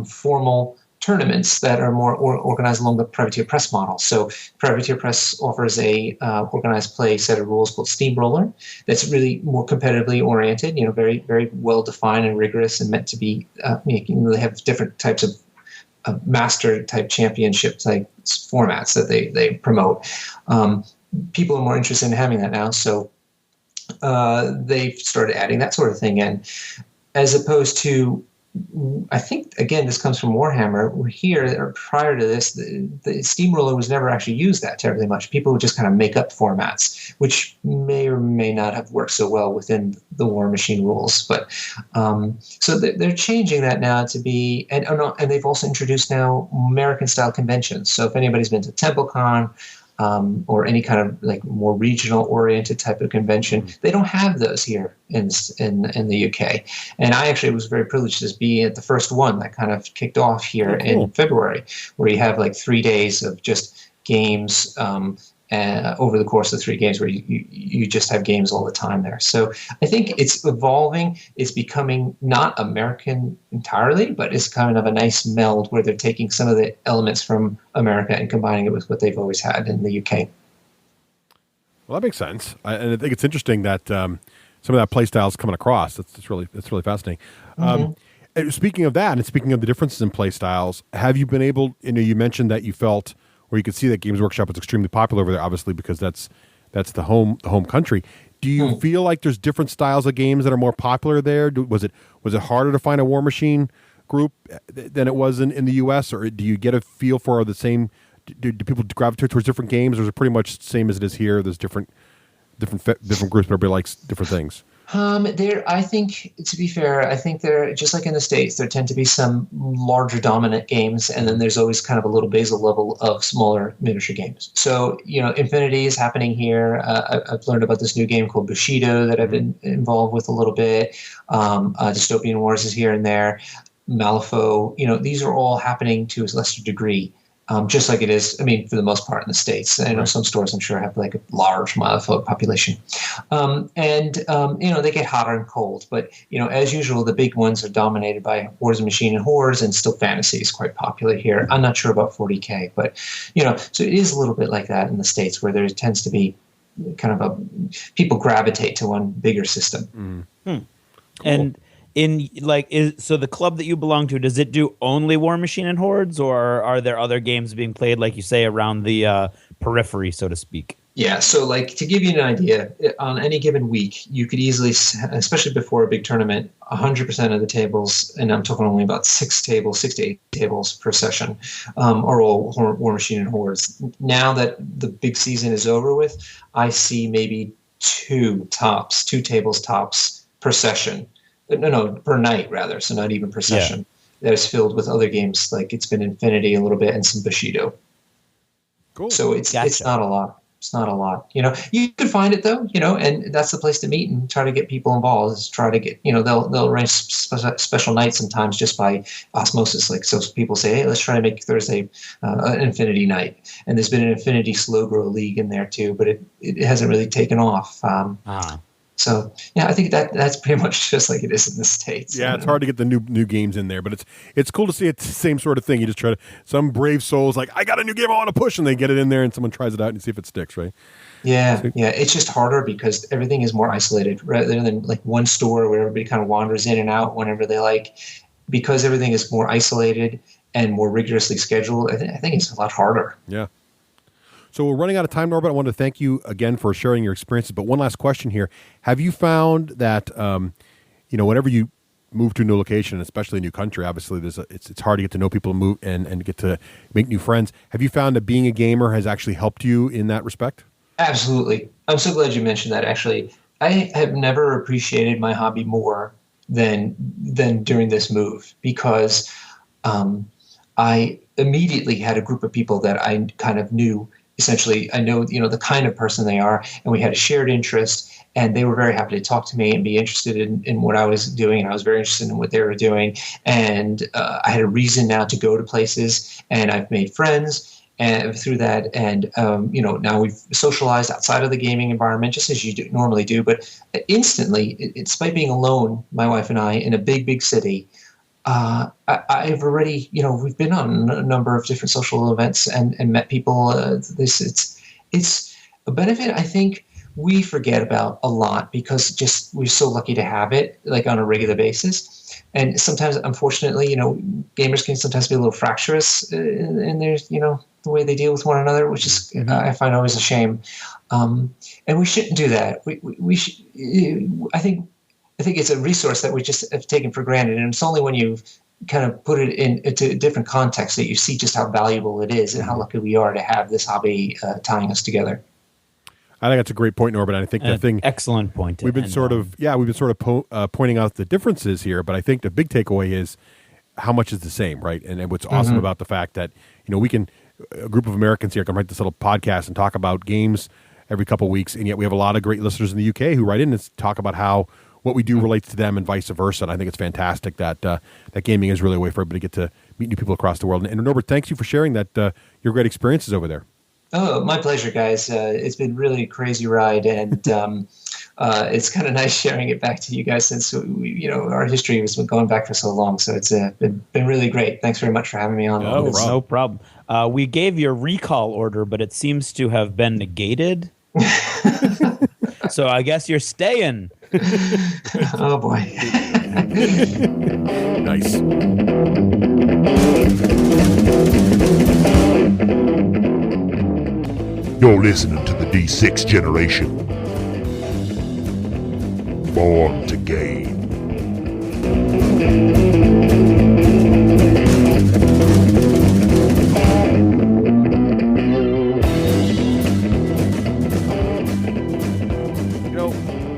formal tournaments that are more organized along the Privateer Press model. So Privateer Press offers a organized play set of rules called Steamroller that's really more competitively oriented, very, very well defined and rigorous and meant to be they have different types of master type championship type formats that they promote. People are more interested in having that now, so they've started adding that sort of thing in, as opposed to, I think, again, this comes from Warhammer. Here, or prior to this, the Steamroller was never actually used that terribly much. People would just kind of make up formats, which may or may not have worked so well within the Warmachine rules. But so they're changing that now to be, and they've also introduced now American-style conventions. So if anybody's been to TempleCon, or any kind of more regional oriented type of convention, they don't have those here in the UK. And I actually was very privileged to be at the first one that kind of kicked off here in February, where you have 3 days of just games over the course of 3 games, where you just have games all the time there. So I think it's evolving. It's becoming not American entirely, but it's kind of a nice meld where they're taking some of the elements from America and combining it with what they've always had in the UK. Well, that makes sense. And I think it's interesting that some of that play style is coming across. That's really fascinating. And speaking of that, and speaking of the differences in play styles, have you been able, you mentioned that you felt, where you could see that Games Workshop was extremely popular over there, obviously, because that's the home country. Do you feel like there's different styles of games that are more popular there? Was it harder to find a Warmachine group than it was in the U.S., or do you get a feel for the same? Do people gravitate towards different games, or is it pretty much the same as it is here? There's different groups, but everybody likes different things. I think, to be fair, I think there, just like in the States, there tend to be some larger dominant games, and then there's always kind of a little basal level of smaller miniature games. So, Infinity is happening here. I've learned about this new game called Bushido that I've been involved with a little bit. Dystopian Wars is here and there. Malifaux, these are all happening to a lesser degree. Just like it is, for the most part in the States. I know some stores, I'm sure, have a large Malifaux population. They get hotter and cold. But, as usual, the big ones are dominated by Wars and Machine and Hordes, and still fantasy is quite popular here. I'm not sure about 40K, but, so it is a little bit like that in the States, where there tends to be kind of people gravitate to one bigger system. Cool. And so the club that you belong to, does it do only Warmachine and Hordes, or are there other games being played, like you say, around the periphery, so to speak? Yeah, so like to give you an idea, on any given week, you could easily, especially before a big tournament, 100% of the tables, and I'm talking only about 6 to 8 tables per session, are all Warmachine and Hordes. Now that the big season is over with, I see maybe 2 tables tops per session. No, per night rather, so not even per session. That is filled with other games, like it's been Infinity a little bit and some Bushido. Cool. So it's not a lot. It's not a lot. You can find it though, and that's the place to meet and try to get people involved. Is try to get, they'll arrange special nights sometimes just by osmosis. Like, so people say, hey, let's try to make Thursday an Infinity night. And there's been an Infinity slow grow league in there too, but it hasn't really taken off. So yeah, I think that's pretty much just like it is in the States. Yeah, it's hard to get the new games in there, but it's cool to see it's the same sort of thing. You just try to, some brave souls like, I got a new game I want to push, and they get it in there and someone tries it out and see if it sticks, right? Yeah, it's just harder because everything is more isolated rather than like one store where everybody kind of wanders in and out whenever they like. Because everything is more isolated and more rigorously scheduled, I think it's a lot harder. Yeah. So we're running out of time, Norbert. I want to thank you again for sharing your experiences. But one last question here. Have you found that, whenever you move to a new location, especially a new country, obviously it's hard to get to know people and move and get to make new friends. Have you found that being a gamer has actually helped you in that respect? Absolutely. I'm so glad you mentioned that, actually. I have never appreciated my hobby more than during this move because I immediately had a group of people that I kind of knew. Essentially, I know, the kind of person they are, and we had a shared interest, and they were very happy to talk to me and be interested in what I was doing, and I was very interested in what they were doing, and I had a reason now to go to places, and I've made friends and through that, and now we've socialized outside of the gaming environment, just as you normally do, but instantly, despite being alone, my wife and I, in a big city, I've already, we've been on a number of different social events and met people. It's a benefit I think we forget about a lot because just we're so lucky to have it like on a regular basis. And sometimes, unfortunately, gamers can sometimes be a little fractious in their, the way they deal with one another, which is I find always a shame. And we shouldn't do that. We should, I think it's a resource that we just have taken for granted, and it's only when you kind of put it into a different context that you see just how valuable it is and how lucky we are to have this hobby tying us together. I think that's a great point, Norbert. I think the thing, excellent point. We've been sort of pointing out the differences here, but I think the big takeaway is how much is the same, right? And what's awesome about the fact that we can, a group of Americans here can write this little podcast and talk about games every couple of weeks, and yet we have a lot of great listeners in the UK who write in and talk about how what we do relates to them and vice versa. And I think it's fantastic that that gaming is really a way for everybody to get to meet new people across the world. And Norbert, thanks you for sharing that your great experiences over there. Oh, my pleasure, guys. It's been really a crazy ride, and it's kind of nice sharing it back to you guys since our history has been going back for so long. So it's been really great. Thanks very much for having me on. No problem. We gave you a recall order, but it seems to have been negated. So I guess you're staying. Oh boy. Nice. You're listening to the D6 generation. Born to game.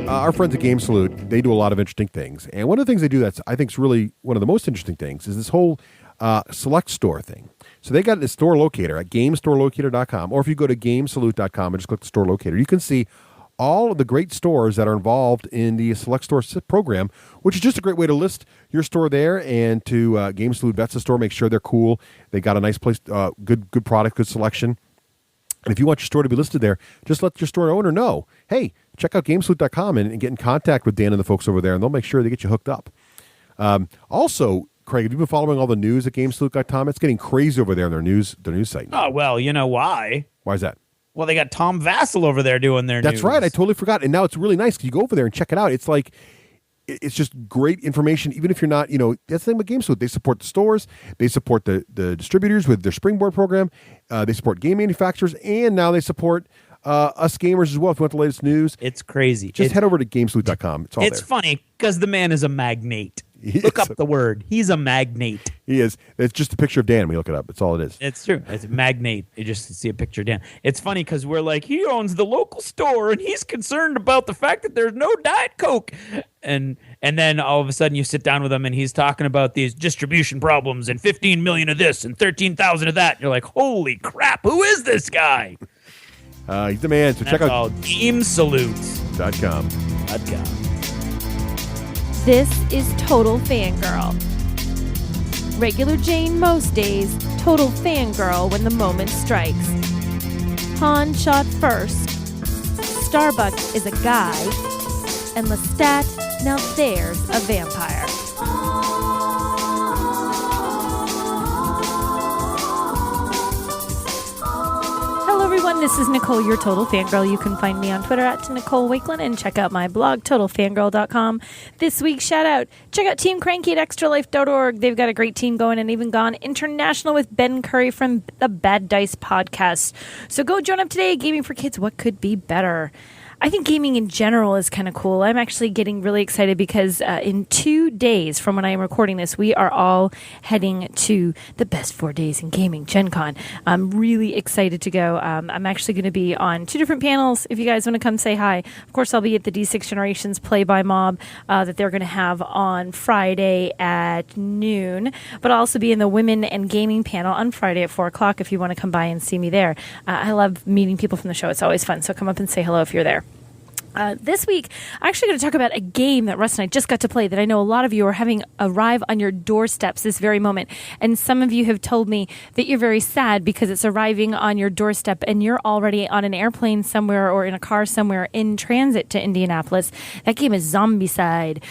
Our friends at Game Salute, they do a lot of interesting things. And one of the things they do that's I think is really one of the most interesting things is this whole select store thing. So they got a store locator at GameStoreLocator.com, or if you go to GameSalute.com and just click the store locator, you can see all of the great stores that are involved in the Select Store program, which is just a great way to list your store there and to Game Salute vets the store, make sure they're cool. They got a nice place, good product, good selection. And if you want your store to be listed there, just let your store owner know, hey, check out GameSalute.com and get in contact with Dan and the folks over there, and they'll make sure they get you hooked up. Also, Craig, have you been following all the news at GameSalute.com? It's getting crazy over there on their news site now. Oh, well, you know why? Why is that? Well, they got Tom Vassell over there doing their news. That's right. I totally forgot. And now it's really nice because you go over there and check it out. It's like, it's just great information, even if you're not, that's the thing with GameSalute. They support the stores. They support the distributors with their Springboard program. They support game manufacturers. And now they support us gamers as well. If you want the latest news, It's crazy. just head over to GameSleuth.com. It's all It's there. funny because the man is a magnate. He Look is up the word. He's a magnate. He is. It's just a picture of Dan. We look it up. It's all it is. It's true. It's a magnate. You just see a picture of Dan. It's funny because we're like, he owns the local store and he's concerned about the fact that there's no Diet Coke. And then all of a sudden you sit down with him and he's talking about these distribution problems and 15 million of this and 13,000 of that. And you're like, holy crap, who is this guy? He's the man. So check That's out all GameSalutes.com. This is Total Fangirl. Regular Jane most days, Total Fangirl when the moment strikes. Han shot first. Starbuck is a guy. And Lestat, now there's a vampire. Hello everyone, this is Nicole, your Total Fangirl. You can find me on Twitter at Nicole Wakelin and check out my blog, TotalFangirl.com. This week's shout out, check out Team Cranky at extralife.org. They've got a great team going and even gone international with Ben Curry from the Bad Dice podcast. So go join up today, Gaming for Kids, what could be better? I think gaming in general is kind of cool. I'm actually getting really excited because in 2 days from when I am recording this, we are all heading to the best 4 days in gaming, Gen Con. I'm really excited to go. I'm actually going to be on 2 different panels if you guys want to come say hi. Of course, I'll be at the D6 Generations Play by Mob that they're going to have on Friday at noon, but I'll also be in the Women and Gaming panel on Friday at 4 o'clock if you want to come by and see me there. I love meeting people from the show. It's always fun, so come up and say hello if you're there. This week, I'm actually going to talk about a game that Russ and I just got to play that I know a lot of you are having arrive on your doorsteps this very moment. And some of you have told me that you're very sad because it's arriving on your doorstep and you're already on an airplane somewhere or in a car somewhere in transit to Indianapolis. That game is Zombicide.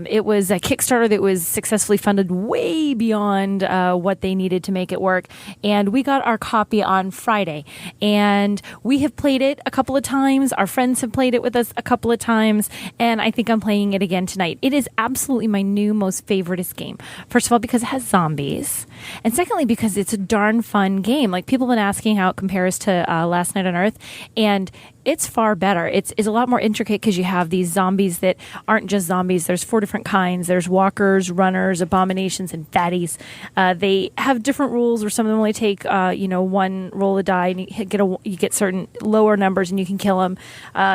It was a Kickstarter that was successfully funded way beyond what they needed to make it work. And we got our copy on Friday. And we have played it a couple of times. Our friends have played it with us a couple of times, and I think I'm playing it again tonight. It is absolutely my new most favoriteest game. First of all, because it has zombies, and secondly, because it's a darn fun game. Like, people have been asking how it compares to Last Night on Earth, and it's far better. It's a lot more intricate because you have these zombies that aren't just zombies. There's 4 different kinds. There's walkers, runners, abominations, and fatties. They have different rules, or some of them only take 1 roll of die, and you get certain lower numbers, and you can kill them.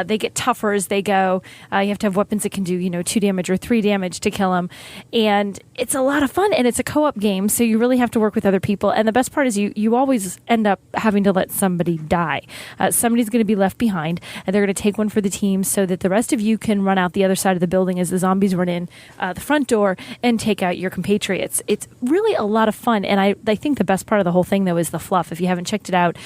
They get tougher as they go. You have to have weapons that can do 2 damage or 3 damage to kill them, and it's a lot of fun. And it's a co-op game, so you really have to work with other people. And the best part is you always end up having to let somebody die. Somebody's going to be left behind. And they're going to take one for the team so that the rest of you can run out the other side of the building as the zombies run in the front door and take out your compatriots. It's really a lot of fun. And I think the best part of the whole thing, though, is the fluff. If you haven't checked it out,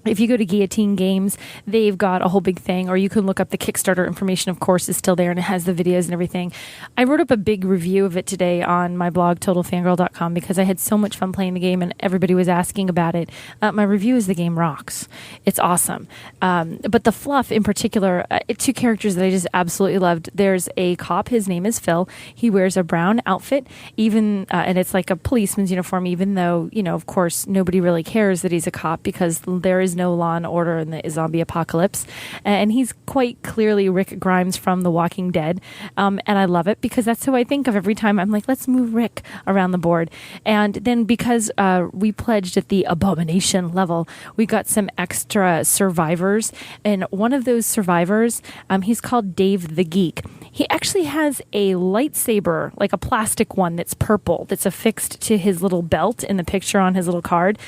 if you go to Guillotine Games, they've got a whole big thing, or you can look up the Kickstarter information, of course, is still there, and it has the videos and everything. I wrote up a big review of it today on my blog, TotalFangirl.com, because I had so much fun playing the game, and everybody was asking about it. My review is the game rocks. It's awesome. But the fluff, in particular, 2 characters that I just absolutely loved. There's a cop. His name is Phil. He wears a brown outfit, even, and it's like a policeman's uniform, even though, of course, nobody really cares that he's a cop because there is no law and order in the zombie apocalypse. And he's quite clearly Rick Grimes from The Walking Dead. And I love it because that's who I think of every time. I'm like, let's move Rick around the board. And then because we pledged at the abomination level, we got some extra survivors. And one of those survivors, he's called Dave the Geek. He actually has a lightsaber, like a plastic one that's purple, that's affixed to his little belt in the picture on his little card,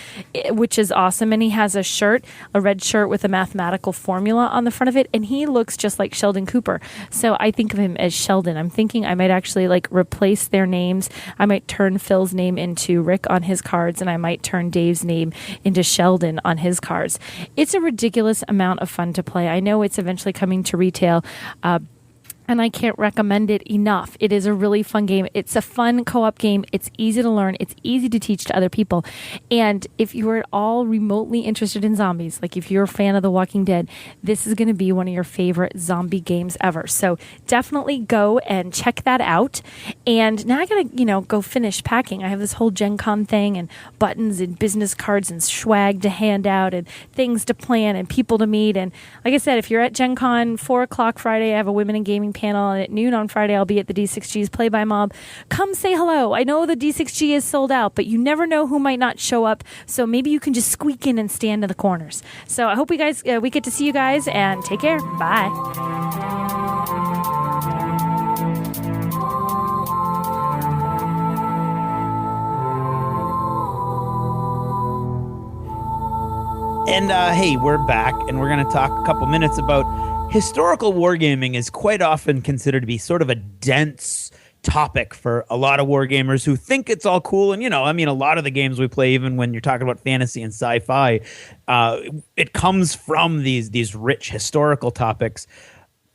which is awesome. And he has a shirt, a red shirt with a mathematical formula on the front of it, and he looks just like Sheldon Cooper. So I think of him as Sheldon. I'm thinking I might actually replace their names. I might turn Phil's name into Rick on his cards, and I might turn Dave's name into Sheldon on his cards. It's a ridiculous amount of fun to play. I know it's eventually coming to retail. and I can't recommend it enough. It is a really fun game. It's a fun co-op game. It's easy to learn. It's easy to teach to other people. And if you are at all remotely interested in zombies, like if you're a fan of The Walking Dead, this is going to be one of your favorite zombie games ever. So definitely go and check that out. And now I got to, go finish packing. I have this whole Gen Con thing and buttons and business cards and swag to hand out and things to plan and people to meet. And like I said, if you're at Gen Con, 4 o'clock Friday, I have a women in gaming panel, and at noon on Friday I'll be at the D6G's Play by Mob. Come say hello. I know the D6G is sold out, but you never know who might not show up, so maybe you can just squeak in and stand in the corners. So I hope we get to see you guys, and take care. Bye. And hey, we're back, and we're going to talk a couple minutes about historical wargaming. Is quite often considered to be sort of a dense topic for a lot of wargamers who think it's all cool. And, a lot of the games we play, even when you're talking about fantasy and sci-fi, it comes from these rich historical topics.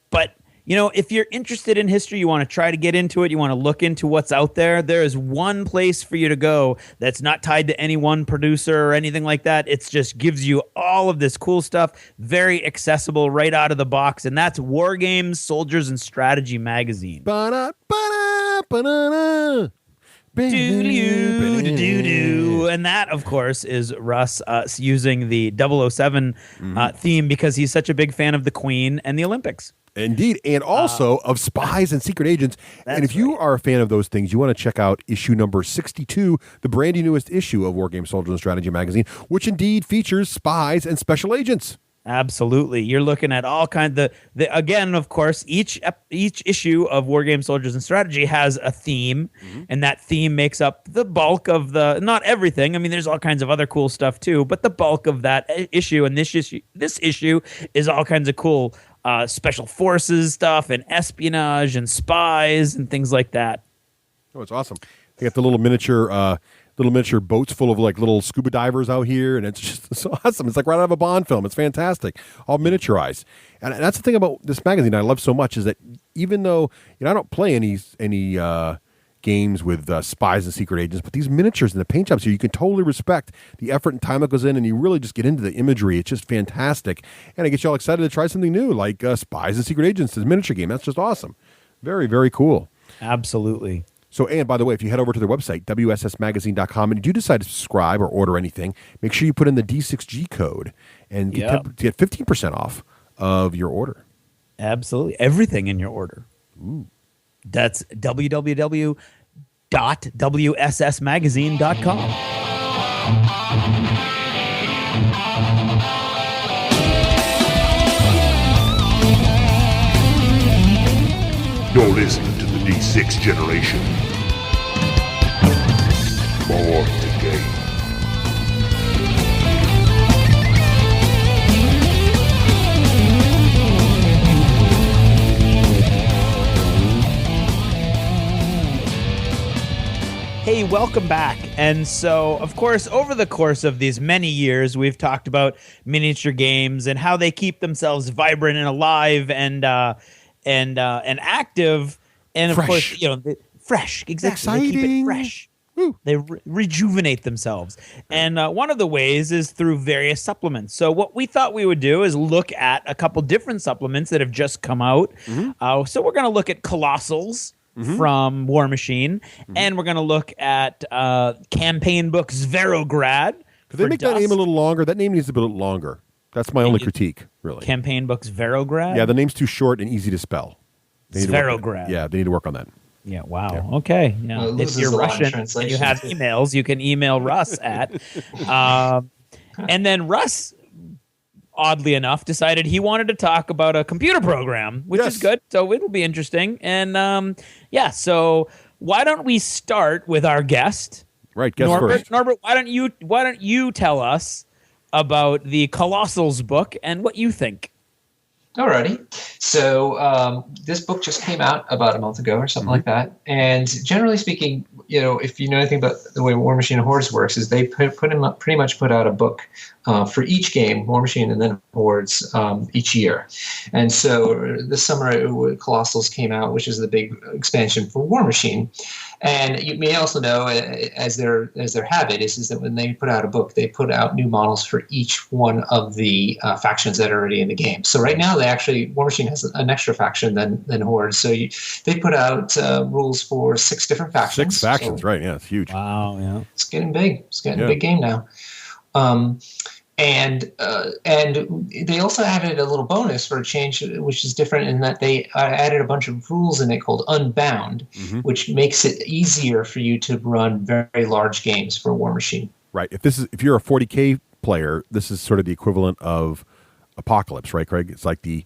But if you're interested in history, you want to try to get into it, you want to look into what's out there, there is one place for you to go that's not tied to any one producer or anything like that. It just gives you all of this cool stuff, very accessible right out of the box, and that's War Games, Soldiers, and Strategy magazine. And that, of course, is Russ using the 007 theme because he's such a big fan of the Queen and the Olympics. Indeed, and also of spies and secret agents. And if you are a fan of those things, you want to check out issue number 62, the brand newest issue of War Games, Soldiers, and Strategy magazine, which indeed features spies and special agents. Absolutely. You're looking at all kinds of again, of course, each issue of War Games, Soldiers, and Strategy has a theme, and that theme makes up the bulk of not everything. I mean, there's all kinds of other cool stuff too, but the bulk of that issue, and this issue is all kinds of cool special forces stuff and espionage and spies and things like that. Oh, it's awesome. They got the little miniature boats full of like little scuba divers out here, and it's awesome. It's like right out of a Bond film. It's fantastic, all miniaturized. And that's the thing about this magazine I love so much is that even though I don't play any games with spies and secret agents, but these miniatures and the paint jobs here, you can totally respect the effort and time that goes in, and you really just get into the imagery. It's just fantastic, and it gets you all excited to try something new, like Spies and Secret Agents, this miniature game. That's just awesome. Very, very cool. Absolutely. So, and by the way, if you head over to their website, wssmagazine.com, and you do decide to subscribe or order anything, make sure you put in the D6G code and get 15% off of your order. Absolutely. Everything in your order. Ooh. That's www.wssmagazine.com. You're listening to the D6 generation. More to gain. Hey, welcome back. And so, of course, over the course of these many years, we've talked about miniature games and how they keep themselves vibrant and alive and active, and of course, fresh. Exactly, exciting. They keep it fresh. Woo. They rejuvenate themselves, and one of the ways is through various supplements. So what we thought we would do is look at a couple different supplements that have just come out. So we're going to look at Colossals from Warmachine, and we're going to look at campaign book Zverograd. Could they make that name a little longer? That name needs to be a little longer. That's my only critique, really. Campaign book Zverograd? Yeah, the name's too short and easy to spell. Zverograd. Yeah, they need to work on that. Yeah, wow. Yeah. Okay. Yeah. If you're Russian and you have emails, you can email Russ at. And then Russ, oddly enough, decided he wanted to talk about a computer program, which is good. So it'll be interesting. And so why don't we start with our guest? Right, guest Norbert. first. Norbert, why don't you tell us about the Colossals book and what you think? Alrighty. So this book just came out about a month ago or something like that. And generally speaking, if you know anything about the way Warmachine and Hordes works, is they pretty much put out a book for each game, Warmachine and then Hordes, each year. And so this summer, Colossals came out, which is the big expansion for Warmachine. And you may also know, as their habit is that when they put out a book, they put out new models for each one of the factions that are already in the game. So right now, Warmachine has an extra faction than Hordes. So they put out rules for 6 different factions. 6 factions, right? Yeah, it's huge. Wow, yeah. It's getting big. It's getting a big game now. And they also added a little bonus for a change, which is different in that they added a bunch of rules in it called Unbound, which makes it easier for you to run very large games for Warmachine. Right. If you're a 40K player, this is sort of the equivalent of Apocalypse, right, Craig? It's like the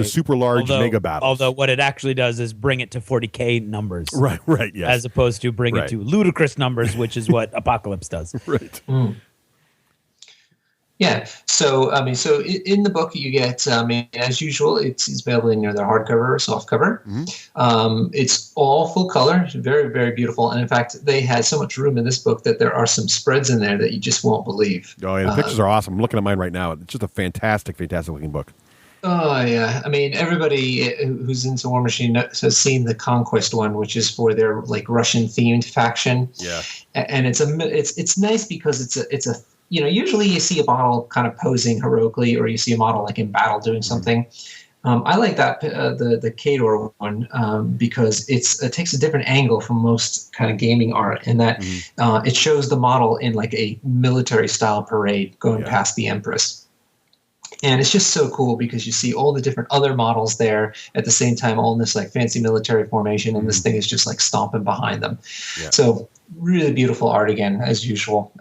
super large mega battles. Although what it actually does is bring it to 40K numbers. Right, yes. As opposed to bring it to ludicrous numbers, which is what Apocalypse does. Right. Yeah. So so in the book you get, as usual, it's available in either hardcover or softcover. It's all full color, very, very beautiful, and in fact, they had so much room in this book that there are some spreads in there that you just won't believe. Oh, yeah, the pictures are awesome. I'm looking at mine right now. It's just a fantastic, fantastic looking book. Oh, yeah. I mean, everybody who's into Warmachine has seen the Conquest one, which is for their Russian-themed faction. Yeah. And it's nice because it's a usually you see a model kind of posing heroically, or you see a model in battle doing something. I like that the Kador one because it takes a different angle from most kind of gaming art, in that it shows the model in a military style parade going past the Empress. And it's just so cool because you see all the different other models there at the same time, all in this fancy military formation, and this thing is just stomping behind them. Yeah. So really beautiful art again, as usual.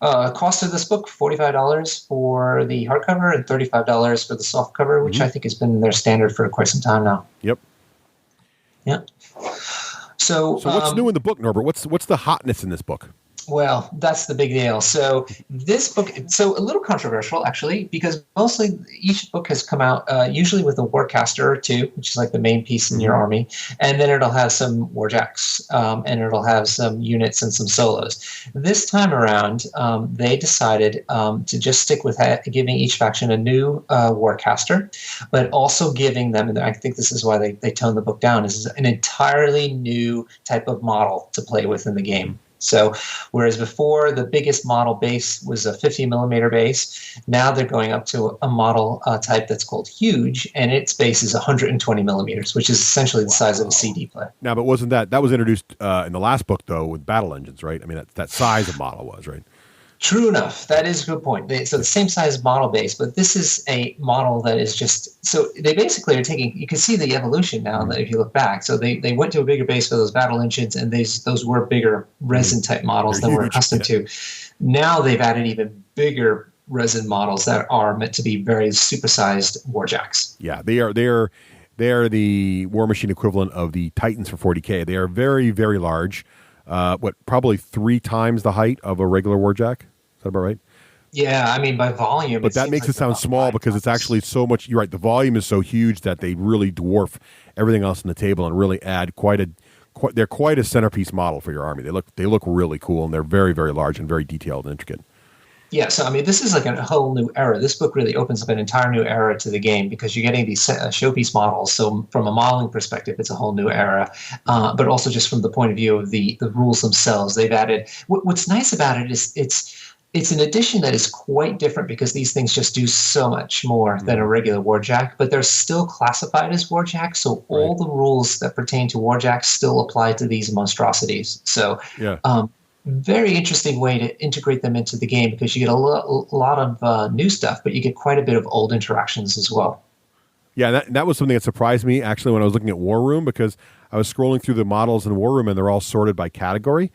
Cost of this book, $45 for the hardcover and $35 for the softcover, which I think has been their standard for quite some time now. Yep. Yeah. So what's new in the book, Norbert? What's the hotness in this book? Well, that's the big deal. So this book, a little controversial actually, because mostly each book has come out usually with a Warcaster or 2, which is the main piece in your army, and then it'll have some Warjacks, and it'll have some units and some solos. This time around, they decided to just stick with giving each faction a new Warcaster, but also giving them, and I think this is why they toned the book down, is an entirely new type of model to play with in the game. So whereas before the biggest model base was a 50 millimeter base, now they're going up to a model type that's called Huge, and its base is 120 millimeters, which is essentially the size of a CD player. Now, but wasn't that was introduced in the last book, though, with Battle Engines, right? I mean, that size of model was, right? True enough. That is a good point. So the same size model base, but this is a model that is just, so they basically are taking, you can see the evolution now that if you look back. So they went to a bigger base for those battle engines, and those were bigger resin type models than we're accustomed to. Now they've added even bigger resin models that are meant to be very supersized Warjacks. Yeah, they are the Warmachine equivalent of the Titans for 40K. They are very, very large. Probably 3 times the height of a regular Warjack? Is that about right? Yeah, I mean, by volume. But that makes it sound small because it's actually so much. You're right. The volume is so huge that they really dwarf everything else on the table and really add they're quite a centerpiece model for your army. They look really cool, and they're very, very large and very detailed and intricate. Yeah, so I mean, this is a whole new era. This book really opens up an entire new era to the game because you're getting these showpiece models. So from a modeling perspective, it's a whole new era. But also just from the point of view of the rules themselves, they've added. What's nice about it is it's an edition that is quite different because these things just do so much more than a regular Warjack, but they're still classified as Warjacks. So all the rules that pertain to Warjacks still apply to these monstrosities. So yeah. Very interesting way to integrate them into the game because you get a lot of new stuff, but you get quite a bit of old interactions as well. Yeah, that was something that surprised me actually when I was looking at War Room, because I was scrolling through the models in War Room and they're all sorted by category.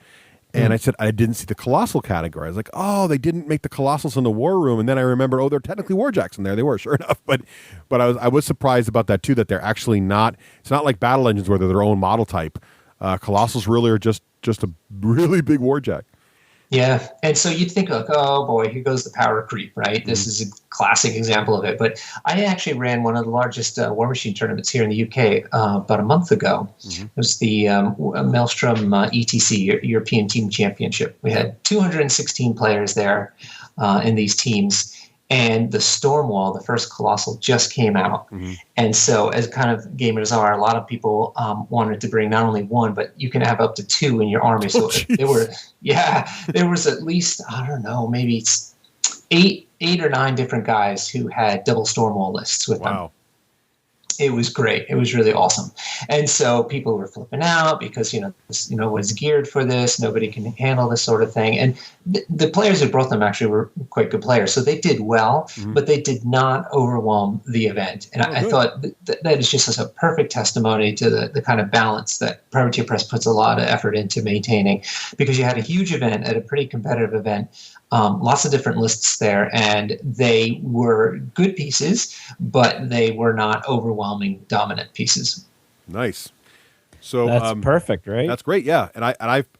And I said, I didn't see the Colossal category. I was like, oh, they didn't make the Colossals in the War Room. And then I remembered, oh, they're technically Warjacks in there. They were, sure enough. But I was surprised about that too, that they're actually not, it's not like Battle Engines where they're their own model type. Colossals really are just a really big Warjack. Yeah, and so you'd think like, oh boy, here goes the power creep, right? This is a classic example of it. But I actually ran one of the largest Warmachine tournaments here in the UK about a month ago. It was the Maelstrom ETC, European Team Championship. We had 216 players there in these teams. And the Stormwall, the first Colossal, just came out. And so as kind of gamers are, a lot of people wanted to bring not only one, but you can have up to two in your army. So there was at least, I don't know, maybe eight or nine different guys who had double Stormwall lists with them. It was great. It was really awesome. And so people were flipping out because, this, was geared for this. Nobody can handle this sort of thing. And the players who brought them actually were quite good players. So they did well, but they did not overwhelm the event. And I thought that is just a perfect testimony to the kind of balance that Privateer Press puts a lot of effort into maintaining, because you had a huge event at a pretty competitive event. Lots of different lists there, and they were good pieces, but they were not overwhelming dominant pieces. Nice. So that's perfect, right? That's great, yeah. And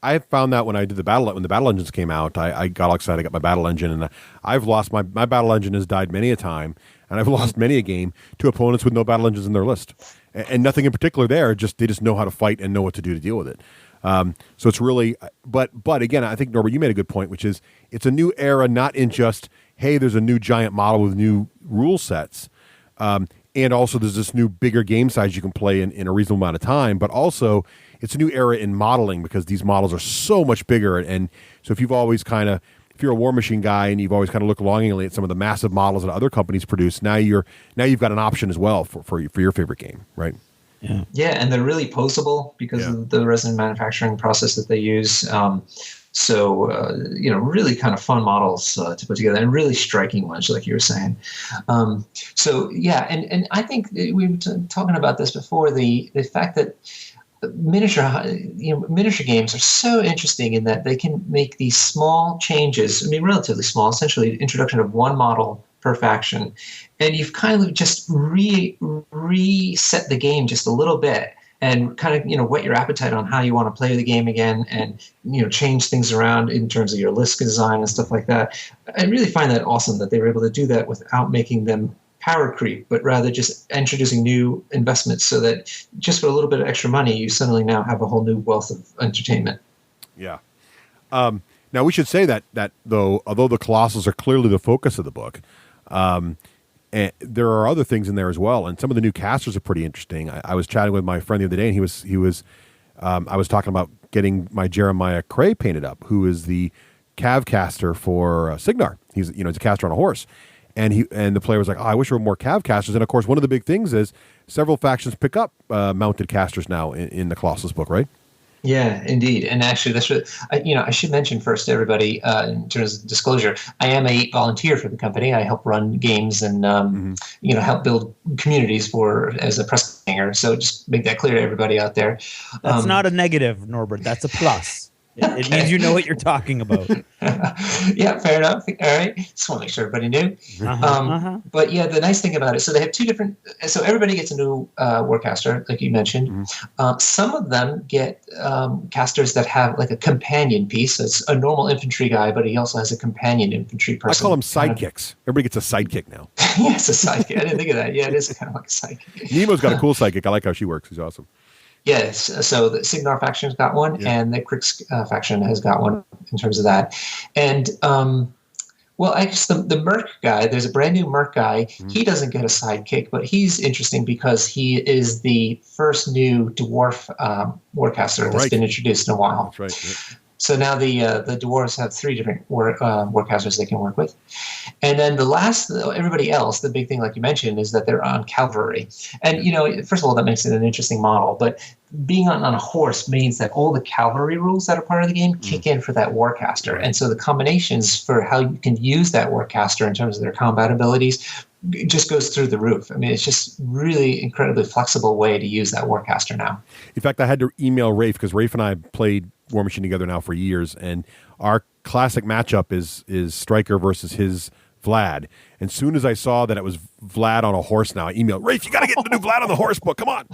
I found that when I did when the battle engines came out, I got all excited. I got my battle engine, and I've lost my battle engine has died many a time, and I've lost many a game to opponents with no battle engines in their list, and nothing in particular there. They just know how to fight and know what to do to deal with it. So it's really, but again, I think, Norbert, you made a good point, which is it's a new era, not in just, hey, there's a new giant model with new rule sets, and also there's this new bigger game size you can play in a reasonable amount of time, but also it's a new era in modeling because these models are so much bigger. And so if you're a Warmachine guy and you've always kind of looked longingly at some of the massive models that other companies produce, now you've got an option as well for your favorite game, right? Yeah, and they're really posable because of the resin manufacturing process that they use. Really kind of fun models to put together, and really striking ones, like you were saying. And I think we were talking about this before. The fact that miniature games are so interesting in that they can make these small changes. I mean, relatively small, essentially introduction of one model per faction, and you've kind of just reset the game just a little bit, and kind of whet your appetite on how you want to play the game again, and change things around in terms of your list design and stuff like that. I really find that awesome that they were able to do that without making them power creep, but rather just introducing new investments, so that just for a little bit of extra money, you suddenly now have a whole new wealth of entertainment. Yeah. Now we should say that though, although the Colossals are clearly the focus of the book, and there are other things in there as well, and some of the new casters are pretty interesting. I was chatting with my friend the other day, and I was talking about getting my Jeremiah Cray painted up, who is the Cav caster for Signar. He's a caster on a horse, and the player was like, "Oh, I wish there were more Cav casters." And of course, one of the big things is several factions pick up mounted casters now in the Colossals book, right? Yeah, indeed. And actually, that's what, I should mention first to everybody, in terms of disclosure, I am a volunteer for the company. I help run games and, help build communities as a press hanger. So just make that clear to everybody out there. That's not a negative, Norbert. That's a plus. It means you know what you're talking about. Yeah, fair enough. All right. Just want to make sure everybody knew. But yeah, the nice thing about it, so they have so everybody gets a new Warcaster, like you mentioned. Some of them get casters that have like a companion piece. So it's a normal infantry guy, but he also has a companion infantry person. I call them sidekicks. Everybody gets a sidekick now. Yeah, it's a sidekick. I didn't think of that. Yeah, it is kind of like a sidekick. Nemo's got a cool sidekick. I like how she works. She's awesome. Yes, so the Signar faction's got one, and the Krix faction has got one in terms of that. And, I guess the Merc guy, there's a brand new Merc guy. He doesn't get a sidekick, but he's interesting because he is the first new dwarf Warcaster that's been introduced in a while. That's right. Yeah. So now the dwarves have 3 different warcasters they can work with. And then everybody else, the big thing, like you mentioned, is that they're on cavalry. And, first of all, that makes it an interesting model. But being on a horse means that all the cavalry rules that are part of the game kick in for that warcaster. And so the combinations for how you can use that warcaster in terms of their combat abilities just goes through the roof. I mean, it's just really incredibly flexible way to use that Warcaster now. In fact, I had to email Rafe because Rafe and I played Warmachine together now for years, and our classic matchup is Stryker versus his Vlad. And soon as I saw that it was Vlad on a horse now, I emailed, Rafe, you got to get the new Vlad on the horse book. Come on.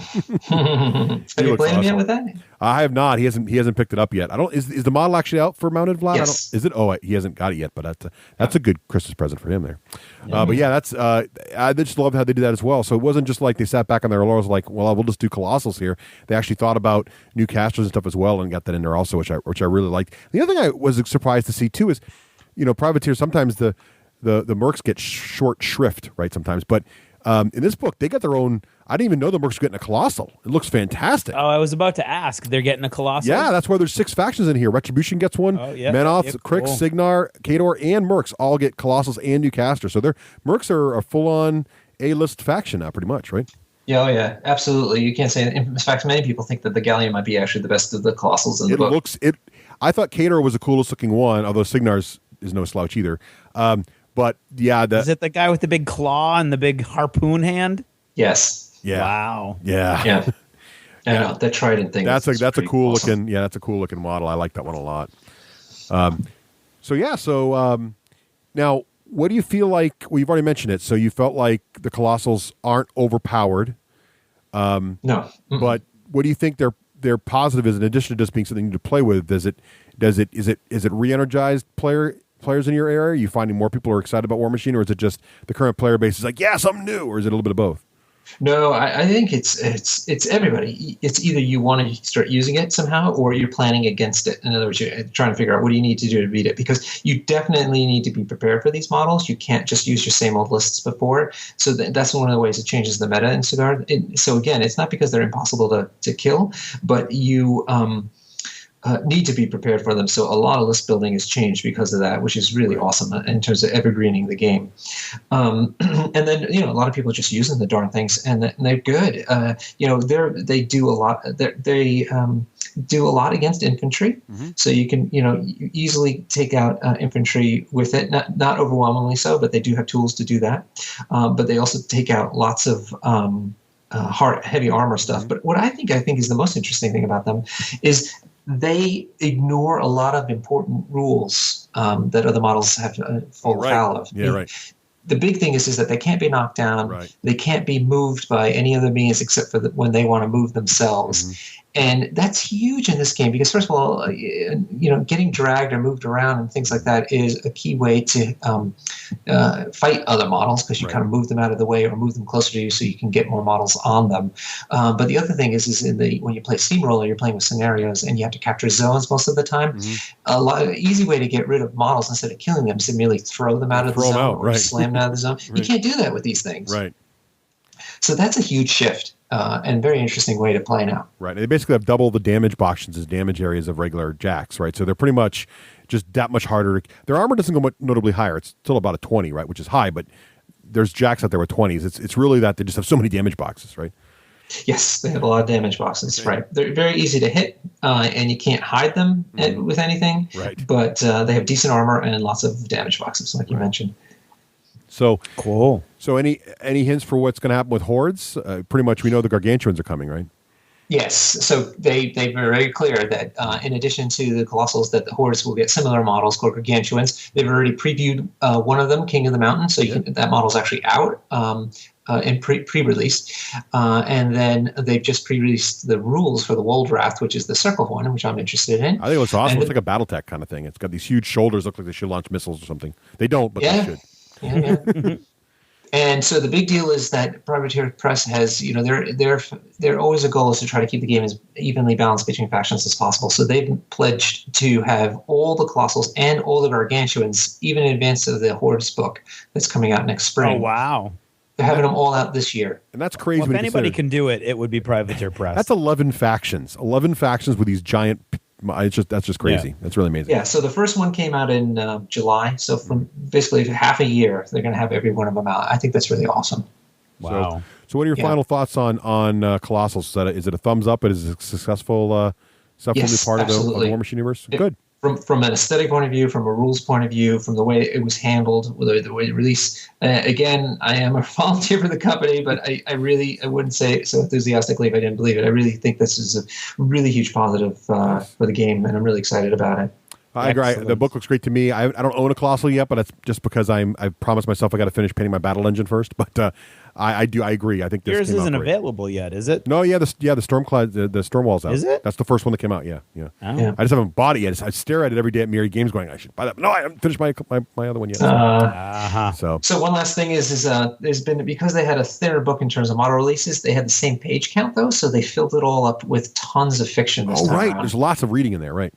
Have you played him yet with that? I have not. He hasn't picked it up yet. I don't. Is the model actually out for mounted Vlad? Yes. Is it? Oh, he hasn't got it yet. But that's a good Christmas present for him there. But yeah, that's. I just love how they did that as well. So it wasn't just like they sat back on their laurels like, well, we'll just do Colossals here. They actually thought about new casters and stuff as well, and got that in there also, which I really liked. The other thing I was surprised to see too is, privateers sometimes the mercs get short shrift, right? Sometimes, but in this book they got their own. I didn't even know the mercs were getting a colossal. It looks fantastic. Oh, I was about to ask. They're getting a colossal. Yeah, that's why there's 6 factions in here. Retribution gets one. Oh, yeah. Menoth, Yep, Krix, cool. Signar, Kador, and mercs all get colossals and new casters. So their mercs are a full-on A-list faction now, pretty much, right? Yeah, oh yeah, absolutely. You can't say. In fact, many people think that the Galleon might be actually the best of the Colossals in the book. I thought Kador was the coolest looking one, although Signar's is no slouch either. But yeah, Is it the guy with the big claw and the big harpoon hand? Yes. Yeah. Wow. Yeah. Yeah. I know, that trident thing. That's a cool awesome. looking. Yeah, that's a cool looking model. I like that one a lot. Now, what do you feel like? Well, you've already mentioned it. So you felt like the Colossals aren't overpowered. No. Mm-mm. But what do you think their positive is in addition to just being something to play with? Is it re-energized players in your area? Are you finding more people are excited about Warmachine, or is it just the current player base is like, yeah, something new, or is it a little bit of both? No, I think it's everybody. It's either you want to start using it somehow, or you're planning against it. In other words, you're trying to figure out what do you need to do to beat it, because you definitely need to be prepared for these models. You can't just use your same old lists before. So that's one of the ways it changes the meta in Cigar. So again, it's not because they're impossible to kill, but you need to be prepared for them. So a lot of list building has changed because of that, which is really awesome in terms of evergreening the game. And then, a lot of people are just using the darn things, and they're good. They do a lot. They do a lot against infantry. Mm-hmm. So you can, you easily take out infantry with it. Not overwhelmingly so, but they do have tools to do that. But they also take out lots of heavy armor stuff. But what I think is the most interesting thing about them is they ignore a lot of important rules that other models have fall foul of. Yeah, right. The big thing is that they can't be knocked down. Right. They can't be moved by any other means except for when they want to move themselves. Mm-hmm. And that's huge in this game because, first of all, getting dragged or moved around and things like that is a key way to fight other models, because you kind of move them out of the way or move them closer to you so you can get more models on them. But the other thing is when you play Steamroller, you're playing with scenarios and you have to capture zones most of the time. Mm-hmm. Easy way to get rid of models instead of killing them is to merely throw them out of the zone or slam them out of the zone. Right. You can't do that with these things. Right. So that's a huge shift. And very interesting way to play now. Right. They basically have double the damage boxes as damage areas of regular jacks, right? So they're pretty much just that much harder. Their armor doesn't go much notably higher. It's still about a 20, right, which is high, but there's jacks out there with 20s. It's really that they just have so many damage boxes, right? Yes, they have a lot of damage boxes, right? They're very easy to hit, and you can't hide them with anything. Right. But they have decent armor and lots of damage boxes, like you mentioned. So cool. So any hints for what's going to happen with Hordes? Pretty much we know the Gargantuans are coming, right? Yes. So they were very clear that in addition to the Colossals, that the Hordes will get similar models called Gargantuans. They've already previewed one of them, King of the Mountain, so that model's actually out and pre-released. And then they've just pre-released the rules for the Woldrath, which is the circle one, which I'm interested in. I think it looks awesome. It's like a BattleTech kind of thing. It's got these huge shoulders, look like they should launch missiles or something. They don't, but they should. Yeah. And so the big deal is that Privateer Press has, they're always a goal is to try to keep the game as evenly balanced between factions as possible. So they've pledged to have all the Colossals and all the Gargantuans, even in advance of the Hordes book that's coming out next spring. Oh, wow. They're having them all out this year. And that's crazy. Well, if anybody can do it, it would be Privateer Press. That's 11 factions. 11 factions with these giant... that's just crazy. Yeah. That's really amazing. Yeah, so the first one came out in July. So from basically half a year, they're going to have every one of them out. I think that's really awesome. Wow. So what are your final thoughts on Colossals? Is it a thumbs up? Is it a successful part of the Warmachine universe? Good. From an aesthetic point of view, from a rules point of view, from the way it was handled, the way it released. Again, I am a volunteer for the company, but I wouldn't say it so enthusiastically if I didn't believe it. I really think this is a really huge positive for the game, and I'm really excited about it. I agree. The book looks great to me. I don't own a Colossal yet, but it's just because I've promised myself I got to finish painting my battle engine first. But I agree. I think this yours isn't available yet, is it? No, the Stormcloud, the Stormwall's out. Is it? That's the first one that came out. Yeah. Yeah. I just haven't bought it yet. I stare at it every day at Myriad Games, going, I should buy that. But no, I haven't finished my other one yet. So one last thing is there's been, because they had a thinner book in terms of model releases, they had the same page count though, so they filled it all up with tons of fiction this time right. around. There's lots of reading in there, right?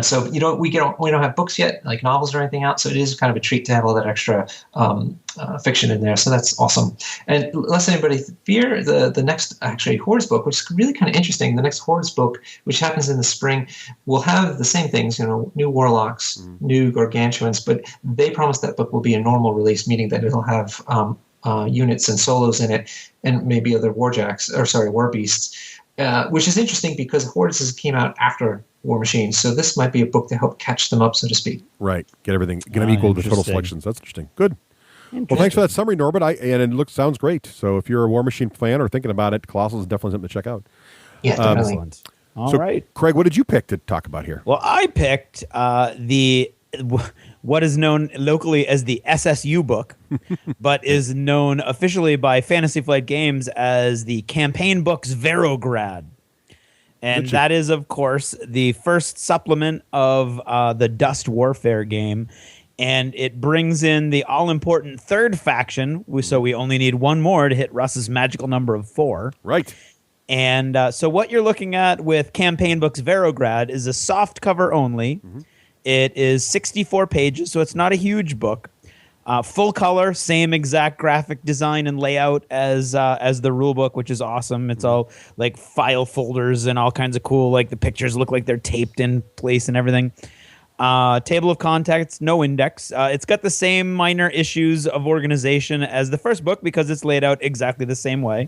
So we don't have books yet, like novels or anything out. So it is kind of a treat to have all that extra fiction in there. So that's awesome. And lest anybody fear, the next actually Hordes book, which is really kind of interesting. The next Hordes book, which happens in the spring, will have the same things. New warlocks, new gargantuans, but they promise that book will be a normal release, meaning that it'll have units and solos in it, and maybe other war beasts. Which is interesting because Hordes came out after Warmachine, so this might be a book to help catch them up, so to speak. Right, get them equal to total selections. That's interesting. Good. Well, thanks for that summary, Norbert. And it sounds great. So if you're a Warmachine fan or thinking about it, Colossals is definitely something to check out. Yeah, definitely. Excellent. All right, Craig, what did you pick to talk about here? Well, I picked what is known locally as the SSU book, but is known officially by Fantasy Flight Games as the campaign book Zverograd. And that is, of course, the first supplement of the Dust Warfare game. And it brings in the all-important third faction, so we only need one more to hit Russ's magical number of 4. Right. And so what you're looking at with Campaign Book Zverograd is a soft cover only. It is 64 pages, so it's not a huge book. Full color, same exact graphic design and layout as the rule book, which is awesome. It's all like file folders and all kinds of cool. Like the pictures look like they're taped in place and everything. Table of contents, no index. It's got the same minor issues of organization as the first book because it's laid out exactly the same way,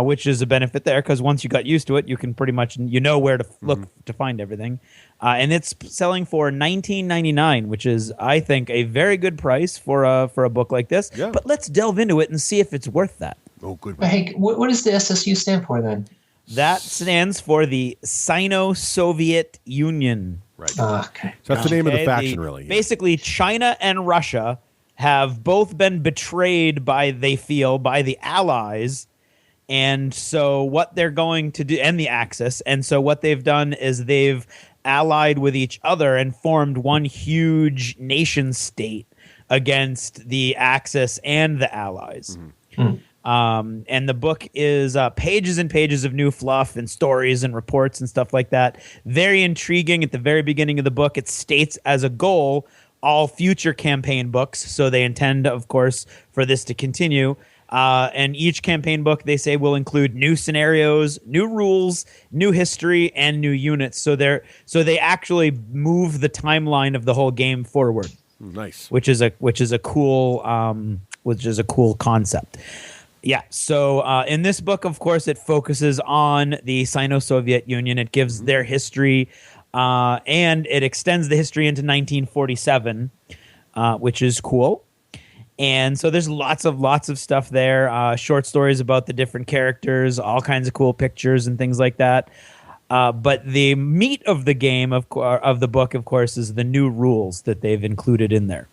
which is a benefit there because once you got used to it, you can pretty much where to look to find everything. And it's selling for $19.99, which is, I think, a very good price for a book like this. Yeah. But let's delve into it and see if it's worth that. Oh, good. Hey, what does the SSU stand for then? That stands for the Sino-Soviet Union. Right. Okay. So that's the name of the faction, really. Yeah. Basically, China and Russia have both been betrayed by the Allies. And so what they're going to do, and the Axis, and so what they've done is they've allied with each other and formed one huge nation state against the Axis and the Allies. And the book is pages and pages of new fluff and stories and reports and stuff like that. Very intriguing. At the very beginning of the book, it states as a goal all future campaign books. So they intend, of course, for this to continue. And each campaign book, they say, will include new scenarios, new rules, new history, and new units. So they actually move the timeline of the whole game forward. Nice. Which is a cool concept. Yeah. So in this book, of course, it focuses on the Sino-Soviet Union. It gives their history, and it extends the history into 1947, which is cool. And so there's lots of stuff there, short stories about the different characters, all kinds of cool pictures and things like that. But the meat of the game, of the book, of course, is the new rules that they've included in there.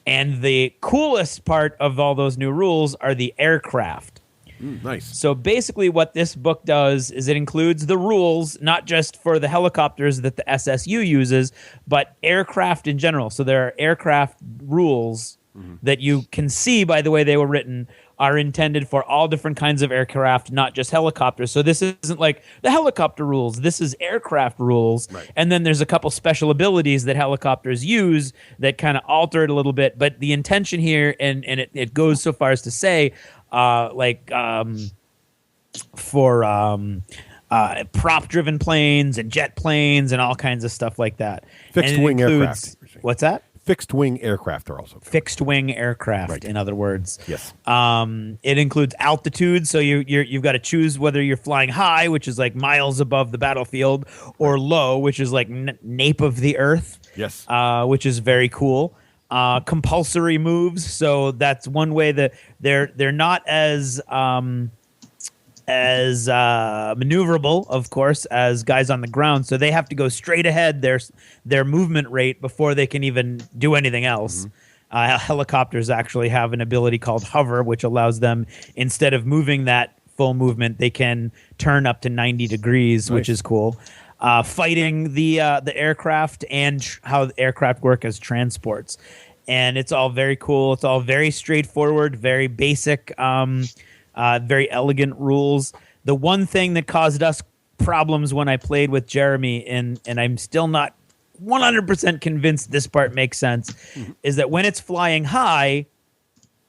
And the coolest part of all those new rules are the aircraft. Nice. So basically what this book does is it includes the rules, not just for the helicopters that the SSU uses, but aircraft in general. So there are aircraft rules that you can see by the way they were written are intended for all different kinds of aircraft, not just helicopters. So this isn't like the helicopter rules. This is aircraft rules. Right. And then there's a couple special abilities that helicopters use that kind of alter it a little bit. But the intention here, and it goes so far as to say, for prop-driven planes and jet planes and all kinds of stuff like that. Fixed-wing aircraft. What's that? Fixed-wing aircraft are also. Fixed-wing aircraft, right. In other words. Yes. It includes altitude, so you've got to choose whether you're flying high, which is like miles above the battlefield, or low, which is like nape of the earth. Yes. Which is very cool. Compulsory moves, so that's one way that they're not as as maneuverable, of course, as guys on the ground. So they have to go straight ahead their movement rate before they can even do anything else. Helicopters actually have an ability called hover, which allows them, instead of moving that full movement, they can turn up to 90 degrees, which is cool. Fighting the aircraft and how the aircraft work as transports. And it's all very cool. It's all very straightforward, very basic, very elegant rules. The one thing that caused us problems when I played with Jeremy, and I'm still not 100% convinced this part makes sense, is that when it's flying high,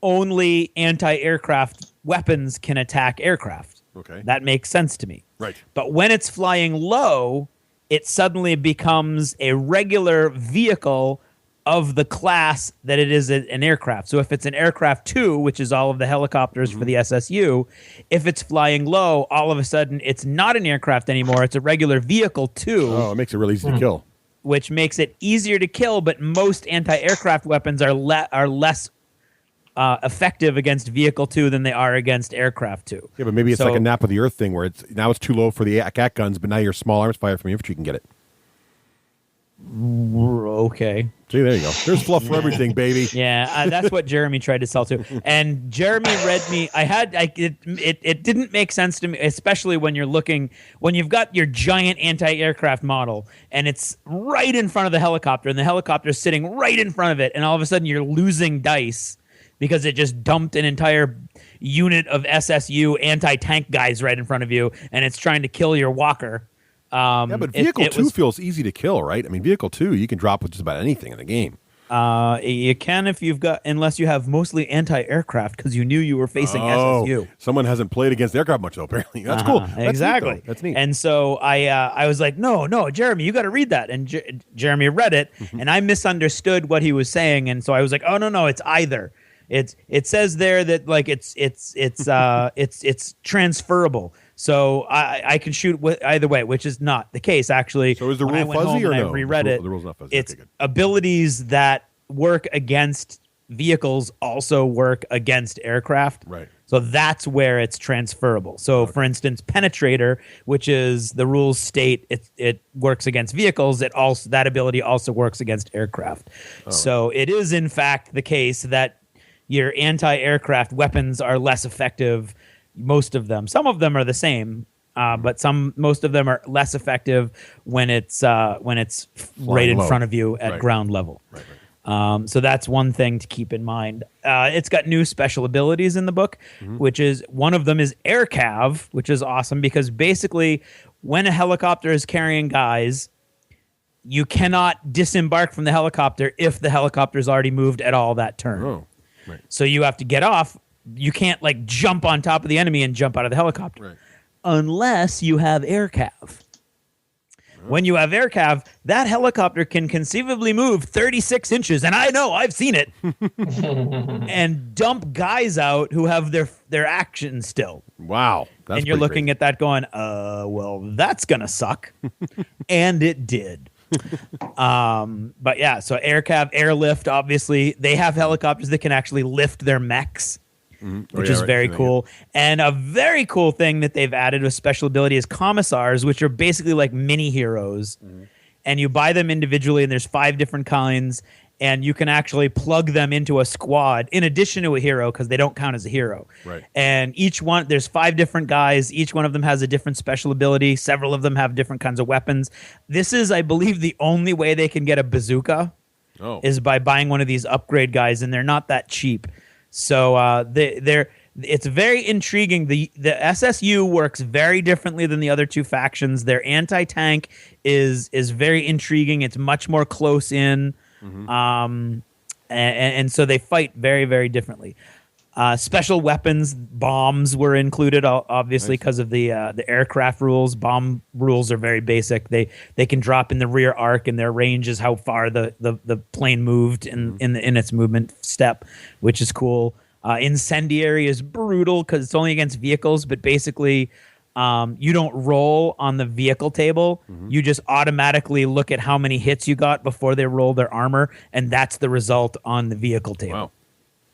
only anti-aircraft weapons can attack aircraft. Okay. That makes sense to me. Right. But when it's flying low, it suddenly becomes a regular vehicle of the class that it is an aircraft. So if it's an aircraft 2, which is all of the helicopters for the SSU, if it's flying low, all of a sudden it's not an aircraft anymore. It's a regular vehicle 2. Oh, it makes it really easy to kill. Which makes it easier to kill, but most anti-aircraft weapons are less effective against vehicle 2 than they are against aircraft 2. Yeah, but maybe it's like a nap of the earth thing where it's too low for the ACAT guns, but now your small arms fire from infantry can get it. Okay. See, there you go. There's fluff for everything, baby. Yeah, that's what Jeremy tried to sell to. And Jeremy read me. It didn't make sense to me, especially when you've got your giant anti-aircraft model and it's right in front of the helicopter and the helicopter is sitting right in front of it, and all of a sudden you're losing dice because it just dumped an entire unit of SSU anti-tank guys right in front of you, and it's trying to kill your walker. Yeah, but Vehicle 2 feels easy to kill, right? I mean, Vehicle 2, you can drop with just about anything in the game. You can unless you have mostly anti-aircraft because you knew you were facing SSU. Someone hasn't played against aircraft much, though, apparently. That's cool. That's exactly. Neat, that's neat. And so I was like, no, Jeremy, you got to read that. And Jeremy read it, and I misunderstood what he was saying. And so I was like, oh, no, it's either. It says there that like it's transferable. So I can shoot either way, which is not the case, actually. So is the rule fuzzy or no? I reread it. The rule's not fuzzy. It's abilities that work against vehicles also work against aircraft. Right. So that's where it's transferable. So, for instance, Penetrator, which is the rules state it works against vehicles, that ability also works against aircraft. Oh. So it is, in fact, the case that your anti-aircraft weapons are less effective. Most of them. Some of them are the same, but most of them are less effective when it's right in front of you at ground level. Right. So that's one thing to keep in mind. It's got new special abilities in the book, which is one of them is air cav, which is awesome because basically when a helicopter is carrying guys, you cannot disembark from the helicopter if the helicopter's already moved at all that turn. Oh, right. So you have to get off. You can't like jump on top of the enemy and jump out of the helicopter unless you have air cav. When you have air cav, that helicopter can conceivably move 36 inches, and I know, I've seen it, and dump guys out who have their action still. Wow. And you're looking at that going, well, that's going to suck. And it did. But yeah, so air cav, airlift, obviously. They have helicopters that can actually lift their mechs. Which is very cool. And a very cool thing that they've added with special ability is commissars, which are basically like mini heroes. And you buy them individually, and there's 5 different kinds, and you can actually plug them into a squad in addition to a hero because they don't count as a hero. Right. And each one, there's 5 different guys. Each one of them has a different special ability. Several of them have different kinds of weapons. This is, I believe, the only way they can get a bazooka is by buying one of these upgrade guys, and they're not that cheap. So it's very intriguing. The SSU works very differently than the other 2 factions. Their anti-tank is very intriguing. It's much more close in, and so they fight very, very differently. Special weapons, bombs were included, obviously, because of the aircraft rules. Bomb rules are very basic. They can drop in the rear arc, and their range is how far the plane moved in its movement step, which is cool. Incendiary is brutal because it's only against vehicles, but basically you don't roll on the vehicle table. You just automatically look at how many hits you got before they roll their armor, and that's the result on the vehicle table. Wow.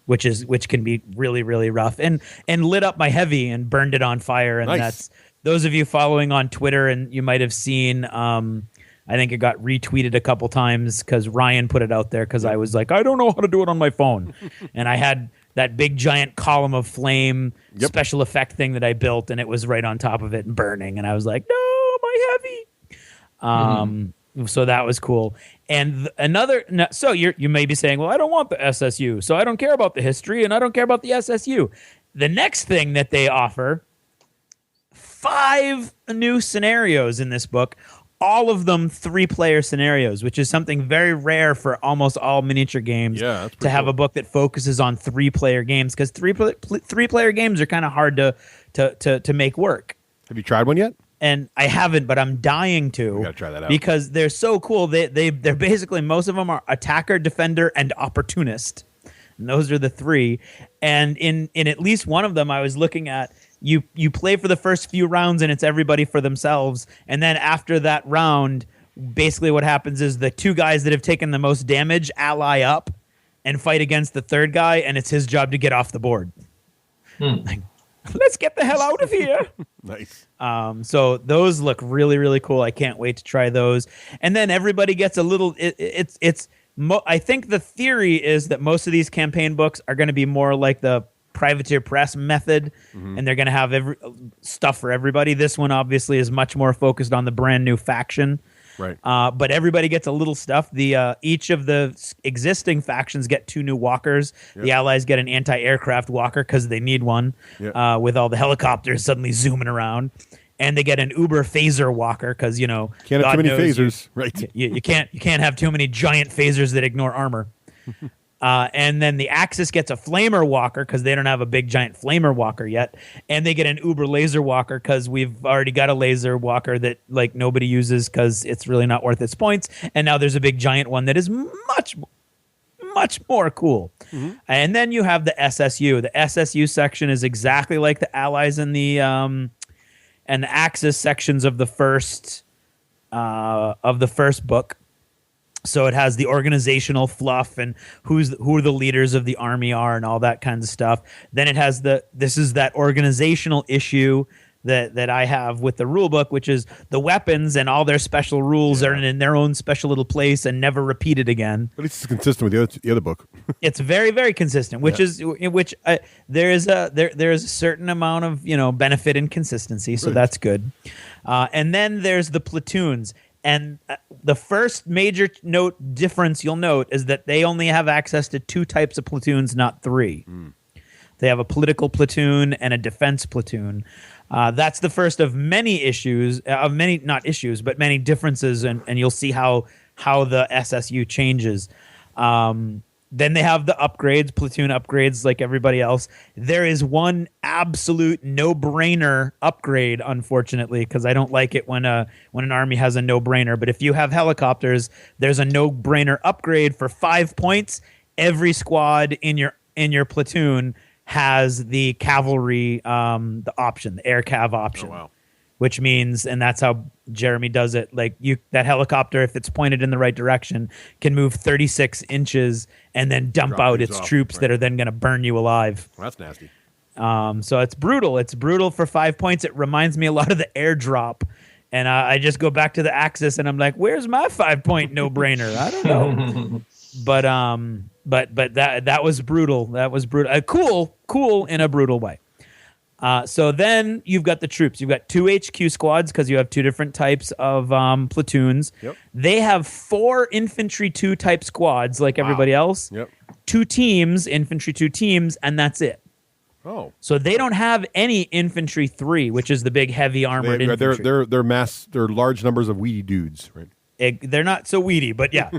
which can be really, really rough, and lit up my heavy and burned it on fire. And Nice. That's those of you following on Twitter, and you might have seen. I think it got retweeted a couple times because Ryan put it out there because I was like, I don't know how to do it on my phone, and I had that big giant column of flame special effect thing that I built, and it was right on top of it and burning, and I was like, no, my heavy. So that was cool. And so you may be saying, well, I don't want the SSU, so I don't care about the history, and I don't care about the SSU. The next thing that they offer, 5 new scenarios in this book, all of them 3-player scenarios, which is something very rare for almost all miniature games to have a book that focuses on 3-player games, because 3-player games are kind of hard to make work. Have you tried one yet? And I haven't, but I'm dying to. We gotta try that out because they're so cool. They're basically, most of them are attacker, defender, and opportunist. And those are the 3. And in at least one of them, I was looking at. You play for the first few rounds, and it's everybody for themselves. And then after that round, basically what happens is the 2 guys that have taken the most damage ally up and fight against the 3rd guy, and it's his job to get off the board. Like, let's get the hell out of here. Nice. So those look really, really cool. I can't wait to try those. And then everybody gets a little. I think the theory is that most of these campaign books are going to be more like the privateer press method, and they're going to have stuff for everybody. This one obviously is much more focused on the brand new faction. Right. But everybody gets a little stuff. Each of the existing factions get 2 new walkers. The Allies get an anti-aircraft walker because they need one, with all the helicopters suddenly zooming around. And they get an Uber phaser walker because, can't have too many phasers. Right. You can't have too many giant phasers that ignore armor. And then the Axis gets a flamer walker because they don't have a big giant flamer walker yet. And they get an Uber laser walker because we've already got a laser walker that like nobody uses because it's really not worth its points. And now there's a big giant one that is much more cool. And then you have the SSU. The SSU section is exactly like the Allies and the Axis sections of the first book. So it has the organizational fluff and who the leaders of the army are and all that kind of stuff. Then it has this is that organizational issue that I have with the rule book, which is the weapons and all their special rules are in their own special little place and never repeated again. But it's consistent with the other book. It's very, very consistent, there is a certain amount of benefit and consistency, so that's good. And then there's the platoons. And the first major difference you'll note is that they only have access to 2 types of platoons, not 3. They have a political platoon and a defense platoon. That's the first of many issues, many differences, and you'll see how the SSU changes. Then they have the upgrades, platoon upgrades, like everybody else. There is one absolute no-brainer upgrade, unfortunately, because I don't like it when an army has a no-brainer. But if you have helicopters, there's a no-brainer upgrade for 5 points. Every squad in your platoon has the cavalry, the option, the air cav option. Oh, wow. Which means, and that's how Jeremy does it, like that helicopter, if it's pointed in the right direction, can move 36 inches and then dump out its troops that are then going to burn you alive. Well, that's nasty. So it's brutal. It's brutal for 5 points. It reminds me a lot of the airdrop. And I just go back to the Axis and I'm like, where's my 5-point no-brainer? I don't know. But that was brutal. That was brutal. Cool in a brutal way. So then you've got the troops. You've got 2 HQ squads because you have 2 different types of platoons. Yep. They have 4 infantry 2 type squads like everybody else. Yep. 2 teams, infantry 2 teams, and that's it. Oh. So they don't have any infantry 3, which is the big heavy armored infantry. They're large numbers of weedy dudes, right? They're not so weedy, but yeah.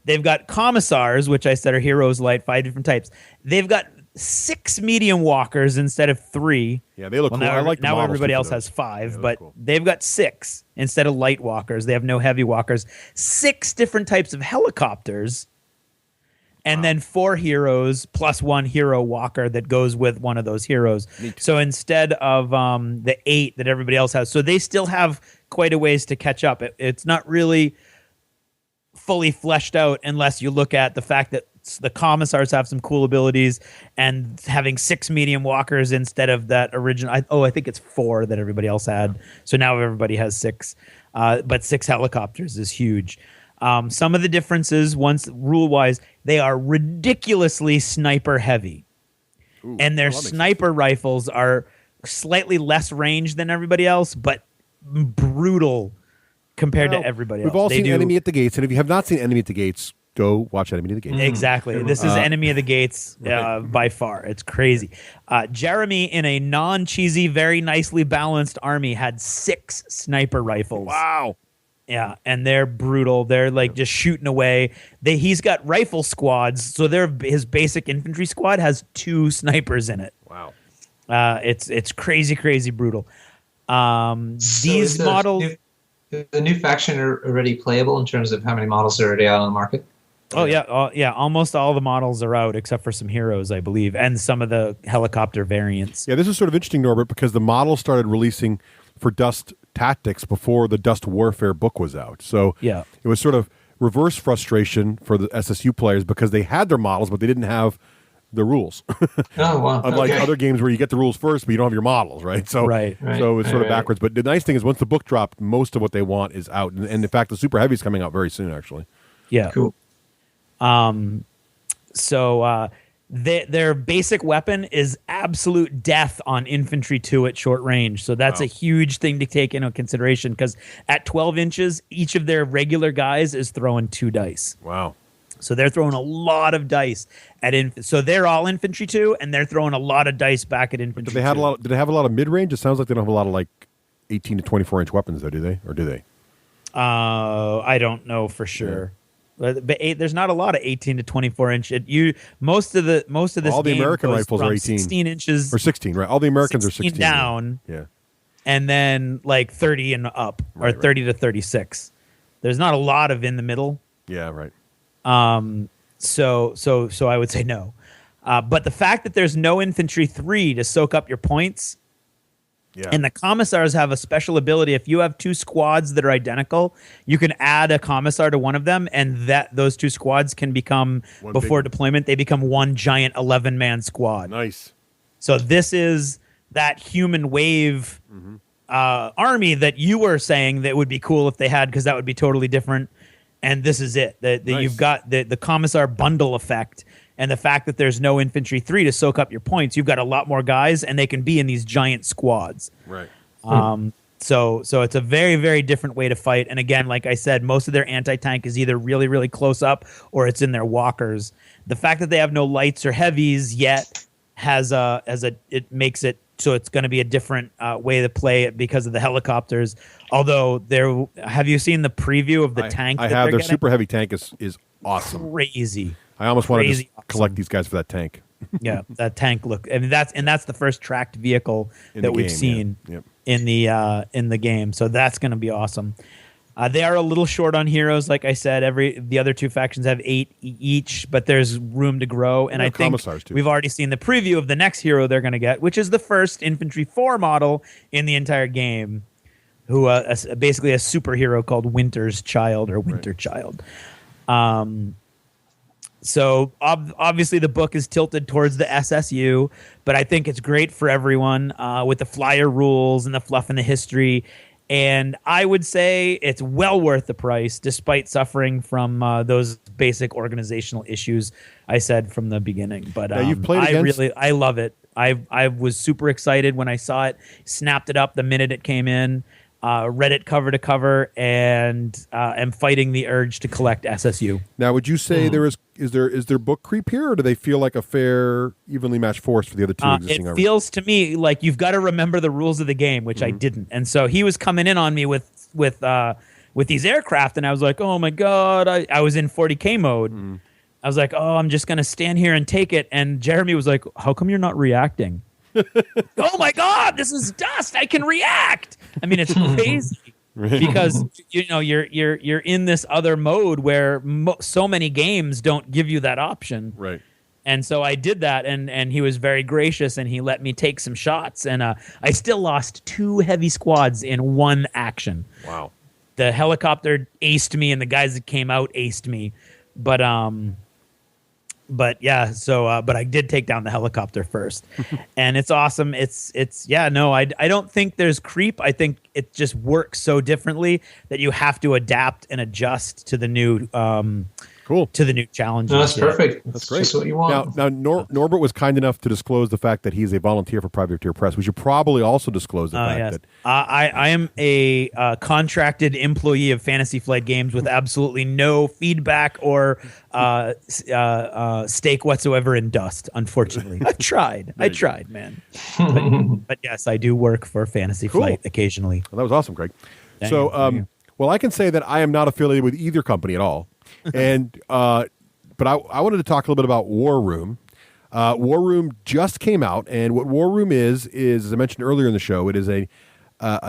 They've got commissars, which I said are heroes light, 5 different types. They've got 6 medium walkers instead of 3. Yeah, they look cool. I like now everybody else has 5, but cool. They've got 6 instead of light walkers. They have no heavy walkers. 6 different types of helicopters, and then 4 heroes plus 1 hero walker that goes with one of those heroes. So instead of the 8 that everybody else has, so they still have quite a ways to catch up. It's not really fully fleshed out unless you look at the fact that the commissars have some cool abilities, and having 6 medium walkers instead of that original. I think it's 4 that everybody else had. So now everybody has 6, but 6 helicopters is huge. Some of the differences, once rule-wise, they are ridiculously sniper heavy. Ooh, and their sniper rifles are slightly less range than everybody else, but brutal compared to everybody else. We've all seen Enemy at the Gates, and if you have not seen Enemy at the Gates, go watch Enemy at the Gates. Exactly. This is Enemy of the Gates by far. It's crazy. Jeremy, in a non-cheesy, very nicely balanced army, had 6 sniper rifles. Wow. Yeah, and they're brutal. They're like just shooting away. He's got rifle squads, so his basic infantry squad has 2 snipers in it. Wow. It's crazy brutal. So These models. Is the new faction already playable in terms of how many models are already out on the market? Oh yeah, almost all the models are out except for some heroes, I believe, and some of the helicopter variants. Yeah, this is sort of interesting, Norbert, because the models started releasing for Dust Tactics before the Dust Warfare book was out. So yeah, it was sort of reverse frustration for the SSU players because they had their models, but they didn't have the rules. Oh, wow. Unlike other games where you get the rules first, but you don't have your models, right? So, so it's sort of backwards. But the nice thing is once the book dropped, most of what they want is out. And in fact, the Super Heavy is coming out very soon, actually. Yeah. Cool. So their basic weapon is absolute death on infantry 2 at short range. So that's a huge thing to take into consideration because at 12 inches, each of their regular guys is throwing 2 dice. Wow. So they're throwing a lot of dice at so they're all infantry 2, and they're throwing a lot of dice back at infantry. Did they have a lot of mid range? It sounds like they don't have a lot of like 18 to 24 inch weapons, though, do they? Or do they? I don't know for sure. But there's not a lot of 18 to 24 inch. Most of this all the game American goes rifles from are 18 16 inches or 16, right? All the Americans are 16 down. Yeah. And then like 30 and up, or 30 to 36. There's not a lot of in the middle. Yeah, right. So I would say no. But the fact that there's no infantry 3 to soak up your points, and the commissars have a special ability. If you have 2 squads that are identical, you can add a commissar to one of them, and those 2 squads can become, before deployment, they become one giant 11-man squad. Nice. So this is that human wave army that you were saying that would be cool if they had, because that would be totally different. And this is it. Nice. You've got the commissar bundle effect, and the fact that there's no infantry 3 to soak up your points. You've got a lot more guys, and they can be in these giant squads. Right. So it's a very, very different way to fight. And again, like I said, most of their anti-tank is either really, really close up or it's in their walkers. The fact that they have no lights or heavies yet it makes it so it's going to be a different way to play it because of the helicopters. Although have you seen the preview of the tank? I have. Their Super Heavy tank is awesome. Crazy. I almost want to just collect these guys for that tank. Yeah, that tank look. I mean, that's the first tracked vehicle that we've seen in the game. So that's going to be awesome. They are a little short on heroes, like I said. The other 2 factions have 8 each, but there's room to grow. And I think we've already seen the preview of the next hero they're going to get, which is the first Infantry 4 model in the entire game, who basically a superhero called Winter's Child or Winter Child. So obviously the book is tilted towards the SSU, but I think it's great for everyone with the flyer rules and the fluff and the history. And I would say it's well worth the price, despite suffering from those basic organizational issues I said from the beginning. But you've played I love it. I was super excited when I saw it, snapped it up the minute it came in, read it cover to cover, and am fighting the urge to collect SSU. Now, would you say is there book creep here, or do they feel like a fair, evenly matched force for the other 2 existing armies? It feels to me like you've got to remember the rules of the game, which I didn't. And so he was coming in on me with these aircraft, and I was like, oh my god, I was in 40K mode. I was like, oh, I'm just going to stand here and take it. And Jeremy was like, how come you're not reacting? Oh my god, this is Dust. I can react. I mean, it's crazy. Because you're in this other mode where so many games don't give you that option. Right. And so I did that, and he was very gracious, and he let me take some shots, and I still lost 2 heavy squads in 1 action. Wow. The helicopter aced me, and the guys that came out aced me. But but yeah, so but I did take down the helicopter first, and it's awesome. It's no, I don't think there's creep. I think it just works so differently that you have to adapt and adjust to the new to the new challenges. No, that's perfect. That's great. Just what you want. Now Norbert was kind enough to disclose the fact that he's a volunteer for Privateer Press. We should probably also disclose the fact that I am a contracted employee of Fantasy Flight Games with absolutely no feedback or stake whatsoever in Dust. Unfortunately, I tried, man. But yes, I do work for Fantasy Flight occasionally. Well, that was awesome, Craig. Well, I can say that I am not affiliated with either company at all. And but I wanted to talk a little bit about War Room. War Room just came out, and what War Room is as I mentioned earlier in the show, it is a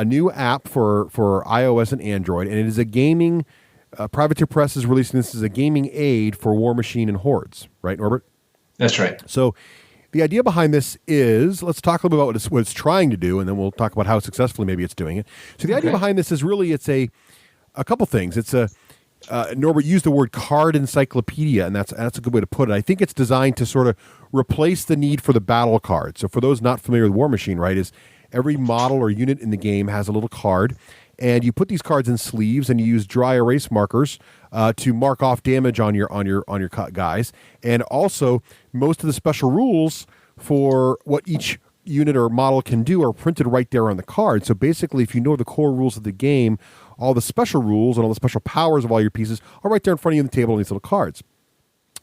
new app for iOS and Android, and it is a gaming. Privateer Press is releasing this as a gaming aid for Warmachine and Hordes, right, Norbert? That's right. So the idea behind this is, let's talk a little bit about what it's trying to do, and then we'll talk about how successfully maybe it's doing it. So the idea behind this is really it's a couple things. It's Norbert used the word card encyclopedia, and that's a good way to put it. I think it's designed to sort of replace the need for the battle card. So for those not familiar with Warmachine, right, is every model or unit in the game has a little card, and you put these cards in sleeves, and you use dry erase markers to mark off damage on your guys. And also, most of the special rules for what each unit or model can do are printed right there on the card. So basically, if you know the core rules of the game, all the special rules and all the special powers of all your pieces are right there in front of you on the table on these little cards.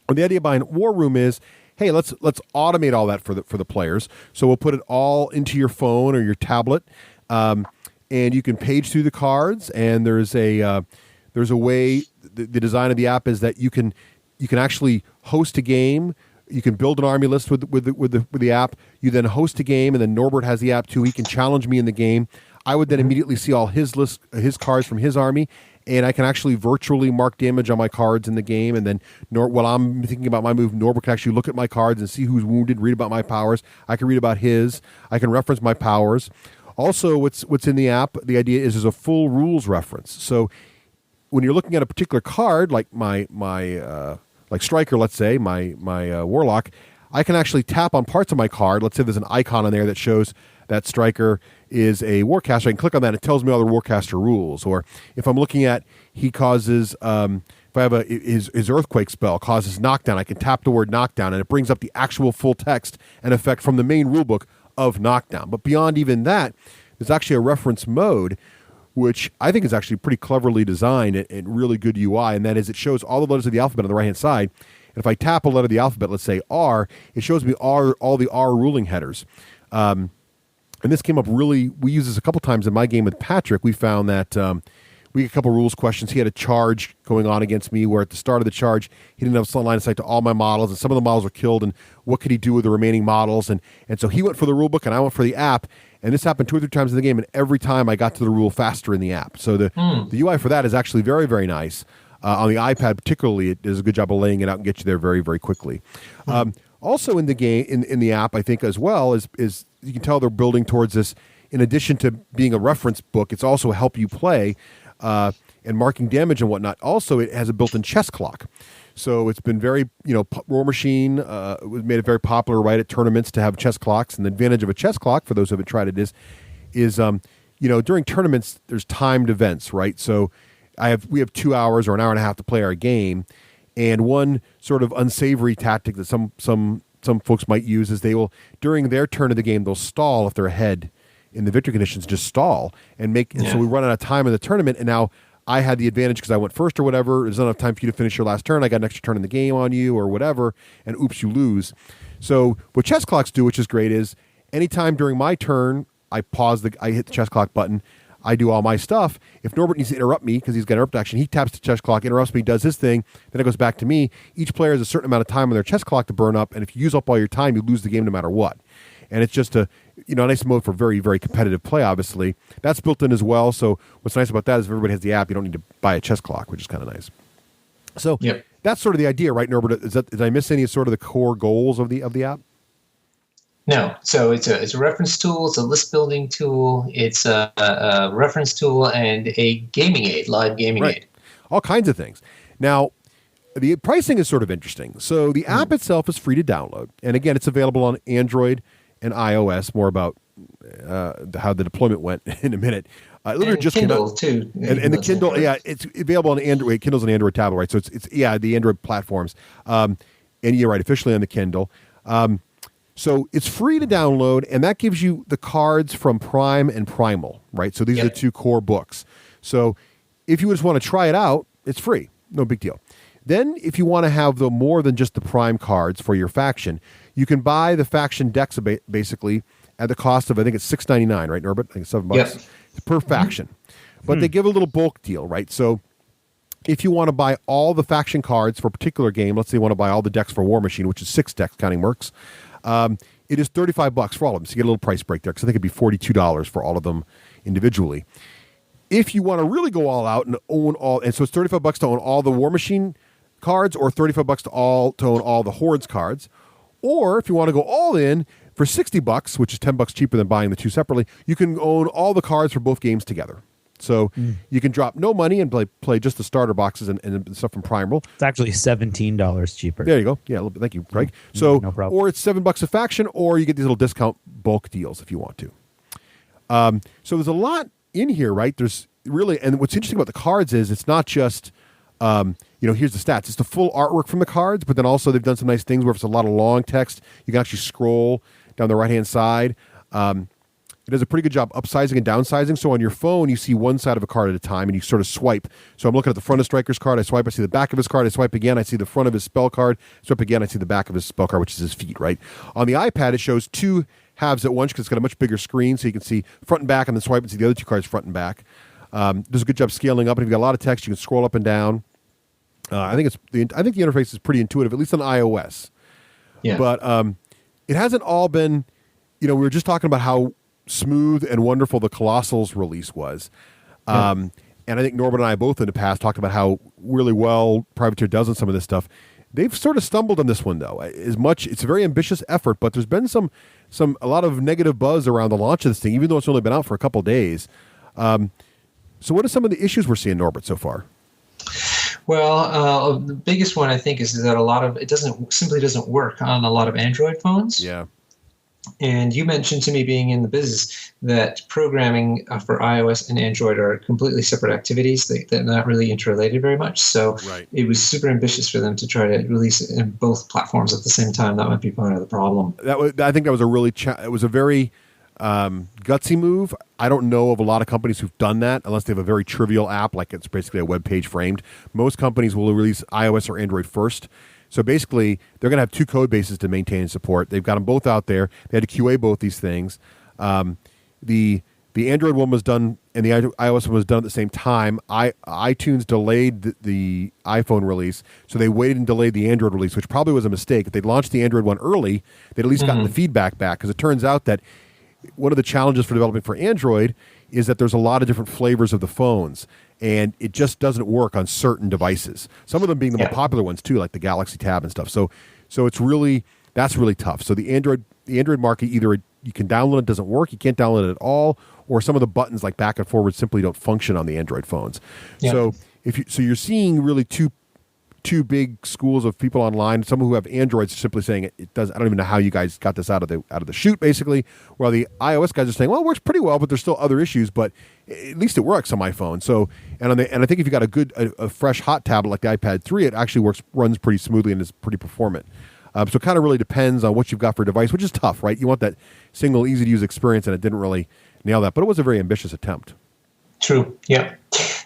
And the idea behind War Room is, hey, let's automate all that for the players. So we'll put it all into your phone or your tablet, and you can page through the cards. And there's a way. The design of the app is that you can actually host a game. You can build an army list with the app. You then host a game, and then Norbert has the app too. He can challenge me in the game. I would then immediately see all his cards from his army, and I can actually virtually mark damage on my cards in the game. And then while I'm thinking about my move, Norbert can actually look at my cards and see who's wounded, read about my powers. I can read about his. I can reference my powers. Also, what's in the app, the idea is there's a full rules reference. So when you're looking at a particular card, like my Striker, let's say, my Warlock, I can actually tap on parts of my card. Let's say there's an icon on there that shows that Striker is a Warcaster. I can click on that. And it tells me all the Warcaster rules. Or if I'm looking at, he causes, if I have his Earthquake spell causes knockdown, I can tap the word knockdown, and it brings up the actual full text and effect from the main rulebook of knockdown. But beyond even that, there's actually a reference mode, which I think is actually pretty cleverly designed and really good UI, and that is it shows all the letters of the alphabet on the right-hand side. And if I tap a letter of the alphabet, let's say R, it shows me all the R ruling headers. And this came up we used this a couple times in my game with Patrick. We found that we had a couple rules questions. He had a charge going on against me where at the start of the charge, he didn't have a line of sight to all my models, and some of the models were killed, and what could he do with the remaining models? And so he went for the rule book, and I went for the app, and this happened 2 or 3 times in the game, and every time I got to the rule faster in the app. So the UI for that is actually very, very nice. On the iPad particularly, it does a good job of laying it out and get you there very, very quickly. Also in the game, in the app, I think as well, is you can tell they're building towards this. In addition to being a reference book, it's also help you play and marking damage and whatnot. Also, it has a built-in chess clock. So it's been very, Warmachine made it very popular right at tournaments to have chess clocks. And the advantage of a chess clock, for those who haven't tried it, is during tournaments, there's timed events, right? So we have 2 hours or an hour and a half to play our game. And one sort of unsavory tactic that some folks might use is they will, during their turn of the game, they'll stall if they're ahead in the victory conditions, just stall and so we run out of time in the tournament. And now I had the advantage because I went first or whatever. There's not enough time for you to finish your last turn. I got an extra turn in the game on you or whatever. And oops, you lose. So what chess clocks do, which is great, is anytime during my turn, I hit the chess clock button. I do all my stuff. If Norbert needs to interrupt me because he's got interrupt action, he taps the chess clock, interrupts me, does his thing, then it goes back to me. Each player has a certain amount of time on their chess clock to burn up, and if you use up all your time, you lose the game no matter what. And it's just a nice mode for very, very competitive play, obviously. That's built in as well, so what's nice about that is if everybody has the app, you don't need to buy a chess clock, which is kind of nice. So that's sort of the idea, right, Norbert? Did I miss any sort of the core goals of the app? No. So it's a reference tool, it's a list building tool, it's a reference tool, and a gaming aid, live gaming aid. All kinds of things. Now, the pricing is sort of interesting. So the app itself is free to download. And again, it's available on Android and iOS. More about how the deployment went in a minute. Literally just Kindle too. And the Kindle, it's available on Android. Kindle's an Android tablet, right? So it's the Android platforms. And you're right, officially on the Kindle. So it's free to download, and that gives you the cards from Prime and Primal, right? So these are the two core books. So if you just want to try it out, it's free. No big deal. Then if you want to have more than just the Prime cards for your faction, you can buy the faction decks basically at the cost of, I think it's $6.99, right, Norbert? I think it's $7 per faction. But they give a little bulk deal, right? So if you want to buy all the faction cards for a particular game, let's say you want to buy all the decks for Warmachine, which is 6 decks, counting Mercs, it is $35 for all of them. So you get a little price break there, because I think it'd be $42 for all of them individually. If you want to really go all out and own all, and so it's $35 to own all the Warmachine cards, or $35 to own all the Hordes cards, or if you want to go all in for $60, which is $10 cheaper than buying the two separately, you can own all the cards for both games together. So you can drop no money and play just the starter boxes and stuff from Primal. It's actually $17 cheaper. There you go. Yeah, a little bit. Thank you, Craig. So, no problem. Or it's $7 a faction, or you get these little discount bulk deals if you want to. So there's a lot in here, right? There's really, and what's interesting about the cards is it's not just, here's the stats. It's the full artwork from the cards, but then also they've done some nice things where if it's a lot of long text, you can actually scroll down the right-hand side. It does a pretty good job upsizing and downsizing. So on your phone, you see one side of a card at a time, and you sort of swipe. So I'm looking at the front of Striker's card. I swipe. I see the back of his card. I swipe again. I see the front of his spell card. Swipe again. I see the back of his spell card, which is his feet, right? On the iPad, it shows two halves at once because it's got a much bigger screen, so you can see front and back, and then swipe and see the other two cards front and back. Does a good job scaling up. And if you've got a lot of text, you can scroll up and down. I think the interface is pretty intuitive, at least on iOS. Yeah. But it hasn't all been, we were just talking about how smooth and wonderful the Colossals release was. And I think Norbert and I both in the past talked about how really well Privateer does on some of this stuff. They've sort of stumbled on this one, though. It's a very ambitious effort, but there's been a lot of negative buzz around the launch of this thing, even though it's only been out for a couple of days. So what are some of the issues we're seeing, Norbert, so far? Well, the biggest one I think is that a lot of it simply doesn't work on a lot of Android phones. Yeah. And you mentioned to me, being in the business, that programming for iOS and Android are completely separate activities. They're not really interrelated very much. So It was super ambitious for them to try to release it in both platforms at the same time. That might be part of the problem. I think that was it was a very gutsy move. I don't know of a lot of companies who've done that unless they have a very trivial app, like it's basically a web page framed. Most companies will release iOS or Android first. So basically, they're going to have two code bases to maintain and support. They've got them both out there. They had to QA both these things. The Android one was done and the iOS one was done at the same time. iTunes delayed the iPhone release, so they waited and delayed the Android release, which probably was a mistake. If they'd launched the Android one early, they'd at least gotten the feedback back, because it turns out that one of the challenges for development for Android is that there's a lot of different flavors of the phones, and it just doesn't work on certain devices. Some of them being the more popular ones too, like the Galaxy Tab and stuff. So that's really tough. So the Android market, either you can download it, doesn't work, you can't download it at all, or some of the buttons like back and forward simply don't function on the Android phones. Yeah. So you're seeing really two big schools of people online. Some who have Androids are simply saying it does. I don't even know how you guys got this out of the chute, basically. While the iOS guys are saying, well, it works pretty well, but there's still other issues. But at least it works on my phone. So and I think if you got a fresh hot tablet like the iPad 3, it actually runs pretty smoothly and is pretty performant. So it kind of really depends on what you've got for a device, which is tough, right? You want that single, easy to use experience, and it didn't really nail that. But it was a very ambitious attempt. True. Yeah.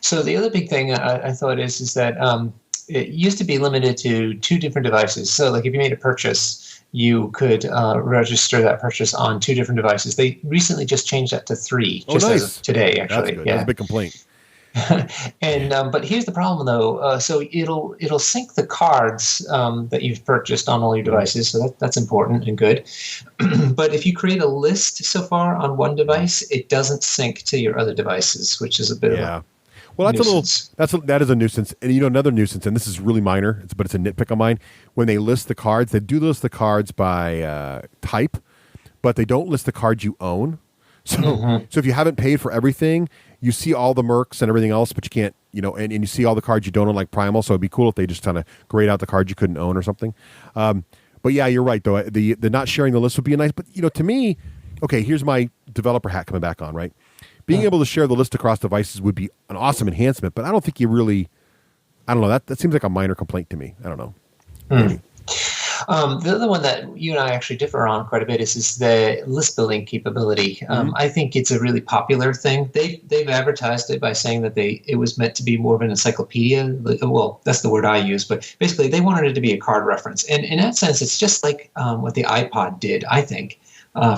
So the other big thing I thought is that it used to be limited to 2 different devices. So like if you made a purchase, you could register that purchase on 2 different devices. They recently just changed that to 3, nice. As of today, actually. That's good. Yeah. That's a big complaint. And but here's the problem, though. So it'll sync the cards that you've purchased on all your devices. So that's important and good. But if you create a list so far on one device, it doesn't sync to your other devices, which is a bit of a well, nuisance. That is a nuisance. And another nuisance, and this is really minor, but it's a nitpick of mine. When they list the cards, they do list the cards by type, but they don't list the cards you own. So if you haven't paid for everything, you see all the mercs and everything else, but you can't, and you see all the cards you don't own, like Primal. So it'd be cool if they just kind of grayed out the cards you couldn't own or something. But yeah, you're right though. The not sharing the list would be a nice. But to me, okay, here's my developer hat coming back on. Right, being able to share the list across devices would be an awesome enhancement. But I don't think you really. I don't know. That seems like a minor complaint to me. I don't know. Maybe. The other one that you and I actually differ on quite a bit is the list building capability. I think it's a really popular thing. They've advertised it by saying that it was meant to be more of an encyclopedia. Well, that's the word I use, but basically they wanted it to be a card reference. And in that sense, it's just like what the iPod did, I think.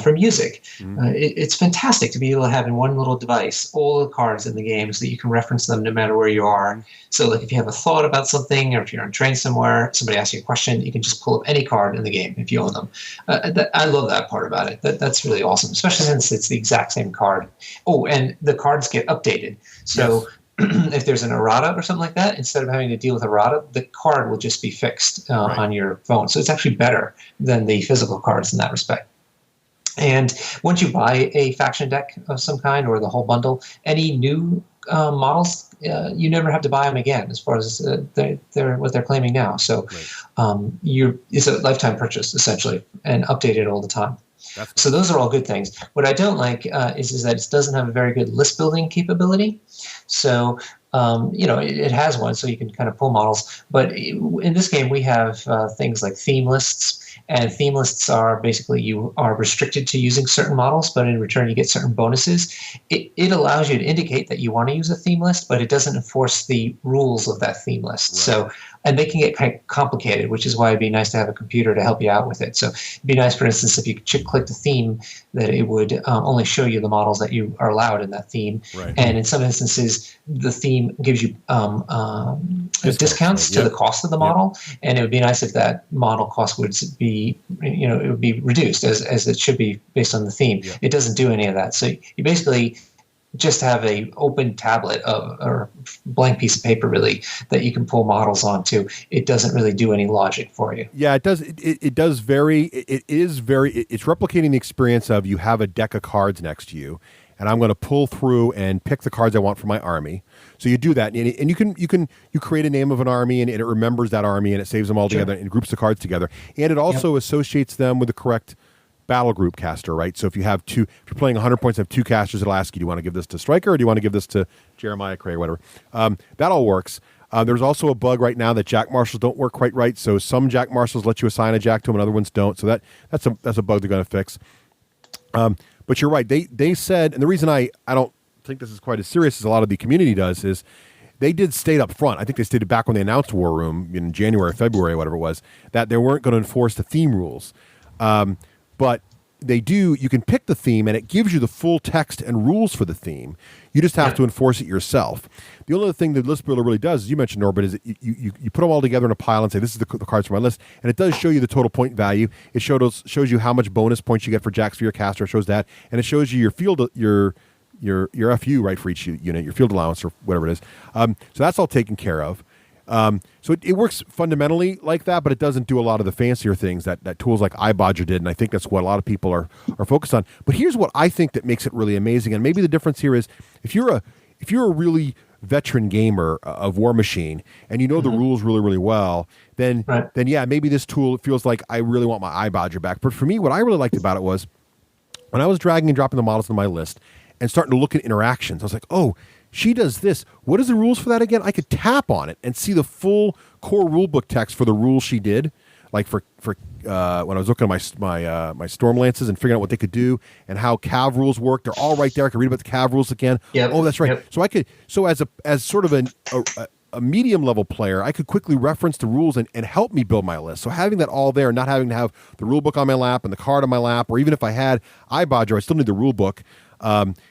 For music. It's fantastic to be able to have in one little device all the cards in the game so that you can reference them no matter where you are. So like if you have a thought about something, or if you're on a train somewhere, somebody asks you a question, you can just pull up any card in the game if you own them. I love that part about it. That's really awesome, especially since it's the exact same card. Oh, and the cards get updated. So if there's an errata or something like that, instead of having to deal with errata, the card will just be fixed on your phone. So it's actually better than the physical cards in that respect. And once you buy a faction deck of some kind or the whole bundle, any new models, you never have to buy them again as far as what they're claiming now. So it's a lifetime purchase, essentially, and updated all the time. So those are all good things. What I don't like is that it doesn't have a very good list building capability. So it has one, so you can kind of pull models. But in this game, we have things like theme lists. And theme lists are basically you are restricted to using certain models, but in return you get certain bonuses. It allows you to indicate that you want to use a theme list, but it doesn't enforce the rules of that theme list. So, and they can get kind of complicated, which is why it'd be nice to have a computer to help you out with it. So it'd be nice, for instance, if you click the theme, that it would only show you the models that you are allowed in that theme. And in some instances, the theme gives you discounts to the cost of the model. And it would be nice if that model cost would be, it would be reduced as it should be based on the theme. It doesn't do any of that. So you basically just have a open tablet or blank piece of paper, really, that you can pull models onto. It doesn't really do any logic for you. Yeah, it does. It does very. It's replicating the experience of you have a deck of cards next to you, and I'm going to pull through and pick the cards I want for my army. So you do that, and you create a name of an army, and it remembers that army, and it saves them all together and groups the cards together, and it also associates them with the correct battle group caster, right? So if you're playing 100 points and have two casters, it'll ask you, do you want to give this to Stryker or do you want to give this to Jeremiah, Craig, whatever? That all works. There's also a bug right now that Jack Marshals don't work quite right. So some Jack Marshals let you assign a Jack to them and other ones don't. So that's a bug they're going to fix. But you're right. They said, and the reason I don't think this is quite as serious as a lot of the community does is they did state up front. I think they stated back when they announced War Room in January, February, whatever it was, that they weren't going to enforce the theme rules. But they do. You can pick the theme, and it gives you the full text and rules for the theme. You just have to enforce it yourself. The only other thing the list builder really does, as you mentioned, Norbert, is that you put them all together in a pile and say, this is the cards for my list. And it does show you the total point value. It shows you how much bonus points you get for Jacks for your caster. It shows that. And it shows you your field, your FU, right, for each unit, your field allowance or whatever it is. So that's all taken care of. So it works fundamentally like that, but it doesn't do a lot of the fancier things that tools like iBodger did, and I think that's what a lot of people are focused on. But here's what I think that makes it really amazing, and maybe the difference here is if you're a really veteran gamer of Warmachine and you know the rules really, really well, then yeah, maybe this tool feels like I really want my iBodger back. But for me, what I really liked about it was when I was dragging and dropping the models on my list and starting to look at interactions, I was like, oh, she does this. What is the rules for that again? I could tap on it and see the full core rulebook text for the rules she did. Like for when I was looking at my Storm Lances and figuring out what they could do and how Cav rules work, they're all right there. I could read about the Cav rules again. Oh, that's right. So as sort of a medium level player, I could quickly reference the rules and help me build my list. So having that all there, not having to have the rulebook on my lap and the card on my lap, or even if I had iBodger, I still need the rulebook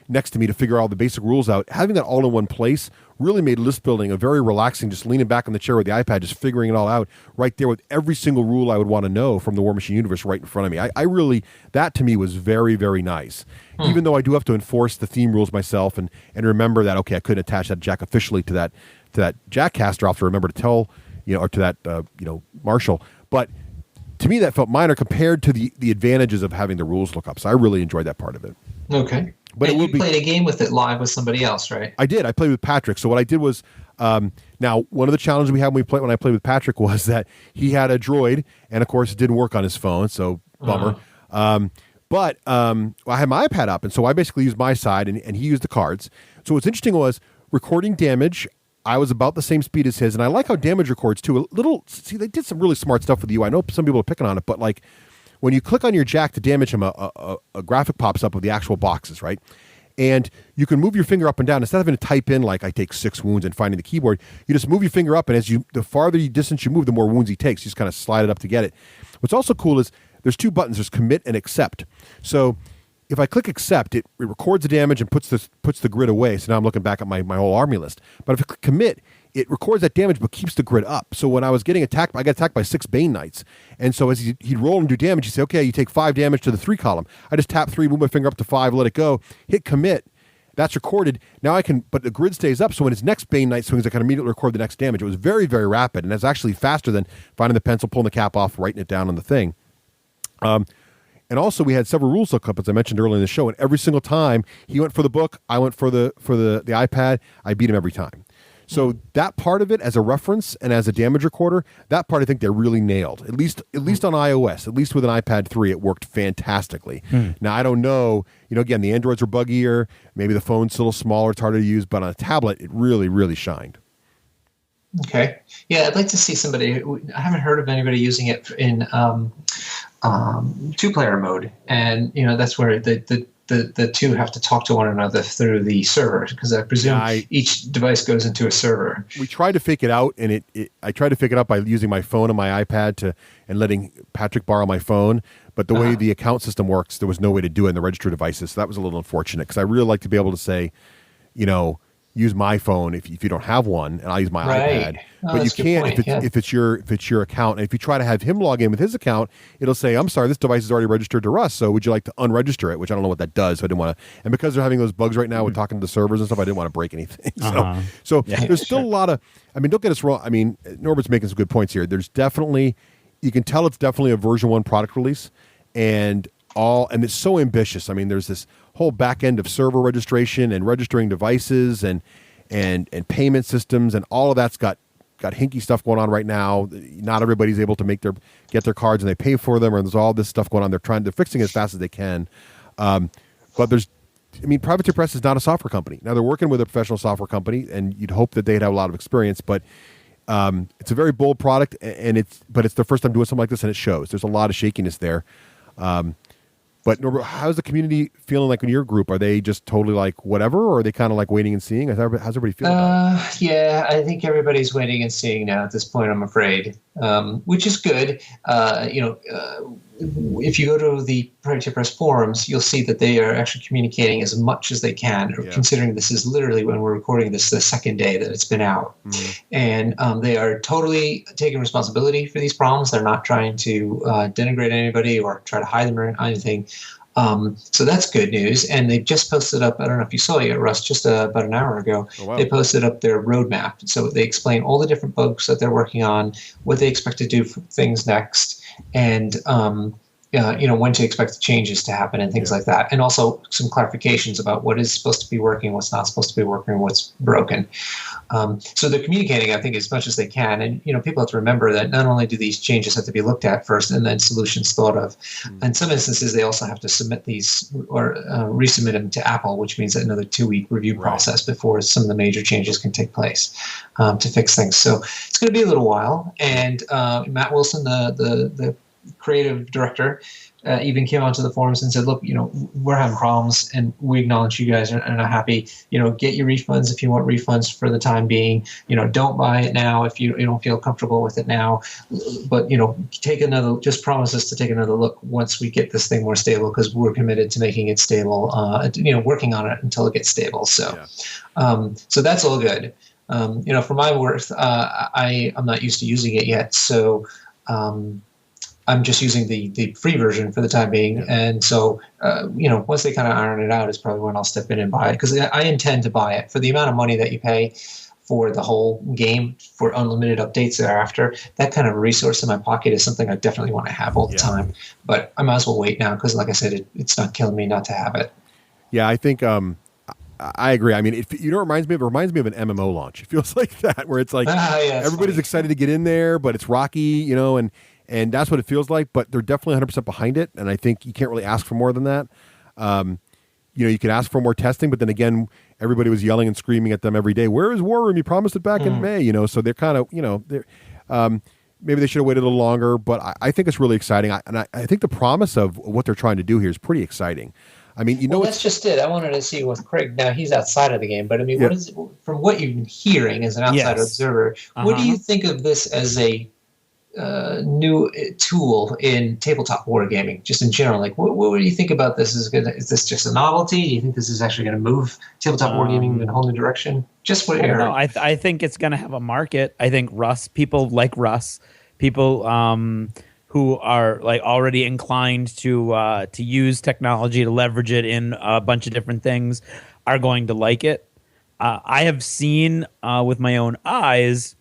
next to me to figure all the basic rules out. Having that all in one place really made list building a very relaxing, just leaning back on the chair with the iPad, just figuring it all out right there with every single rule I would want to know from the Warmachine universe right in front of me. I really, that to me was very, very nice. Even though I do have to enforce the theme rules myself and remember that, okay, I couldn't attach that Jack officially to that Jack caster. I'll have to remember to tell, or to that, Marshal. But to me, that felt minor compared to the advantages of having the rules look up. So I really enjoyed that part of it. Okay. But and it will you be. played a game with it live with somebody else, right? I did. I played with Patrick. So what I did was, now one of the challenges we had when I played with Patrick was that he had a droid, and of course it didn't work on his phone. So bummer. But I had my iPad up, and so I basically used my side, and he used the cards. So what's interesting was recording damage. I was about the same speed as his, and I like how damage records too. See, they did some really smart stuff with the UI. I know some people are picking on it, but like when you click on your jack to damage him, a graphic pops up of the actual boxes, right? And you can move your finger up and down instead of having to type in like I take 6 wounds and finding the keyboard. You just move your finger up, and the farther distance you move, the more wounds he takes. You just kind of slide it up to get it. What's also cool is there's 2 buttons. There's commit and accept. So if I click accept, it records the damage and puts the grid away. So now I'm looking back at my whole army list. But if I click commit, it records that damage but keeps the grid up. So when I was getting attacked, I got attacked by 6 Bane Knights. And so as he'd roll and do damage, he'd say, okay, you take 5 damage to the 3 column. I just tap 3, move my finger up to 5, let it go, hit commit. That's recorded. Now but the grid stays up. So when his next Bane Knight swings, I can immediately record the next damage. It was very, very rapid. And it's actually faster than finding the pencil, pulling the cap off, writing it down on the thing. And also, we had several rules look up, as I mentioned earlier in the show, and every single time he went for the book, I went for the iPad. I beat him every time. So that part of it, as a reference and as a damage recorder, that part I think they really nailed. At least on iOS, at least with an iPad 3, it worked fantastically. Now I don't know. Again, the Androids are buggier. Maybe the phone's a little smaller, it's harder to use. But on a tablet, it really, really shined. Okay. Yeah, I'd like to see somebody. I haven't heard of anybody using it in 2-player mode, and that's where the two have to talk to one another through the server, because I presume each device goes into a server. We tried to fake it out, and I tried to fake it out by using my phone and my iPad and letting Patrick borrow my phone. But the way the account system works, there was no way to do it in the registered devices. So that was a little unfortunate, because I really like to be able to say, use my phone if you don't have one, and I'll use my iPad. But you can't if it's your account. And if you try to have him log in with his account, it'll say, "I'm sorry, this device is already registered to Russ. So would you like to unregister it?" Which I don't know what that does. So I didn't want to. And because they're having those bugs right now with talking to the servers and stuff, I didn't want to break anything. So there's still a lot of. I mean, don't get us wrong. I mean, Norbert's making some good points here. There's definitely, you can tell it's definitely a version 1 product release, and it's so ambitious. I mean, there's this whole back end of server registration and registering devices and payment systems, and all of that's got hinky stuff going on right now. Not everybody's able to get their cards, and they pay for them, or there's all this stuff going on. They're fixing it as fast as they can. But Privateer Press is not a software company. Now they're working with a professional software company, and you'd hope that they'd have a lot of experience, but it's a very bold product, and it's their first time doing something like this, and it shows. There's a lot of shakiness there. But Norbert, how's the community feeling like in your group? Are they just totally like whatever, or are they kind of like waiting and seeing? How's everybody feeling about it? Yeah, I think everybody's waiting and seeing now at this point, I'm afraid, which is good. If you go to the Privateer Press forums, you'll see that they are actually communicating as much as they can, considering this is literally, when we're recording this, the second day that it's been out. And they are totally taking responsibility for these problems. They're not trying to denigrate anybody or try to hide them or anything. So that's good news. And they just posted up, I don't know if you saw it yet, Russ, just about an hour ago, they posted up their roadmap. So they explain all the different bugs that they're working on, what they expect to do for things next, and when to expect the changes to happen and things like that. And also some clarifications about what is supposed to be working, what's not supposed to be working, what's broken. So they're communicating, I think, as much as they can. And, people have to remember that not only do these changes have to be looked at first and then solutions thought of, in some instances, they also have to submit these or resubmit them to Apple, which means another 2-week review process before some of the major changes can take place to fix things. So it's going to be a little while. And Matt Wilson, the creative director, even came onto the forums and said, look, we're having problems, and we acknowledge you guys are not happy. Get your refunds if you want refunds for the time being. Don't buy it now if you don't feel comfortable with it now. But, just promise us to take another look once we get this thing more stable, because we're committed to making it stable, working on it until it gets stable. So, so that's all good. For my worth, I'm not used to using it yet. So, I'm just using the free version for the time being. And so, once they kind of iron it out is probably when I'll step in and buy it, because I intend to buy it for the amount of money that you pay for the whole game for unlimited updates thereafter. That kind of resource in my pocket is something I definitely want to have all the time. But I might as well wait now, because like I said, it's not killing me not to have it. Yeah, I think I agree. I mean, it reminds me of an MMO launch. It feels like that, where it's like everybody's excited to get in there, but it's rocky, and that's what it feels like. But they're definitely 100% behind it, and I think you can't really ask for more than that. You could ask for more testing, but then again, everybody was yelling and screaming at them every day. Where is War Room? You promised it back in May, So they're kind of, maybe they should have waited a little longer. But I think it's really exciting, I think the promise of what they're trying to do here is pretty exciting. I mean, that's just it. I wanted to see with Craig. Now he's outside of the game, but I mean, what is from what you've been hearing as an outside observer? What do you think of this as a new tool in tabletop wargaming, just in general? Like, what do you think about this? Is this just a novelty? Do you think this is actually going to move tabletop wargaming in a whole new direction? Just what you're hearing. I think it's going to have a market. I think people like Russ, people who are like already inclined to use technology to leverage it in a bunch of different things are going to like it. I have seen with my own eyes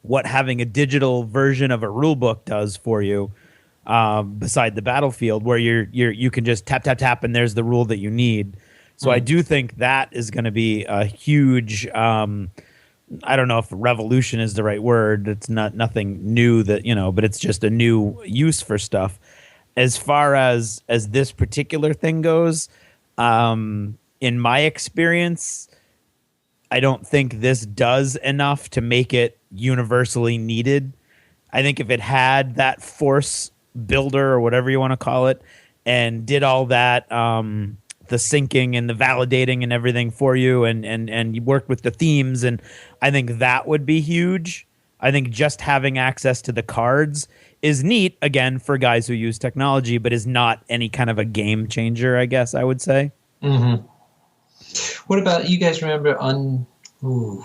what having a digital version of a rule book does for you beside the battlefield, where you can just tap and there's the rule that you need. So I do think that is going to be a huge I don't know if revolution is the right word. It's nothing new that, but it's just a new use for stuff. As far as this particular thing goes, in my experience, I don't think this does enough to make it universally needed. I think if it had that force builder or whatever you want to call it and did all that, the syncing and the validating and everything for you and you worked with the themes, and I think that would be huge. I think just having access to the cards is neat, again, for guys who use technology, but is not any kind of a game changer, I guess I would say. Mm-hmm. What about, you guys remember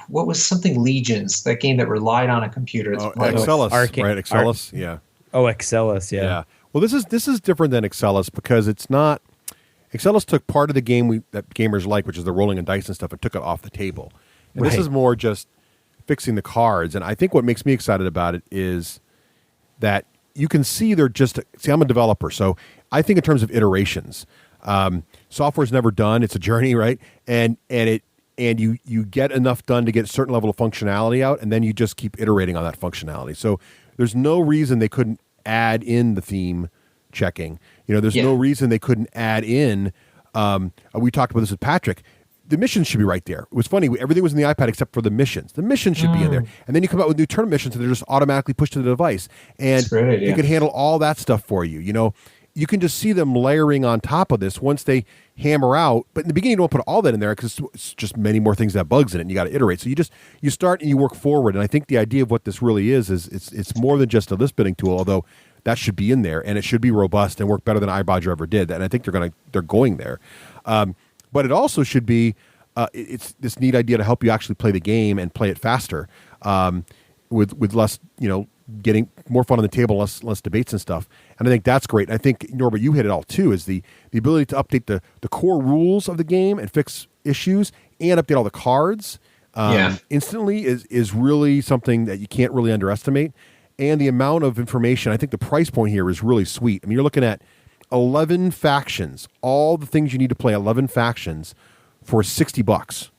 what was something Legions, that game that relied on a computer? Excellus, right? Excellus, yeah. Oh, Excellus, yeah. Well, this is different than Excellus because it's not. Excellus took part of the game that gamers like, which is the rolling and dice and stuff, and took it off the table. And this is more just fixing the cards. And I think what makes me excited about it is that you can see they're just. See, I'm a developer, so I think in terms of iterations. Software's never done; it's a journey, right? And you get enough done to get a certain level of functionality out, and then you just keep iterating on that functionality. So there's no reason they couldn't add in the theme checking. There's no reason they couldn't add in. We talked about this with Patrick. The missions should be right there. It was funny. Everything was in the iPad except for the missions. The missions should be in there. And then you come out with new tournament missions, and they're just automatically pushed to the device. And you can handle all that stuff for you. You can just see them layering on top of this once they hammer out. But in the beginning, you don't put all that in there because it's just many more things that have bugs in it, and you got to iterate. So you start and you work forward. And I think the idea of what this really is it's more than just a list building tool, although that should be in there, and it should be robust and work better than iBodger ever did. And I think they're going there. But it also should be it's this neat idea to help you actually play the game and play it faster with less, getting more fun on the table, less debates and stuff. And I think that's great. And I think, Norbert, you hit it all too, is the ability to update the core rules of the game and fix issues and update all the cards instantly is really something that you can't really underestimate. And the amount of information, I think the price point here is really sweet. I mean, you're looking at 11 factions, all the things you need to play, 11 factions for $60,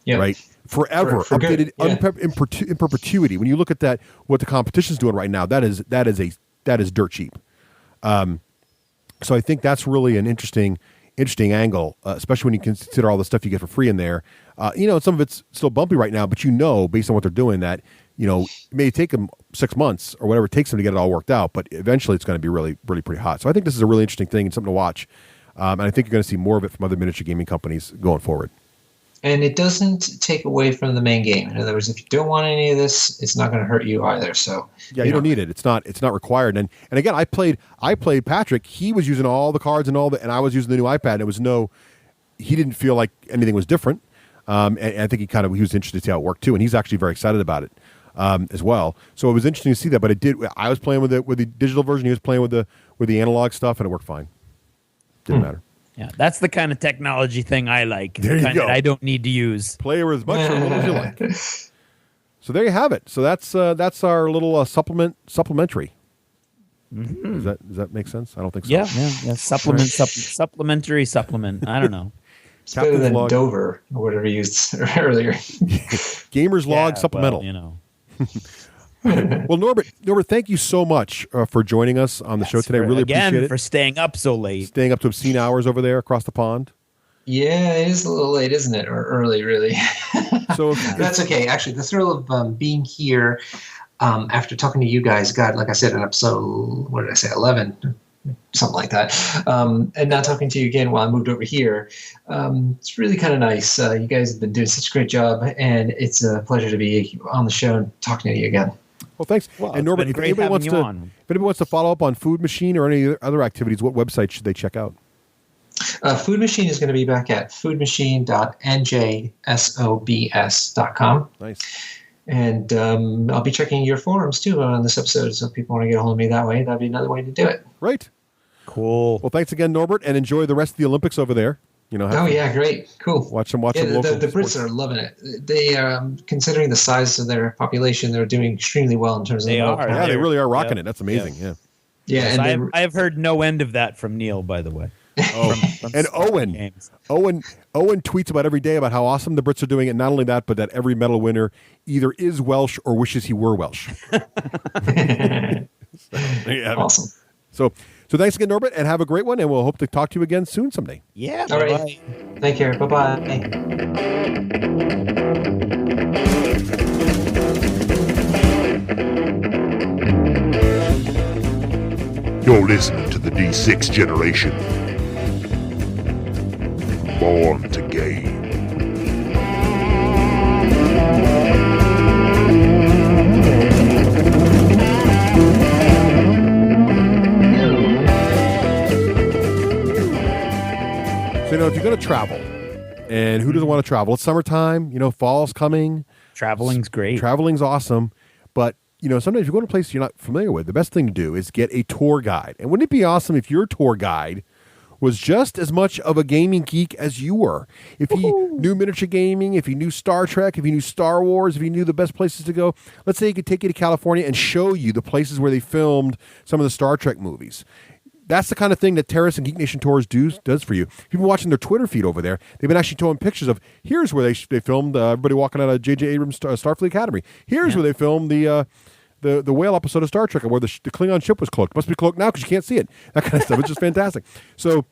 right? Forever, updated in perpetuity. When you look at that, what the competition's doing right now, that is dirt cheap. So I think that's really an interesting angle, especially when you consider all the stuff you get for free in there. Some of it's still bumpy right now, but based on what they're doing, that it may take them 6 months or whatever it takes them to get it all worked out, but eventually it's going to be really, really pretty hot. So I think this is a really interesting thing and something to watch. And I think you're going to see more of it from other miniature gaming companies going forward. And it doesn't take away from the main game. In other words, if you don't want any of this, it's not going to hurt you either. So you don't need it. It's not required. And again, I played Patrick. He was using all the cards and and I was using the new iPad. It was he didn't feel like anything was different. And I think he was interested to see how it worked too. And he's actually very excited about it as well. So it was interesting to see that. But I was playing with the digital version. He was playing with the analog stuff, and it worked fine. Didn't matter. Yeah, that's the kind of technology thing I like. There you go. That I don't need to use. Play with as much or little as you like. So there you have it. So that's our little supplementary. Mm-hmm. Does that make sense? I don't think so. Yeah. Supplementary supplement. I don't know. It's better than Dover or whatever you used earlier. Gamer's Log supplemental. Well, Well, Norbert, thank you so much for joining us on the show today. Really appreciate it. For staying up so late. Staying up to obscene hours over there across the pond. Yeah, it is a little late, isn't it? Or early, really. So that's okay. Actually, the thrill of being here after talking to you guys, God, like I said, in episode, 11, something like that, and now talking to you again while I moved over here, it's really kind of nice. You guys have been doing such a great job, and it's a pleasure to be on the show and talking to you again. Well, thanks. Well, and Norbert, if anybody wants to follow up on Food Machine or any other activities, what website should they check out? Food Machine is going to be back at foodmachine.njsobs.com. Nice. And I'll be checking your forums, too, on this episode. So if people want to get a hold of me that way, that'd be another way to do it. Right. Cool. Well, thanks again, Norbert, and enjoy the rest of the Olympics over there. Yeah, great. Cool. Watch some local the Brits are loving it. They considering the size of their population, they're doing extremely well in terms of they really are rocking it. That's amazing. Yeah. Yes, I have heard no end of that from Neil, by the way. From Owen tweets about every day about how awesome the Brits are doing it. Not only that, but that every medal winner either is Welsh or wishes he were Welsh. Awesome. So thanks again, Norbert, and have a great one, and we'll hope to talk to you again soon someday. Yeah. All right. Take care. Bye-bye. You're listening to the D6 generation. Born to game. So, if you're going to travel, and who doesn't want to travel? It's summertime, fall's coming. Traveling's great. Traveling's awesome. But, sometimes if you go to a place you're not familiar with, the best thing to do is get a tour guide. And wouldn't it be awesome if your tour guide was just as much of a gaming geek as you were? If he knew miniature gaming, if he knew Star Trek, if he knew Star Wars, if he knew the best places to go. Let's say he could take you to California and show you the places where they filmed some of the Star Trek movies. That's the kind of thing that Terrace and Geek Nation Tours does for you. If you've been watching their Twitter feed over there, they've been actually showing pictures of, here's where they filmed everybody walking out of J.J. Abrams' Starfleet Academy. Here's where they filmed the whale episode of Star Trek, where the Klingon ship was cloaked. Must be cloaked now because you can't see it. That kind of stuff. It's just fantastic. So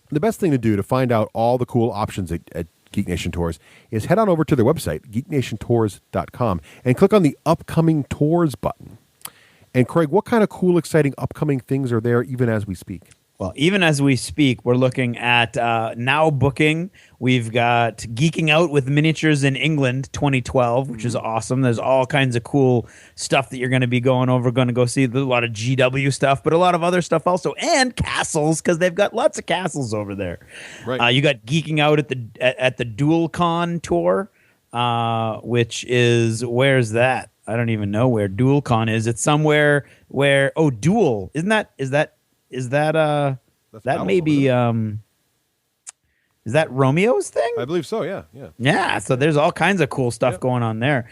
the best thing to do to find out all the cool options at Geek Nation Tours is head on over to their website, geeknationtours.com, and click on the Upcoming Tours button. And Craig, what kind of cool, exciting, upcoming things are there even as we speak? Well, even as we speak, we're looking at now booking. We've got Geeking Out with Miniatures in England 2012, which is awesome. There's all kinds of cool stuff that you're going to be going over, going to go see. There's a lot of GW stuff, but a lot of other stuff also, and castles, because they've got lots of castles over there. Right. You got Geeking Out at the DualCon tour, which is, where's that? I don't even know where DualCon is. It's somewhere where Duel. Is that maybe is that Romeo's thing? I believe so, yeah. Yeah, so there's all kinds of cool stuff going on there.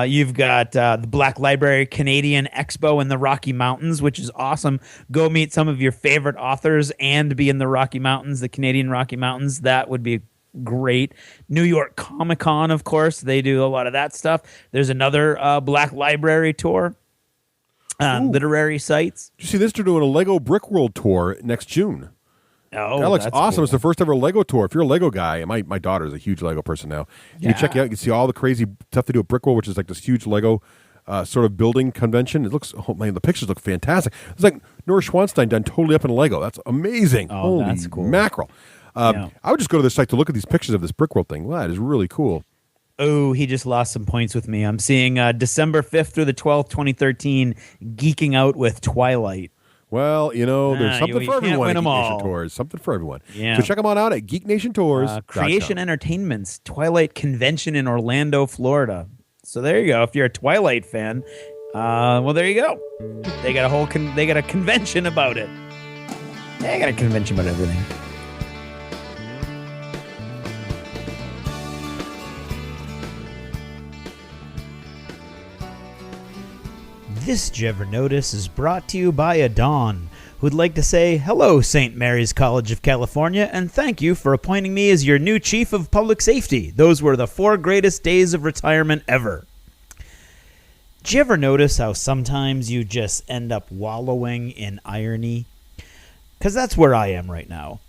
You've got the Black Library Canadian Expo in the Rocky Mountains, which is awesome. Go meet some of your favorite authors and be in the Rocky Mountains, the Canadian Rocky Mountains. That would be great. New York Comic Con, of course, they do a lot of that stuff. There's another Black Library tour, literary sites. Did you see this? They're doing a Lego Brick World tour next June. Oh, that looks awesome. Cool. It's the first ever Lego tour. If you're a Lego guy, and my daughter's a huge Lego person now, you can check it out. You can see all the crazy stuff they do at Brick World, which is like this huge Lego sort of building convention. It looks, the pictures look fantastic. It's like Nora Schwanstein done totally up in Lego. That's amazing. Oh, holy that's cool. Mackerel. I would just go to the site to look at these pictures of this Brick World thing. Wow, that is really cool. Oh, he just lost some points with me. I'm seeing December 5th through the 12th, 2013, Geeking Out with Twilight. Well, there's something for everyone at Geek Nation all. Tours. Something for everyone. Yeah. So check them on out at Geek Nation Tours. Creation Entertainment's Twilight Convention in Orlando, Florida. So there you go. If you're a Twilight fan, well, there you go. They got they got a convention about it. They got a convention about everything. This Did You Ever Notice is brought to you by Adon, who'd like to say, hello, St. Mary's College of California, and thank you for appointing me as your new Chief of Public Safety. Those were the 4 greatest days of retirement ever. Did you ever notice how sometimes you just end up wallowing in irony? Because that's where I am right now.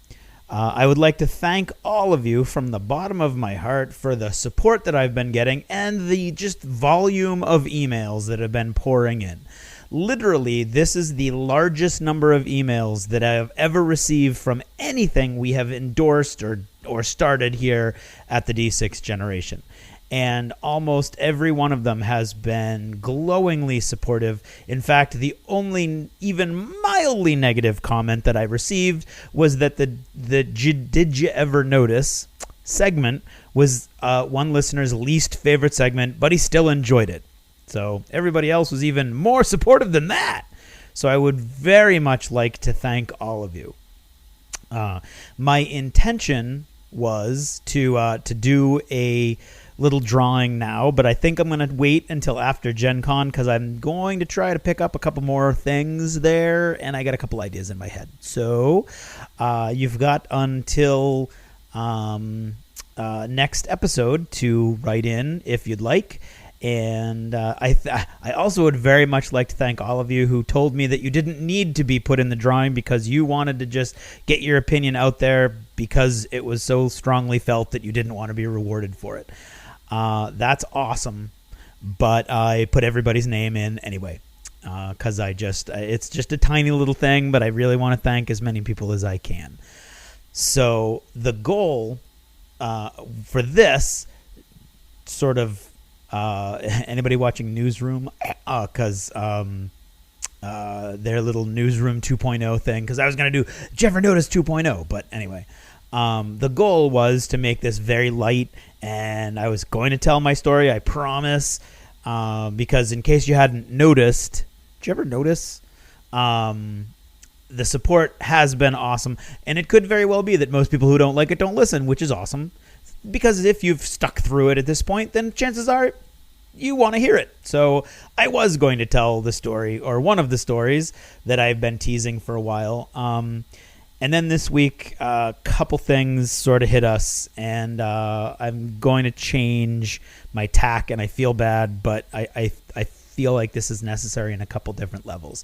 I would like to thank all of you from the bottom of my heart for the support that I've been getting and the just volume of emails that have been pouring in. Literally, this is the largest number of emails that I have ever received from anything we have endorsed or started here at the D6 Generation. And almost every one of them has been glowingly supportive. In fact, the only even mildly negative comment that I received was that the Did You Ever Notice segment was one listener's least favorite segment, but he still enjoyed it. So everybody else was even more supportive than that. So I would very much like to thank all of you. My intention was to do a little drawing now, but I think I'm going to wait until after Gen Con because I'm going to try to pick up a couple more things there, and I got a couple ideas in my head. So you've got until next episode to write in if you'd like. And I also would very much like to thank all of you who told me that you didn't need to be put in the drawing because you wanted to just get your opinion out there because it was so strongly felt that you didn't want to be rewarded for it. That's awesome, but I put everybody's name in anyway because it's just a tiny little thing, but I really want to thank as many people as I can. So the goal for this sort of anybody watching Newsroom, because their little Newsroom 2.0 thing, because I was going to do Did You Ever Notice 2.0, but anyway, the goal was to make this very light, and I was going to tell my story, I promise, because in case you hadn't noticed, did you ever notice? The support has been awesome, and it could very well be that most people who don't like it don't listen, which is awesome, because if you've stuck through it at this point, then chances are you want to hear it. So I was going to tell the story, or one of the stories that I've been teasing for a while. And then this week, a couple things sort of hit us, and I'm going to change my tack, and I feel bad, but I feel like this is necessary in a couple different levels.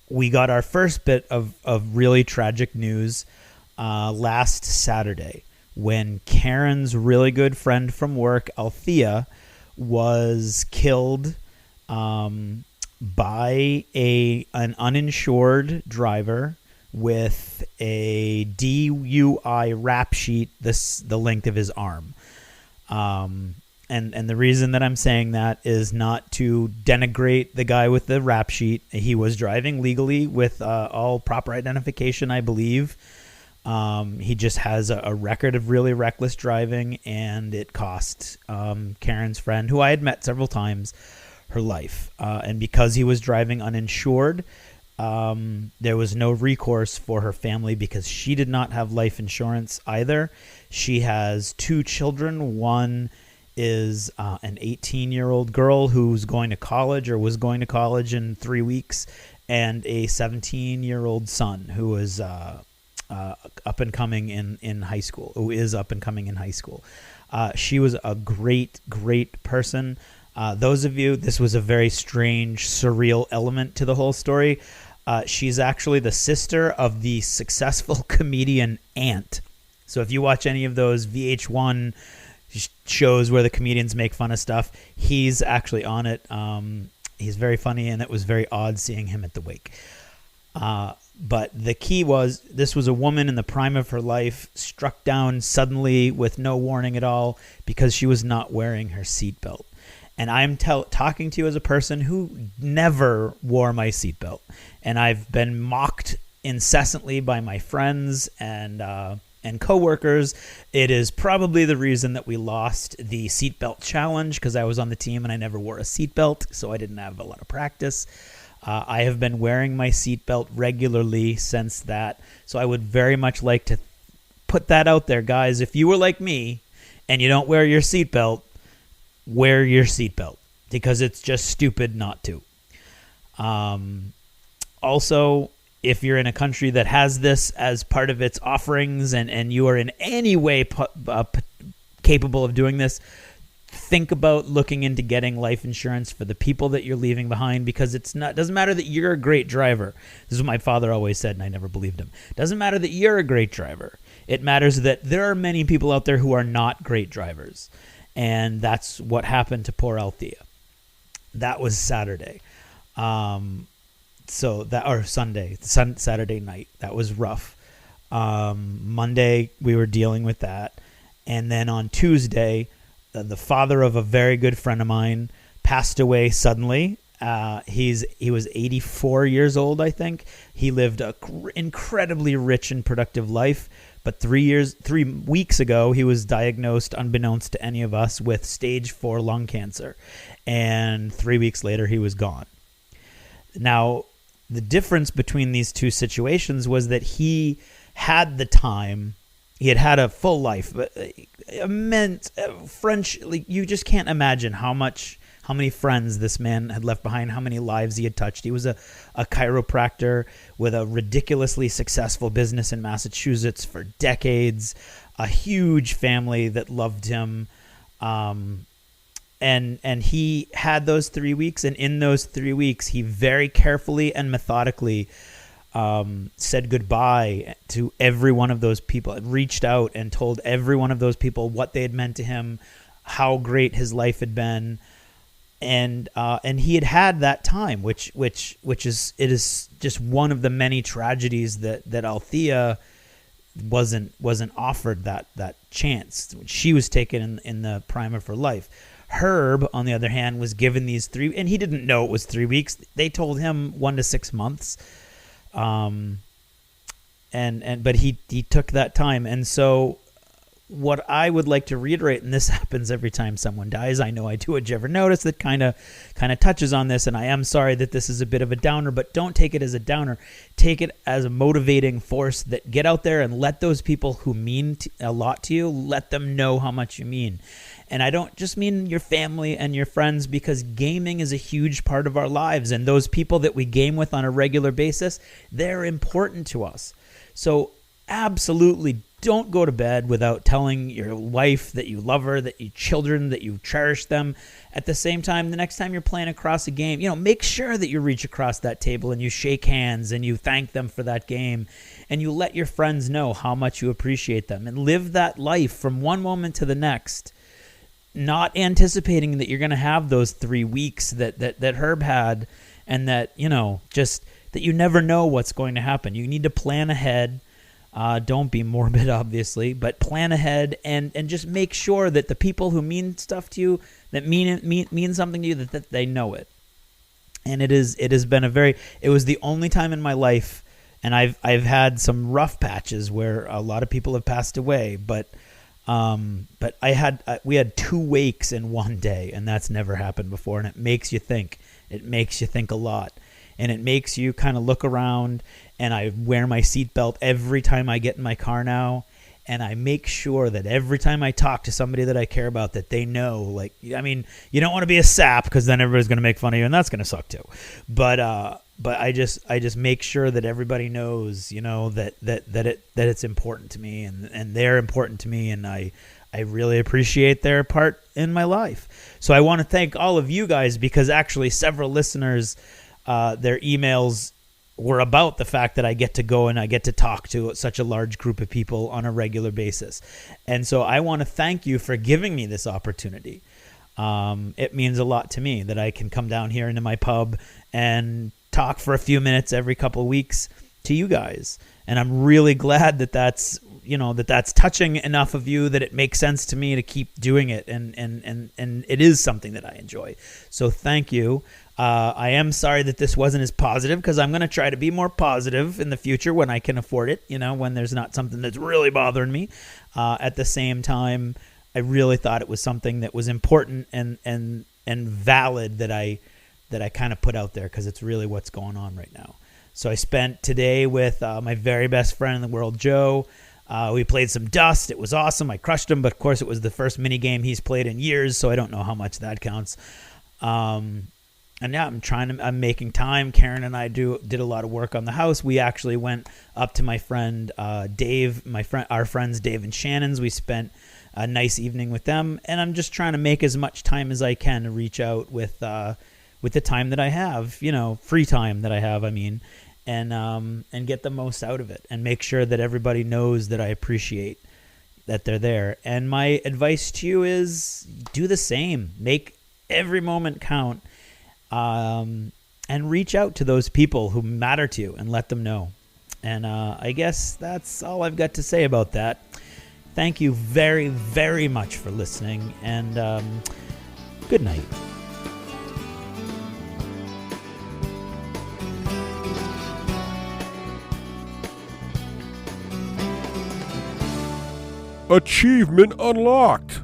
We got our first bit of really tragic news last Saturday when Karen's really good friend from work, Althea, was killed by an uninsured driver with a DUI rap sheet the length of his arm. And the reason that I'm saying that is not to denigrate the guy with the rap sheet. He was driving legally with all proper identification, I believe. He just has a record of really reckless driving, and it cost Karen's friend, who I had met several times, her life. And because he was driving uninsured, there was no recourse for her family because she did not have life insurance either. She has 2 children. One is an 18-year-old girl who's going to college or was going to college in 3 weeks, and a 17-year-old son who is up and coming in high school, who is up and coming in high school. She was a great, great person. Those of you, this was a very strange, surreal element to the whole story. She's actually the sister of the successful comedian Ant. So if you watch any of those VH1 shows where the comedians make fun of stuff, he's actually on it. He's very funny, and it was very odd seeing him at the wake. But the key was, this was a woman in the prime of her life, struck down suddenly with no warning at all because she was not wearing her seatbelt. And I'm talking to you as a person who never wore my seatbelt. And I've been mocked incessantly by my friends and coworkers. It is probably the reason that we lost the seatbelt challenge, because I was on the team and I never wore a seatbelt, so I didn't have a lot of practice. I have been wearing my seatbelt regularly since that, so I would very much like to put that out there, guys. If you were like me and you don't wear your seatbelt, wear your seatbelt, because it's just stupid not to. Also, if you're in a country that has this as part of its offerings and you are in any way capable of doing this, think about looking into getting life insurance for the people that you're leaving behind, because it doesn't matter that you're a great driver. This is what my father always said, and I never believed him. It doesn't matter that you're a great driver. It matters that there are many people out there who are not great drivers. And that's what happened to poor Althea. That was Saturday. Saturday night. That was rough. Monday, we were dealing with that. And then on Tuesday, the father of a very good friend of mine passed away suddenly. He was 84 years old, I think. He lived an incredibly rich and productive life. But 3 weeks ago, he was diagnosed, unbeknownst to any of us, with stage 4 lung cancer. And 3 weeks later, he was gone. Now, the difference between these two situations was that he had the time. He had a full life, but immense French. Like, you just can't imagine how many friends this man had left behind, how many lives he had touched. He was a chiropractor with a ridiculously successful business in Massachusetts for decades, a huge family that loved him. And he had those 3 weeks, and in those 3 weeks, he very carefully and methodically said goodbye to every one of those people, reached out and told every one of those people what they had meant to him, how great his life had been. And he had that time, which is just one of the many tragedies that Althea wasn't offered that chance. She was taken in the prime of her life. Herb, on the other hand, was given these 3, and he didn't know it was 3 weeks. They told him 1 to 6 months, but he took that time. And so, what I would like to reiterate, and this happens every time someone dies, I know I do a Jever Notice that kind of touches on this, and I am sorry that this is a bit of a downer, but don't take it as a downer. Take it as a motivating force that get out there and let those people who mean a lot to you, let them know how much you mean. And I don't just mean your family and your friends, because gaming is a huge part of our lives, and those people that we game with on a regular basis, they're important to us. So absolutely don't go to bed without telling your wife that you love her, that you children, that you cherish them. At the same time, the next time you're playing across a game, make sure that you reach across that table and you shake hands and you thank them for that game, and you let your friends know how much you appreciate them, and live that life from one moment to the next, not anticipating that you're going to have those 3 weeks that Herb had, and that, just that you never know what's going to happen. You need to plan ahead. Don't be morbid, obviously, but plan ahead and just make sure that the people who mean stuff to you, that mean something to you, that they know it. And it has been it was the only time in my life, and I've had some rough patches where a lot of people have passed away, but we had 2 wakes in one day, and that's never happened before. And it makes you think. It makes you think a lot, and it makes you kind of look around. And I wear my seatbelt every time I get in my car now, and I make sure that every time I talk to somebody that I care about, that they know. You don't want to be a sap, because then everybody's going to make fun of you, and that's going to suck too. But I just make sure that everybody knows, that it's important to me, and they're important to me, and I really appreciate their part in my life. So I want to thank all of you guys, because actually several listeners, their emails were about the fact that I get to go and I get to talk to such a large group of people on a regular basis. And so I want to thank you for giving me this opportunity. It means a lot to me that I can come down here into my pub and talk for a few minutes every couple of weeks to you guys. And I'm really glad that that's touching enough of you that it makes sense to me to keep doing it. And it is something that I enjoy. So thank you. I am sorry that this wasn't as positive, because I'm going to try to be more positive in the future when I can afford it, when there's not something that's really bothering me. At the same time, I really thought it was something that was important and valid that I kind of put out there, because it's really what's going on right now. So I spent today with my very best friend in the world, Joe. We played some Dust. It was awesome. I crushed him, but of course it was the first mini game he's played in years, so I don't know how much that counts. yeah, I'm making time. Karen and I did a lot of work on the house. We actually went up to my friend Dave, our friends Dave and Shannon's. We spent a nice evening with them, and I'm just trying to make as much time as I can to reach out with the time that I have, free time that I have, and get the most out of it and make sure that everybody knows that I appreciate that they're there. And my advice to you is do the same. Make every moment count, and reach out to those people who matter to you and let them know. And I guess that's all I've got to say about that. Thank you very, very much for listening, and good night. Achievement unlocked!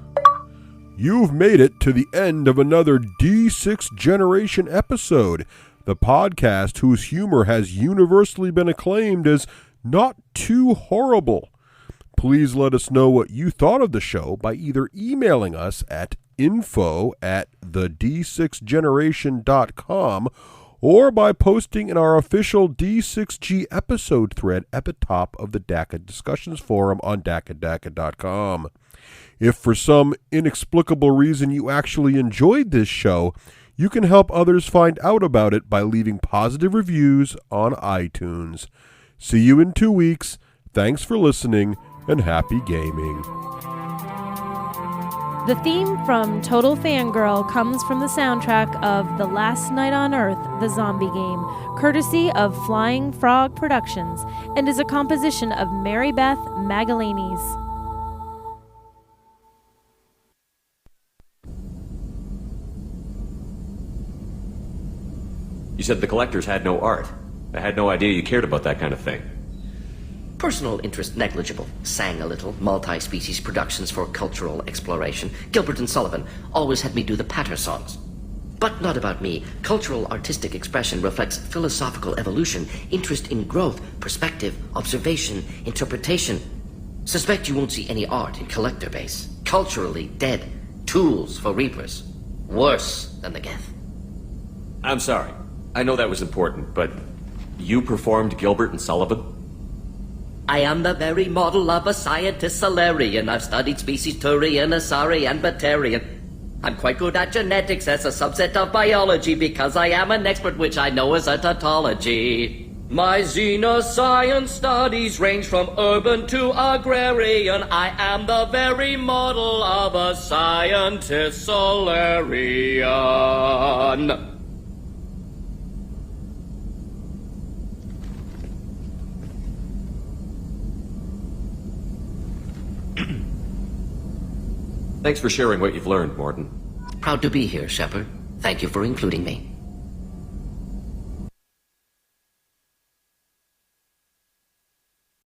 You've made it to the end of another D6 Generation episode, the podcast whose humor has universally been acclaimed as not too horrible. Please let us know what you thought of the show by either emailing us at info@the d6generation.com or by posting in our official D6G episode thread at the top of the DACA discussions forum on DACA.com. If for some inexplicable reason you actually enjoyed this show, you can help others find out about it by leaving positive reviews on iTunes. See you in 2 weeks. Thanks for listening, and happy gaming. The theme from Total Fangirl comes from the soundtrack of The Last Night on Earth, the zombie game, courtesy of Flying Frog Productions, and is a composition of Mary Beth Magalanes. You said the collectors had no art. I had no idea you cared about that kind of thing. Personal interest negligible. Sang a little. Multi-species productions for cultural exploration. Gilbert and Sullivan always had me do the patter songs. But not about me. Cultural artistic expression reflects philosophical evolution, interest in growth, perspective, observation, interpretation. Suspect you won't see any art in collector base. Culturally dead. Tools for reapers. Worse than the Geth. I'm sorry. I know that was important, but you performed Gilbert and Sullivan? I am the very model of a scientist Solarian. I've studied species Turian, Asari, and Batarian. I'm quite good at genetics as a subset of biology because I am an expert, which I know is a tautology. My xenoscience studies range from urban to agrarian. I am the very model of a scientist Solarian. Thanks for sharing what you've learned, Morton. Proud to be here, Shepard. Thank you for including me.